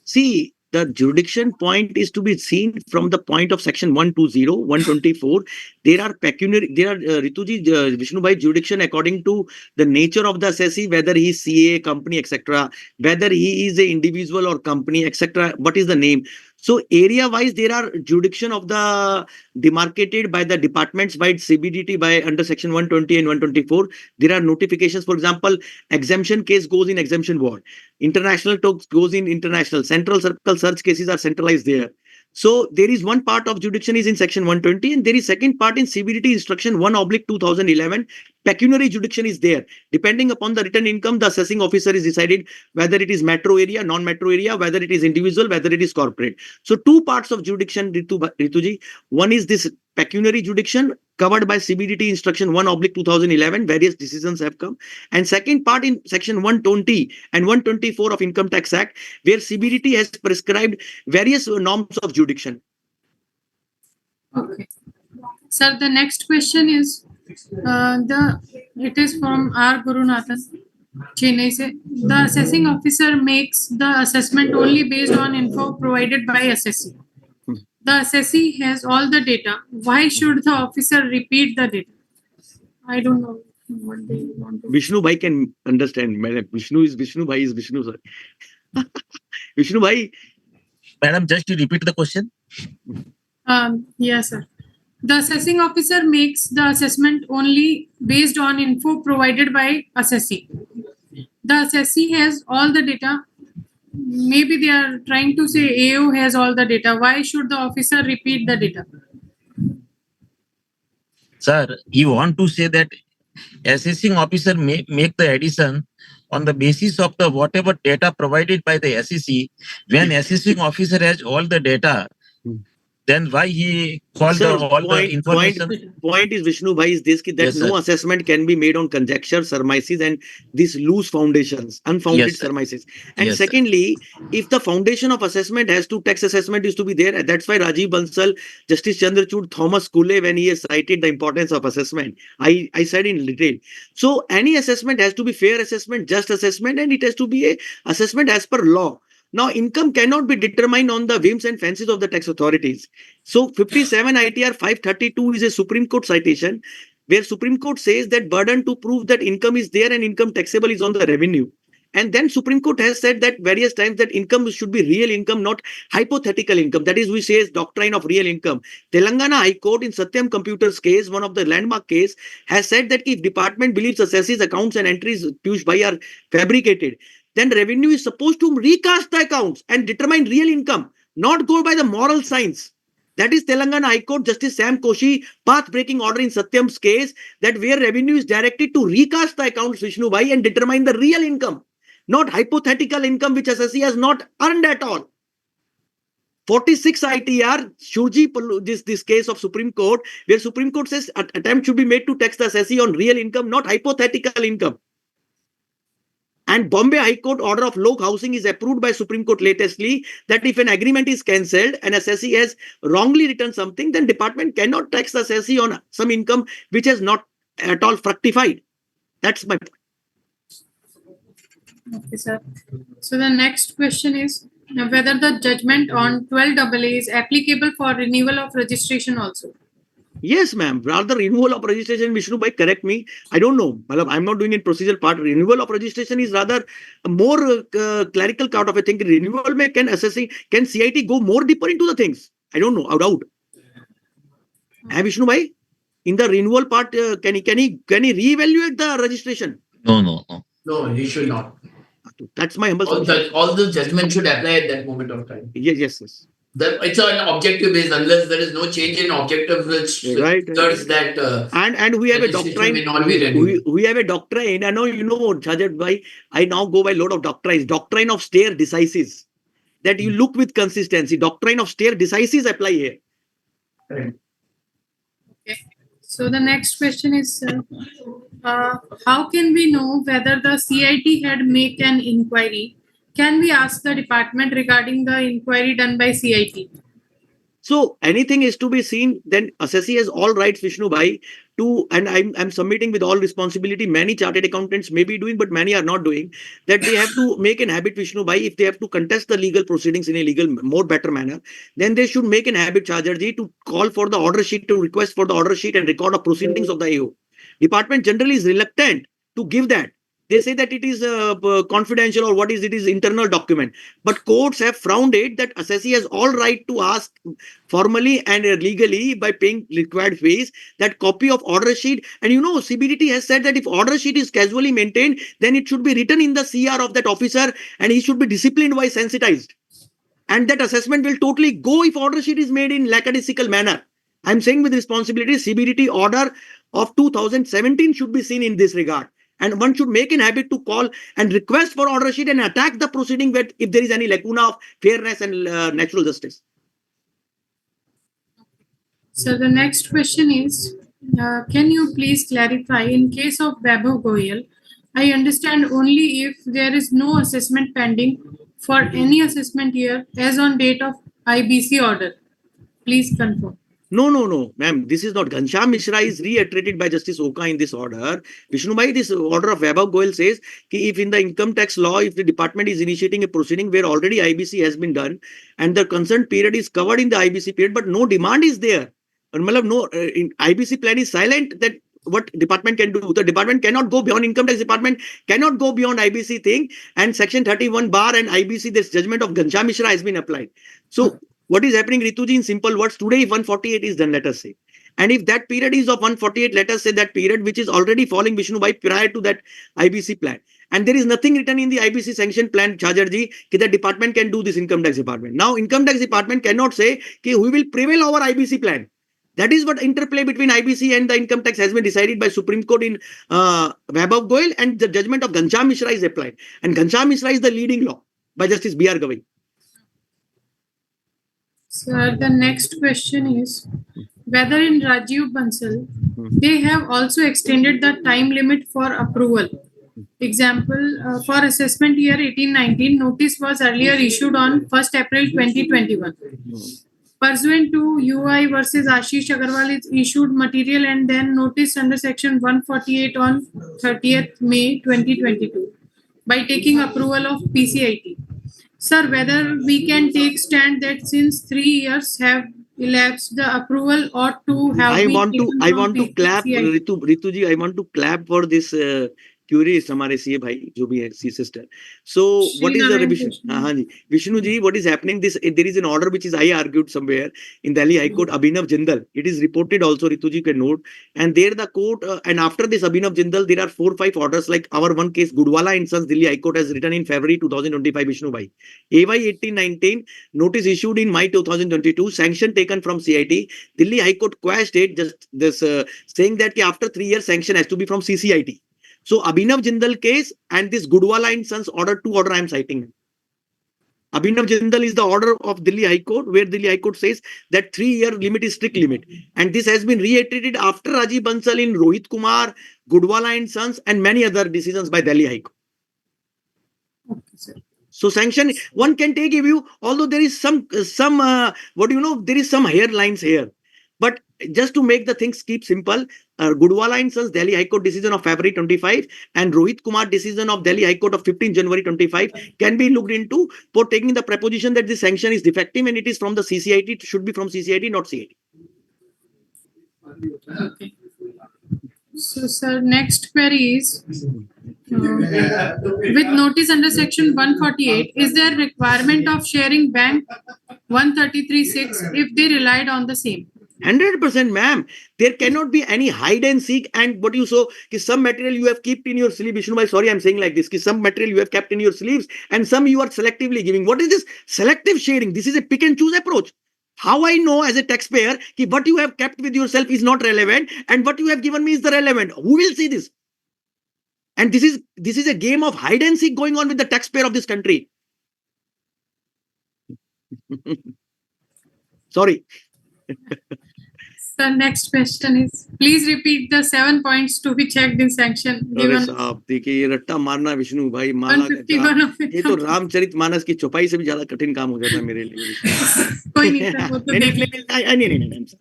See, the jurisdiction point is to be seen from the point of section 120, 124. There are pecuniary, there are Rituji, Vishnu Bhai, jurisdiction according to the nature of the assessee, whether he is CA, company, etc., whether he is a individual or company, etc. What is the name? So area wise, there are jurisdiction of the demarcated by the departments by CBDT by under section 120 and 124. There are notifications. For example, exemption case goes in exemption ward. International talks goes in international. Central circle search cases are centralized there. So there is one part of jurisdiction is in section 120 and there is second part in CBDT instruction 1/2011. Pecuniary jurisdiction is there. Depending upon the written income, the assessing officer is decided whether it is metro area, non-metro area, whether it is individual, whether it is corporate. So two parts of jurisdiction, Rituji. One is this pecuniary jurisdiction covered by CBDT instruction 1/2011. Various decisions have come. And second part in section 120 and 124 of Income Tax Act, where CBDT has prescribed various norms of jurisdiction. Okay. Sir, the next question is it is from R. Gurunathan, Chennai. Se, the assessing officer makes the assessment only based on info provided by assessee. The assessee has all the data. Why should the officer repeat the data? I don't know what they want to. Vishnu Bhai can understand. Vishnu is Vishnu Bhai is Vishnu, sir. Vishnu Bhai. Madam, just to repeat the question. Yes, sir. The assessing officer makes the assessment only based on info provided by assessee. The assessee has all the data. Maybe they are trying to say AO has all the data. Why should the officer repeat the data? Sir, you want to say that assessing officer may make the addition on the basis of the whatever data provided by the SEC. When assessing officer has all the data, then why he called Sir, all the information? Point is Vishnu Bhai is this that Yes, no sir. assessment can be made on conjecture, surmises, and these loose foundations, unfounded Yes, sir. surmises. And Yes, sir. secondly, if the foundation of assessment has to tax assessment is to be there, that's why Rajiv Bansal, Justice Chandrachud, Thomas Kule, when he has cited the importance of assessment, I said in detail. So any assessment has to be fair assessment, just assessment, and it has to be a assessment as per law. Now, income cannot be determined on the whims and fancies of the tax authorities. So 57 ITR 532 is a Supreme Court citation where Supreme Court says that burden to prove that income is there and income taxable is on the revenue. And then Supreme Court has said that various times that income should be real income, not hypothetical income. That is, we say doctrine of real income. Telangana High Court in Satyam Computers case, one of the landmark case, has said that if department believes assesses accounts and entries Piyush Bhai are fabricated, then revenue is supposed to recast the accounts and determine real income, not go by the moral science. That is Telangana High Court Justice Sam Koshi path-breaking order in Satyam's case that where revenue is directed to recast the accounts, Vishnu Bhai, and determine the real income, not hypothetical income which assessee has not earned at all. 46 ITR, Shurji, this case of Supreme Court, where Supreme Court says attempt should be made to tax the assessee on real income, not hypothetical income. And Bombay High Court order of Lok Housing is approved by Supreme Court latestly that if an agreement is cancelled and assessee has wrongly written something, then department cannot tax the assessee on some income which has not at all fructified. That's my point. Okay, sir. So the next question is whether the judgment on 12AA is applicable for renewal of registration also. Yes, ma'am. Rather, renewal of registration, Vishnu Bhai, correct me. I don't know. I'm not doing it procedural part. Renewal of registration is rather a more clerical kind of a thing. Renewal may can assessing, can CIT go more deeper into the things? I don't know. I doubt. Vishnu Bhai, in the renewal part, can he reevaluate the registration? No, no, no. No, he should not. That's my humble All, submission. all the judgment should apply at that moment of time. Yes. It's an objective based, unless there is no change in objective, which Right. suggests that And we have a legislation may doctrine. not be renewed. We have a doctrine. I know Judge, by I now go by lot of doctrines. Doctrine of stare decisis. That you look with consistency. Doctrine of stare decisis apply here. Correct. So the next question is, how can we know whether the CIT had made an inquiry? Can we ask the department regarding the inquiry done by CIT? So anything is to be seen, then assessee has all rights, Vishnu Bhai, to, and I'm submitting with all responsibility. Many chartered accountants may be doing, but many are not doing, that they have to make an habit, Vishnu Bhai, if they have to contest the legal proceedings in a legal, more better manner, then they should make an habit, Chargerji, to call for the order sheet, to request for the order sheet and record of proceedings of the AO. Department generally is reluctant to give that. They say that it is confidential, or what is it is internal document. But courts have frowned it, that assessee has all right to ask formally and legally by paying required fees that copy of order sheet. And CBDT has said that if order sheet is casually maintained, then it should be written in the CR of that officer and he should be disciplined wise sensitized. And that assessment will totally go if order sheet is made in lackadaisical manner. I'm saying with responsibility, CBDT order of 2017 should be seen in this regard. And one should make an habit to call and request for order sheet and attack the proceeding where if there is any lacuna of fairness and natural justice. So the next question is, can you please clarify, in case of Vaibhav Goyal, I understand only if there is no assessment pending for any assessment year as on date of IBC order. Please confirm. No, ma'am. This is not. Ghanshyam Mishra is reiterated by Justice Oka in this order. Vishnu Bhai, this order of Vaibhav Goyal says ki if in the income tax law, if the department is initiating a proceeding where already IBC has been done and the concerned period is covered in the IBC period, but no demand is there. No, IBC plan is silent, that what department can do. The department cannot go beyond, income tax department cannot go beyond IBC thing, and section 31 bar and IBC, this judgment of Ghanshyam Mishra has been applied. So what is happening, Rituji, in simple words, today if 148 is done, let us say, and if that period is of 148, let us say that period which is already falling, Vishnu Bhai, prior to that IBC plan, and there is nothing written in the IBC sanction plan, Chajarji, that the department can do this, income tax department. Now income tax department cannot say we will prevail over IBC plan. That is what interplay between IBC and the income tax has been decided by Supreme Court in Vaibhav Goyal, and the judgment of Ghanshyam Mishra is applied. And Ghanshyam Mishra is the leading law by Justice B.R. Gavai. Sir, the next question is whether in Rajiv Bansal, they have also extended the time limit for approval. Example, for assessment year 18-19, notice was earlier issued on 1st April 2021. Pursuant to UI versus Ashish Agarwal, is issued material and then notice under section 148 on 30th May 2022 by taking approval of PCIT. Sir, whether we can take stand that since 3 years have elapsed, the approval ought to have I been want to clap, PCIT. Rituji, I want to clap for this curious हमारे CA भाई जो भी है C sister. So what is the revision? हाँ जी, Vishnu ji, what is happening? There is an order which is I argued somewhere in Delhi High Court, Abhinav Jindal. It is reported also, Rituji can note. And there the court, and after this Abhinav Jindal, there are 4-5 orders, like our one case, Gudwala and Sons, Delhi High Court has written in February 2025, Vishnu bhai. AY 18-19, notice issued in May 2022, sanction taken from CIT. Delhi High Court quashed it, just this saying that after 3 years sanction has to be from CCIT. So Abhinav Jindal case and this Gudwala and Sons order, 2 order I am citing. Abhinav Jindal is the order of Delhi High Court, where Delhi High Court says that 3-year limit is strict limit. And this has been reiterated after Rajiv Bansal in Rohit Kumar, Gudwala and Sons, and many other decisions by Delhi High Court. Okay, so sanction, one can take a view, although there is some there is some hairlines here. But just to make the things keep simple, Gudwala and Sons Delhi High Court decision of February 25 and Rohit Kumar decision of Delhi High Court of 15 January 25 can be looked into for taking the proposition that this sanction is defective and it is from the CCIT. It should be from CCIT, not CIT. Okay. So, sir, next query is, with notice under section 148, is there requirement of sharing bank 133.6 if they relied on the same? 100%, ma'am. There cannot be any hide and seek. And what you saw, some material you have kept in your sleeve. Vishnu bhai, sorry, I'm saying like this. Some material you have kept in your sleeves, and some you are selectively giving. What is this selective sharing? This is a pick and choose approach. How I know as a taxpayer ki what you have kept with yourself is not relevant, and what you have given me is the relevant? Who will see this? And this is a game of hide and seek going on with the taxpayer of this country. Sorry. The next question is, please repeat the 7 points to be checked in sanction अरे given. साहब देखिए, ये रट्टा मारना विष्णु भाई, माला का 151 of it. ये तो रामचरितमानस की चौपाई से भी ज्यादा कठिन काम हो जाता है मेरे लिए विष्णु। कोई नहीं सर, वो तो नहीं,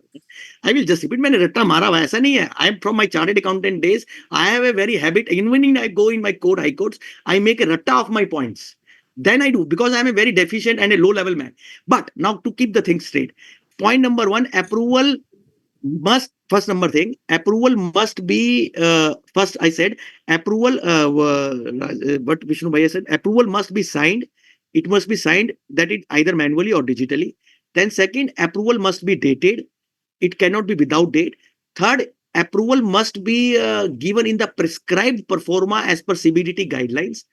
I will just repeat. मैंने रट्टा मारा हुआ ऐसा नहीं है. I am from my chartered accountant days. I have a very habit. Even when I go in my court, high courts, I make a ratta of my points. Then I do, because I am a very deficient and a low level man. But now to keep the things straight, point number one, approval must, first number thing, approval must be, first I said, approval, what Vishnu Bhaiya said, approval must be signed. It must be signed, that it either manually or digitally. Then second, approval must be dated. It cannot be without date. Third, approval must be given in the prescribed performa as per CBDT guidelines.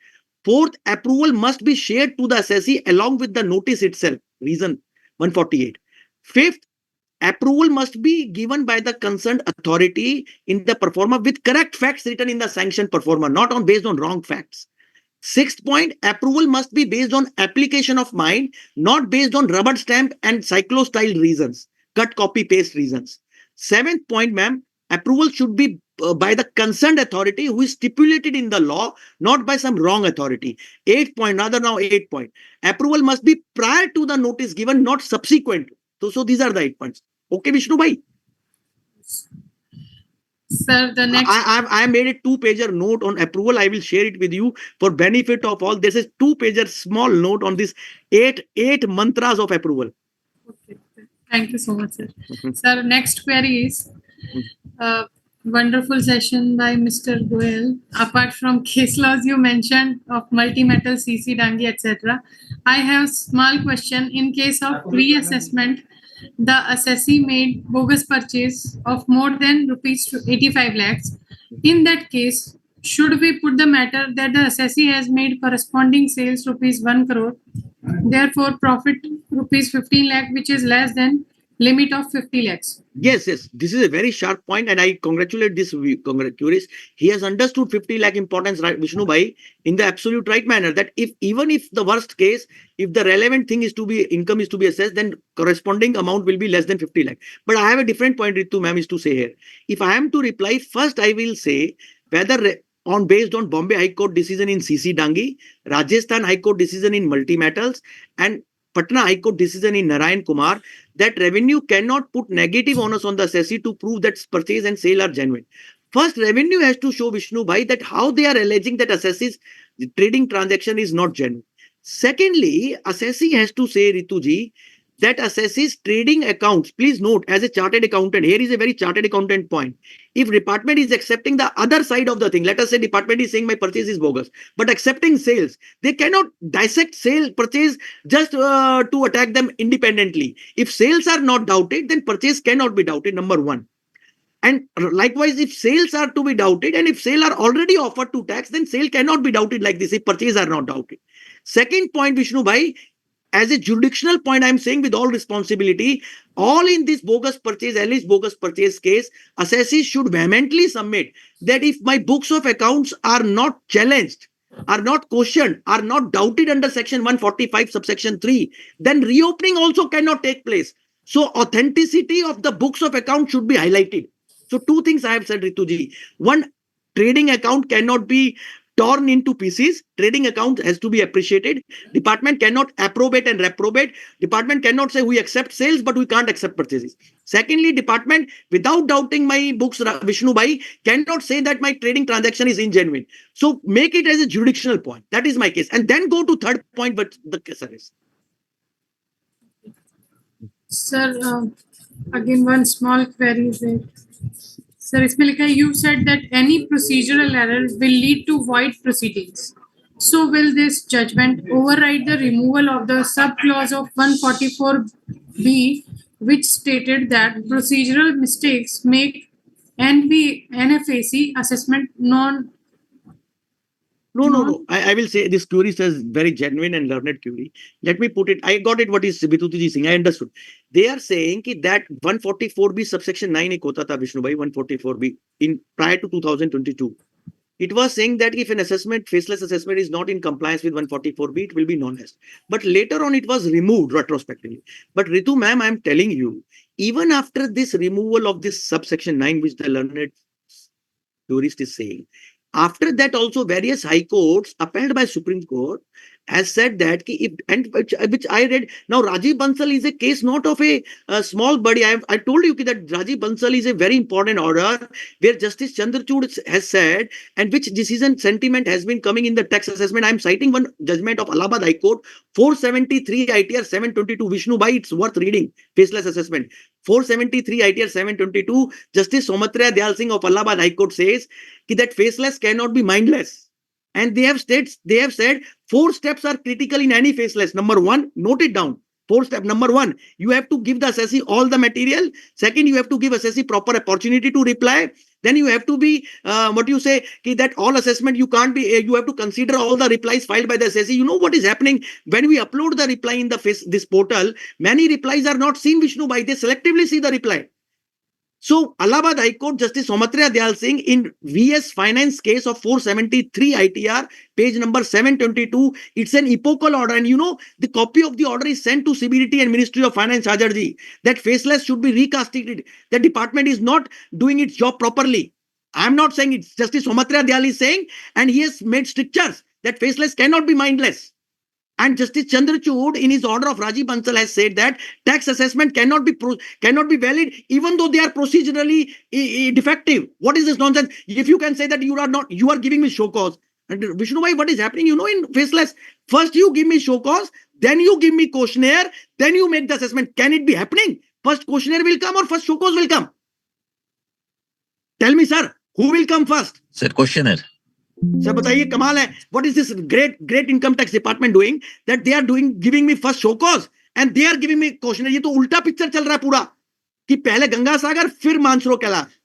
Fourth, approval must be shared to the assessee along with the notice itself. Reason 148. Fifth, approval must be given by the concerned authority in the performa with correct facts written in the sanction performa, not on based on wrong facts. Sixth point, approval must be based on application of mind, not based on rubber stamp and cyclostyle reasons, cut, copy, paste reasons. Seventh point, ma'am, approval should be by the concerned authority who is stipulated in the law, not by some wrong authority. Eighth point, now 8 point, approval must be prior to the notice given, not subsequent. So these are the 8 points. Okay, Vishnu bhai. Sir, the next. I made a 2-pager note on approval. I will share it with you for benefit of all. This is 2-pager small note on this eight mantras of approval. Okay. Thank you so much, sir. Sir, next query is, wonderful session by Mr. Goel. Apart from case laws you mentioned of multi-metal, CC, Dangi, etc., I have small question. In case of reassessment, the assessee made bogus purchase of more than rupees 85 lakhs. In that case, should we put the matter that the assessee has made corresponding sales rupees 1 crore, therefore profit rupees 15 lakh, which is less than limit of 50 lakhs? Yes. This is a very sharp point, and I congratulate this curious. He has understood 50 lakh importance, right, Vishnu bhai, in the absolute right manner. That even if the worst case, if the relevant thing is to be income is to be assessed, then corresponding amount will be less than 50 lakh. But I have a different point, Ritu ma'am, is to say here. If I am to reply, first I will say whether on based on Bombay High Court decision in CC Dangi, Rajasthan High Court decision in multi-metals, and Patna High Court decision in Narayan Kumar, that revenue cannot put negative onus on the assessee to prove that purchase and sale are genuine. First, revenue has to show, Vishnu bhai, that how they are alleging that assessee's trading transaction is not genuine. Secondly, assessee has to say, Rituji, that assessee's trading accounts, please note, as a chartered accountant, here is a very chartered accountant point. If department is accepting the other side of the thing, let us say department is saying my purchase is bogus, but accepting sales, they cannot dissect sale purchase just to attack them independently. If sales are not doubted, then purchase cannot be doubted, number one. And likewise, if sales are to be doubted, and if sale are already offered to tax, then sale cannot be doubted like this if purchase are not doubted. Second point, Vishnu bhai, as a jurisdictional point, I'm saying with all responsibility, all in this bogus purchase, alleged bogus purchase case, assessees should vehemently submit that if my books of accounts are not challenged, are not questioned, are not doubted under section 145 subsection 3, then reopening also cannot take place. So authenticity of the books of account should be highlighted. So two things I have said, Rituji. One, trading account cannot be torn into pieces. Trading account has to be appreciated. Department cannot approbate and reprobate. Department cannot say we accept sales, but we can't accept purchases. Secondly, department, without doubting my books, Vishnu bhai, cannot say that my trading transaction is ingenuine. So make it as a jurisdictional point. That is my case. And then go to third point, but the case is. Sir, again, one small query is there. Sir, इसमें लिखा है, you said that any procedural error will lead to void proceedings. So will this judgment override the removal of the sub-clause of 144B which stated that procedural mistakes make NFAC assessment non. No. I will say this query says very genuine and learned query. Let me put it. I got it. What is Bituti saying? I understood. They are saying that 144B subsection 9 ek hota tha Vishnu bhai, 144B in prior to 2022. It was saying that if an assessment, faceless assessment is not in compliance with 144B, it will be non-hest. But later on, it was removed retrospectively. But Ritu ma'am, I'm telling you, even after this removal of this subsection 9, which the learned jurist is saying, after that also various high courts upheld by Supreme Court has said that if, and which I read now, Rajiv Bansal is a case not of a small body. I told you that Rajiv Bansal is a very important order where Justice Chandrachud has said, and which decision sentiment has been coming in the tax assessment. I'm citing one judgment of Allahabad High Court 473 ITR 722 Vishnu bhai, it's worth reading. Faceless assessment 473 ITR 722 Justice Soumitra Dayal Singh of Allahabad High Court says that faceless cannot be mindless. And they have said 4 steps are critical in any faceless. Number 1, note it down. 4 step. Number 1, you have to give the assessee all the material. Second, you have to give assessee proper opportunity to reply. Then you have to be that all assessment you can't be. You have to consider all the replies filed by the assessee. You know what is happening when we upload the reply in this portal? Many replies are not seen, Vishnu bhai. They selectively see the reply. So, Allahabad High Court Justice Soumitra Dayal Singh in VS Finance case of 473 ITR, page number 722, it's an epochal order. And you know, the copy of the order is sent to CBDT and Ministry of Finance, Hajarji, that faceless should be reconstituted. The department is not doing its job properly. I'm not saying it's Justice Soumitra Dayal is saying, and he has made strictures that faceless cannot be mindless. And Justice Chandrachud, in his order of Rajiv Bansal, has said that tax assessment cannot be valid even though they are procedurally defective. What is this nonsense? If you can say that you are giving me show cause. And Vishnu bhai, what is happening? You know, in faceless, first you give me show cause, then you give me questionnaire, then you make the assessment. Can it be happening? First questionnaire will come or first show cause will come? Tell me, sir, who will come first? Sir, questionnaire. Sir बताइए कमाल है. What is this great income tax department doing that they are giving me first show cause and they are giving me questionnaire? ये तो उल्टा picture चल रहा है पूरा कि पहले गंगा सागर फिर मानसरोवर कैलाश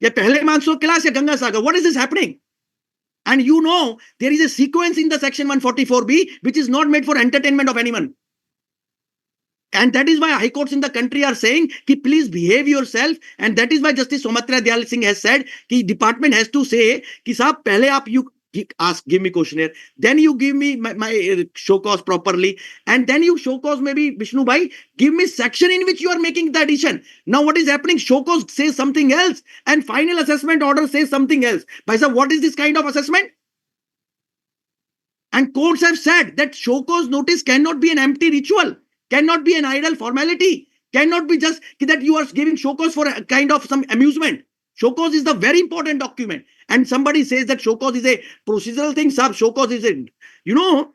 या पहले मानसरोवर कैलाश या Ganga Sagar. What is this happening? And you know there is a sequence in the section 144B which is not made for entertainment of anyone. And that is why high courts in the country are saying ki please behave yourself. And that is why Justice Soumitra Dayal Singh has said ki department has to say ki saab pehle aap you give me questionnaire, then you give me my show cause properly, and then you show cause maybe Vishnu bhai give me section in which you are making the addition. Now what is happening? Show cause says something else and final assessment order says something else. Bhai sir, what is this kind of assessment? And courts have said that show cause notice cannot be an empty ritual, cannot be an idle formality, cannot be just that you are giving show cause for a kind of some amusement. Show cause is the very important document. And somebody says that show cause is a procedural thing. Sab, show cause is a, you know,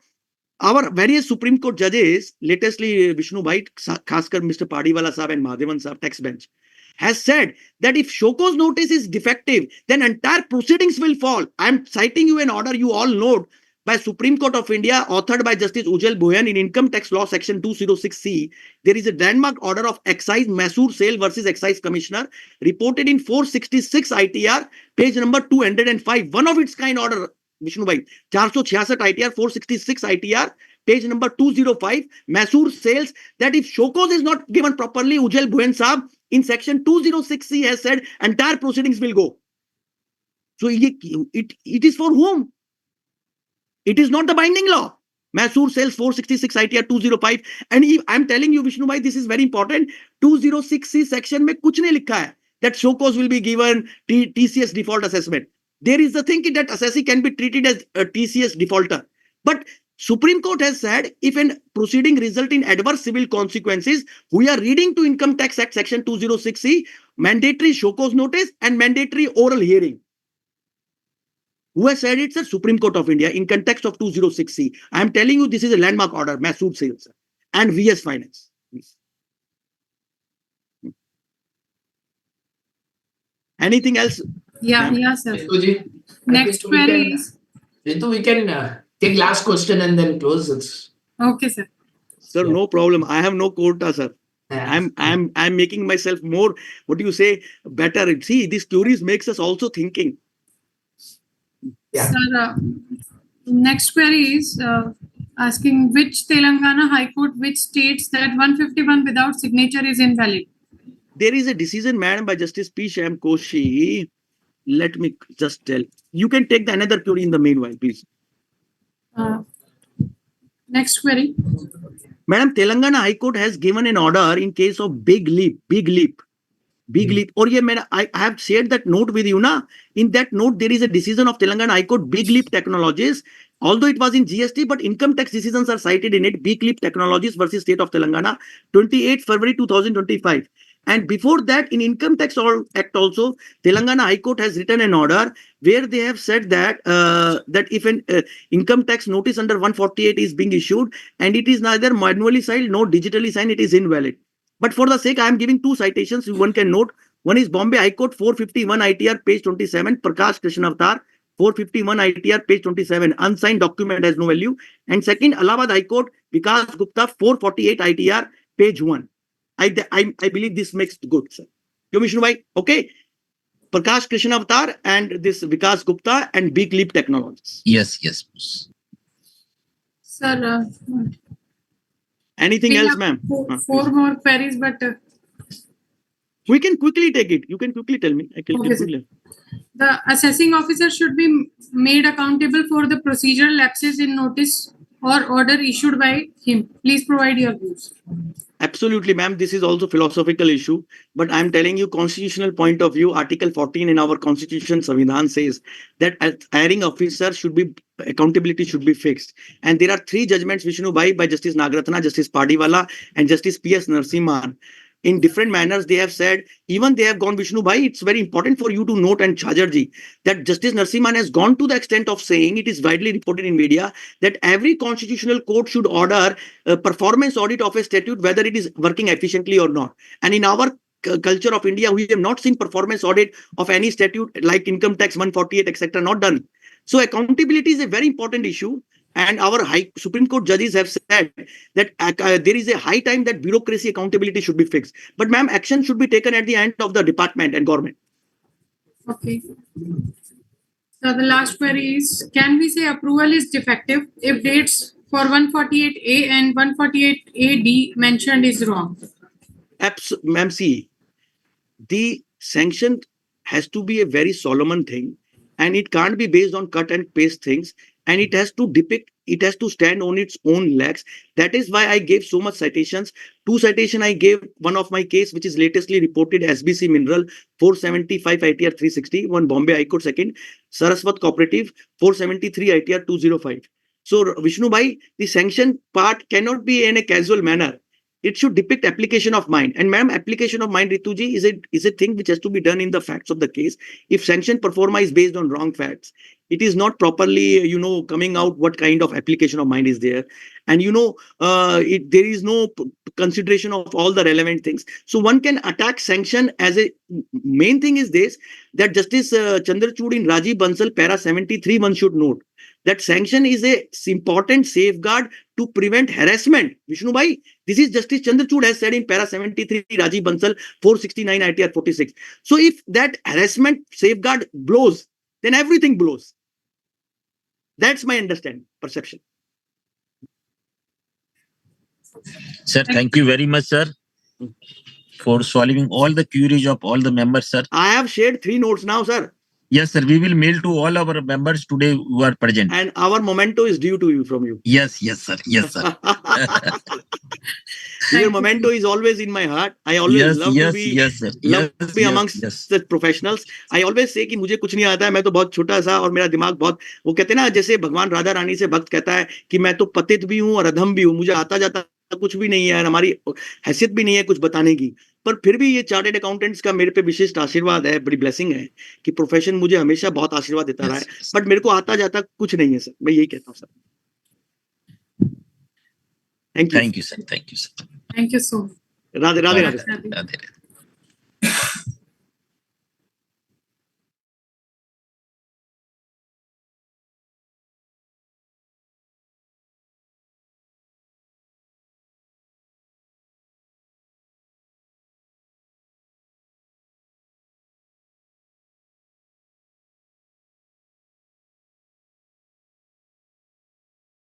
our various Supreme Court judges, latestly Vishnu bhai, Khaskar Mr. Padiwala Sahab and Madhavan Sahab, tax bench, has said that if show cause notice is defective, then entire proceedings will fall. I am citing you an order you all know by Supreme Court of India, authored by Justice Ujjwal Bhuyan in Income Tax Law Section 206C. There is a landmark order of Excise Masoor Sale versus Excise Commissioner, reported in 466 ITR, page number 205. One of its kind order, Vishnu bhai, 466 ITR, 466 ITR, page number 205, Masoor Sales, that if show cause is not given properly, Ujjwal Bhuyan Sahab in section 206C has said entire proceedings will go. So it is for whom? It is not the binding law. Masoor Sales 466 ITR 205. And I'm telling you, Vishnu bhai, this is very important. 206C section में कुछ नहीं लिखा है that show cause will be given TCS default assessment. There is the thing that assessee can be treated as a TCS defaulter. But Supreme Court has said if an proceeding result in adverse civil consequences, we are reading to Income Tax Act section 206C, mandatory show cause notice and mandatory oral hearing. Who has said it's the Supreme Court of India in context of 206C. I am telling you this is a landmark order, Masoor Sales and VS Finance. Anything else? Yeah, sir. Ritu, Next query is. Ritu, we can take last question and then close it. Okay, sir. Sir, Yeah. no problem. I have no quota, sir. I'm making myself more, what do you say, better. See, these queries makes us also thinking. Yeah. Sir, next query is asking which Telangana High Court which states that 151 without signature is invalid. There is a decision, madam, by Justice P. Shyam Koshi. Let me just tell. You can take the another query in the meanwhile, please. Next query. Madam, Telangana High Court has given an order in case of Big Leap. Or yeah, I have shared that note with you, na. In that note, there is a decision of Telangana High Court, Big Leap Technologies. Although it was in GST, but income tax decisions are cited in it. Big Leap Technologies versus State of Telangana, 28 February 2025. And before that, in Income Tax Act also, Telangana High Court has written an order where they have said that that if an income tax notice under 148 is being issued and it is neither manually signed nor digitally signed, it is invalid. But for the sake, I am giving two citations. One can note. One is Bombay High Court 451 ITR page 27, Prakash Krishnavatar 451 ITR page 27, unsigned document has no value. And second, Allahabad High Court Vikas Gupta 448 ITR page 1. I believe this makes good, sir. Vishnu bhai, okay. Prakash Krishnavatar and this Vikas Gupta and Big Leap Technologies. Yes, yes. Sir, anything we else, have ma'am? Four more queries, but we can quickly take it. You can quickly tell me. I can Okay, sir. quickly. The assessing officer should be made accountable for the procedural lapses in notice or order issued by him. Please provide your views. Absolutely, ma'am. This is also philosophical issue, but I'm telling you, constitutional point of view, Article 14 in our Constitution, Samvidhan says that as hiring officer should be accountability should be fixed. And there are three judgments, Vishnu Bhai, by Justice Nagratna, Justice Padiwala, and Justice P.S. Narasimhan. In different manners, they have said, even they have gone, Vishnu Bhai, it's very important for you to note, and Chajarji, that Justice Narasimhan has gone to the extent of saying, it is widely reported in media, that every constitutional court should order a performance audit of a statute, whether it is working efficiently or not. And in our culture of India, we have not seen performance audit of any statute like income tax 148, etc. not done. So accountability is a very important issue. And our Supreme Court judges have said that there is a high time that bureaucracy accountability should be fixed. But ma'am, action should be taken at the end of the department and government. Okay. So the last query is, can we say approval is defective if dates for 148A and 148AD mentioned is wrong? Ma'am, see, the sanction has to be a very Solomon thing, and it can't be based on cut and paste things, and it has to stand on its own legs. That is why I gave so much citations. Two citation I gave, one of my case which is latestly reported, SBC Mineral 475 ITR 360, one Bombay High Court second, Saraswat Cooperative 473 ITR 205. So Vishnu Bhai, the sanction part cannot be in a casual manner. It should depict application of mind. And ma'am, application of mind, Rituji, is a thing which has to be done in the facts of the case. If sanction performa is based on wrong facts, it is not properly, coming out what kind of application of mind is there. And, there is no consideration of all the relevant things. So one can attack sanction as a main thing is this, that Justice Chandrachud in Rajiv Bansal, para 73, one should note that sanction is a important safeguard to prevent harassment. Vishnu Bhai, this is Justice Chandrachud has said in para 73, Rajiv Bansal 469 ITR 46. So if that harassment safeguard blows, then everything blows. That's my understanding, perception. Sir, thank you very much, sir, for solving all the queries of all the members, sir. I have shared 3 notes now, sir. Yes, sir. We will mail to all our members today who are present. And our memento is due to you from you. Yes, sir. Yes, sir. Your memento is always in my heart. I always love to be amongst the professionals. I always say कि मुझे कुछ नहीं आता है, मैं तो बहुत छोटा सा और मेरा दिमाग बहुत, वो कहते हैं ना, जैसे भगवान राधा रानी से भक्त कहता है कि मैं तो पतित भी हूँ और अधम भी हूँ, मुझे आता जाता कुछ भी नहीं है और हमारी हैसियत भी नहीं है कुछ बताने की, पर फिर भी ये चार्टर्ड अकाउंटेंट्स का मेरे पे विशिष्ट आशीर्वाद है, बड़ी ब्लेसिंग है कि प्रोफेशन मुझे हमेशा बहुत आशीर्वाद देता रहा है, बट मेरे को आता जाता कुछ नहीं है सर, मैं यही कहता हूँ sir. Thank you. Thank you, sir. Thank you, sir. Thank you so much. Radhe Radhe. Radhe.